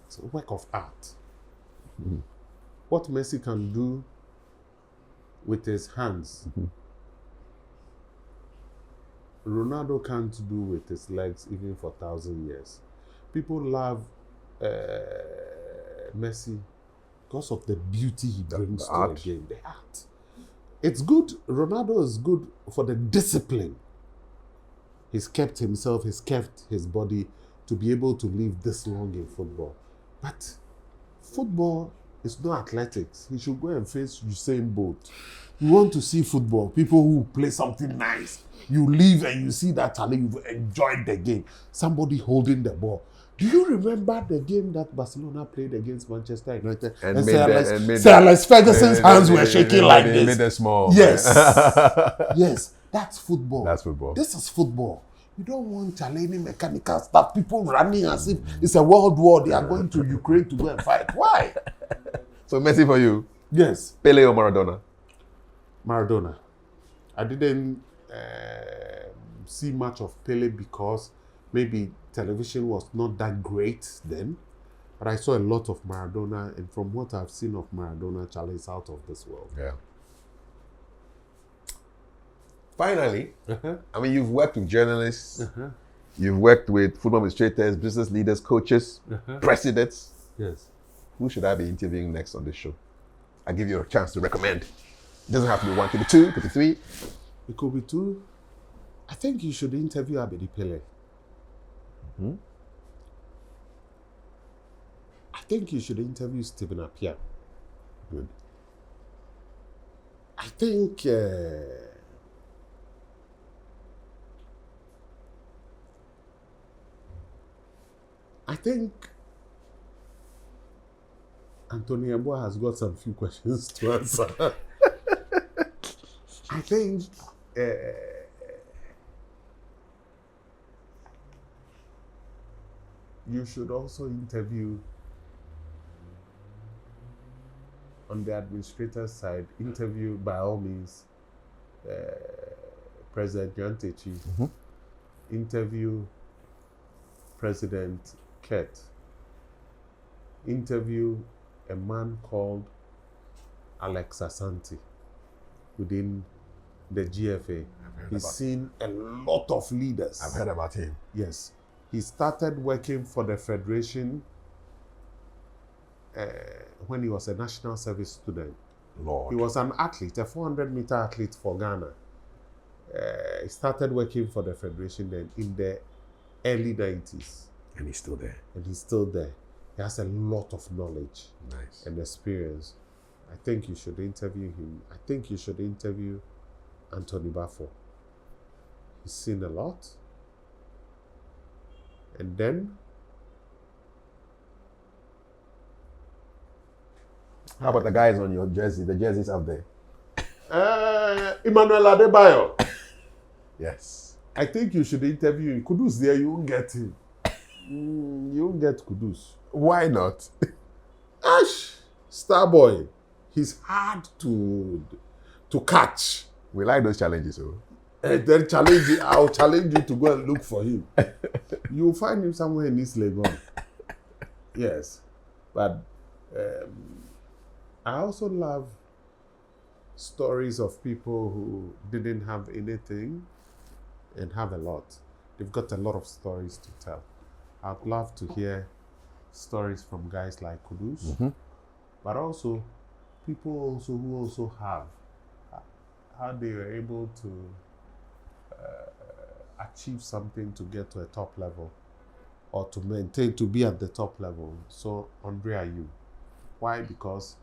A: It's a work of art. What Messi can do with his hands, Ronaldo can't do with his legs even for 1,000 years. People love Messi because of the beauty he brings to the game, the art. It's good. Ronaldo is good for the discipline. He's kept himself, he's kept his body to be able to live this long in football. But football is not athletics. He should go and face Usain Bolt. You want to see football, people who play something nice. You leave and you see that you've enjoyed the game. Somebody holding the ball. Do you remember the game that Barcelona played against Manchester United? And Sir Alex Ferguson's hands were shaking like this.
B: Made them small.
A: Yes. Yes. That's football.
B: That's football.
A: This is football. You don't want challenging mechanical stuff. People running as if it's a world war. They are going to Ukraine to go and fight. Why?
B: So Messi for you?
A: Yes.
B: Pele or Maradona?
A: Maradona. I didn't see much of Pele because maybe television was not that great then. But I saw a lot of Maradona, and from what I've seen of Maradona, Charlie is out of this world.
B: Yeah. Finally, I mean, you've worked with journalists, you've worked with football administrators, business leaders, coaches, presidents.
A: Yes.
B: Who should I be interviewing next on this show? I give you a chance to recommend. It doesn't have to be one, could be two, could be three.
A: It could be two. I think you should interview Abedi Pele.
B: Mm-hmm.
A: I think you should interview Stephen Appiah.
B: Good.
A: I think Anthony Eboa has got some few questions to answer. I think you should also interview, on the administrator's side, interview by all means President Nyantakyi, interview President Kett, interview a man called Alex Asante within the GFA. He's seen a lot of leaders.
B: I've heard about him.
A: Yes. He started working for the Federation when he was a national service student.
B: Lord.
A: He was an athlete, a 400-meter athlete for Ghana. He started working for the Federation then in the early 90s.
B: And he's still there.
A: And he's still there. He has a lot of knowledge and experience. I think you should interview him. I think you should interview Anthony Bafo. He's seen a lot. And then,
B: how about the guys on your jersey? The jerseys up there.
A: Emmanuel Adebayo.
B: Yes.
A: I think you should interview him. Kudus there, you won't get him. You won't get Kudus.
B: Why not?
A: Ash, Starboy. He's hard to catch.
B: We like those challenges, so.
A: And then I'll challenge you to go and look for him. You'll find him somewhere in East Legon. Yes. But I also love stories of people who didn't have anything and have a lot. They've got a lot of stories to tell. I'd love to hear stories from guys like Kudus, but also people who also have how they were able to achieve something to get to a top level or to maintain, to be at the top level. So Andre Ayew. Why? Because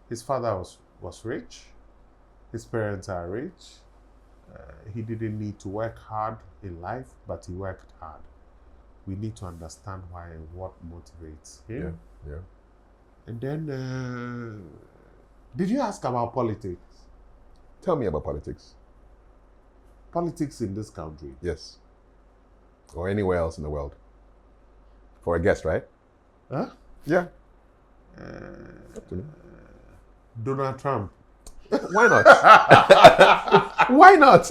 A: his father was rich, his parents are rich, he didn't need to work hard in life, but he worked hard. We need to understand why and what motivates him.
B: Yeah.
A: And then, did you ask about politics?
B: Tell me about politics.
A: Politics in this country.
B: Yes. Or anywhere else in the world. For a guest, right?
A: Huh?
B: Yeah.
A: Donald Trump.
B: Why not? Why not?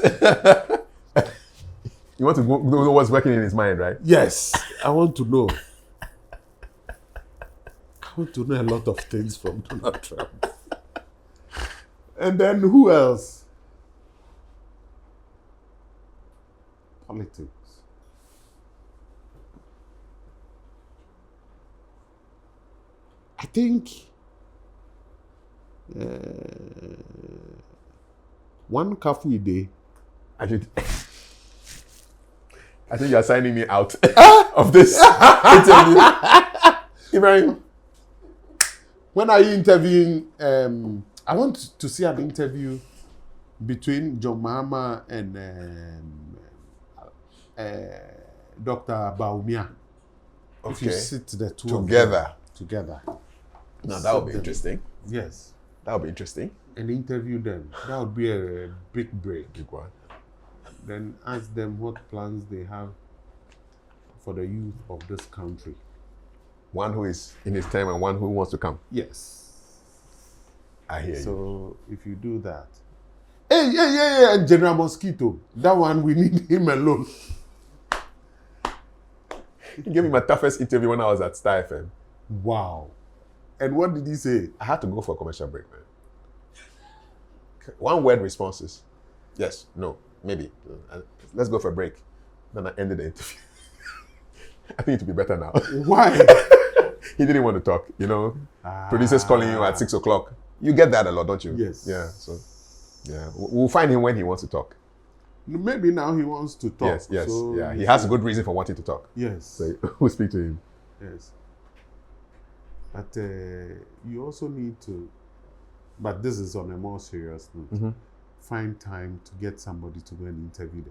B: You want to know what's working in his mind, right?
A: Yes, I want to know. I want to know a lot of things from Donald Trump. And then who else? Politics. I think one Kafui Dey.
B: I think you are signing me out of this interview. Ibrahim.
A: When are you interviewing? I want to see an interview between John Mahama and Dr. Baumia.
B: Okay.
A: If you sit the two
B: together.
A: Together.
B: Now that would be interesting.
A: Yes.
B: That would be interesting.
A: And interview them. That would be a big break.
B: Big one.
A: Then ask them what plans they have for the youth of this country.
B: One who is in his time and one who wants to come.
A: Yes.
B: I hear you.
A: So if you do that. Hey, General Mosquito. That one, we need him alone.
B: He gave me my toughest interview when I was at Star FM.
A: Wow. And what did he say?
B: I had to go for a commercial break, man. One word responses. Yes, no, maybe. Let's go for a break. Then I ended the interview. I think it would be better now.
A: Why?
B: He didn't want to talk, you know. Producers calling you at 6 o'clock. You get that a lot, don't you?
A: Yes.
B: Yeah. So, yeah, we'll find him when he wants to talk.
A: Maybe now he wants to talk.
B: Yes.
A: So
B: yeah, he has a good reason for wanting to talk.
A: Yes.
B: So we'll speak to him.
A: Yes. But you also need to, but this is on a more serious note, find time to get somebody to go and interview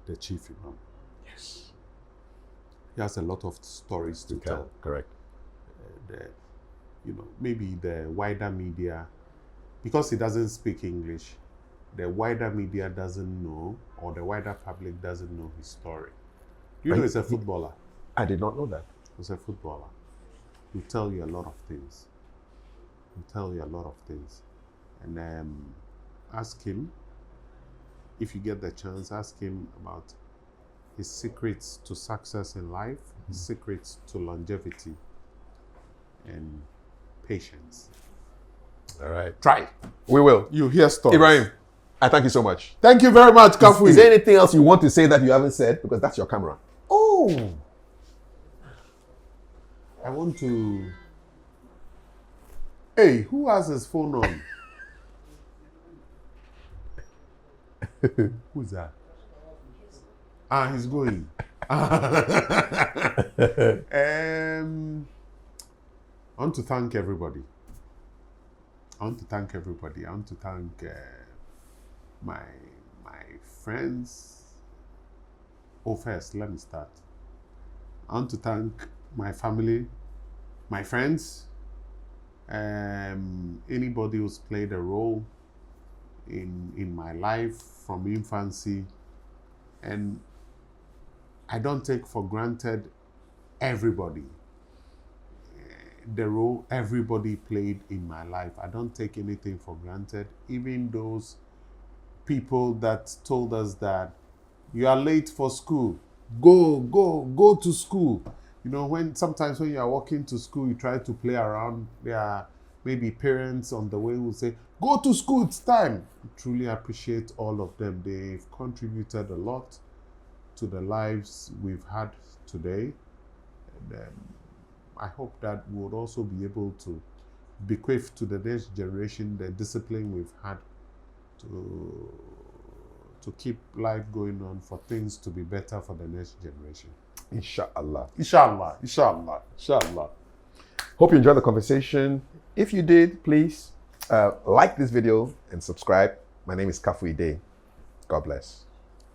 A: the chief imam.
B: Yes.
A: He has a lot of stories to tell.
B: Correct.
A: Maybe the wider media, because he doesn't speak English, the wider media doesn't know, or the wider public doesn't know his story. You know, he's a footballer.
B: I did not know that.
A: He's a footballer. He'll tell you a lot of things. And ask him, if you get the chance, ask him about his secrets to success in life, his secrets to longevity and patience.
B: All right.
A: Try.
B: We will.
A: You hear stories.
B: Ibrahim, I thank you so much.
A: Thank you very much, Kafui.
B: Is there anything else you want to say that you haven't said? Because that's your camera.
A: Oh! I want to... Hey, who has his phone on? Who's that? He's going. I want to thank everybody. I want to thank my friends. Oh, first, let me start. I want to thank my family, my friends, anybody who's played a role in my life from infancy. And I don't take for granted everybody, the role everybody played in my life. I don't take anything for granted. Even those people that told us that you are late for school, go to school. You know, sometimes when you are walking to school, you try to play around. There are maybe parents on the way who say, go to school, it's time. I truly appreciate all of them. They've contributed a lot to the lives we've had today. And I hope that we would also be able to bequeath to the next generation the discipline we've had to keep life going on, for things to be better for the next generation.
B: Inshallah. Hope you enjoyed the conversation. If you did, please like this video and subscribe. My name is Kafui Dey. God bless.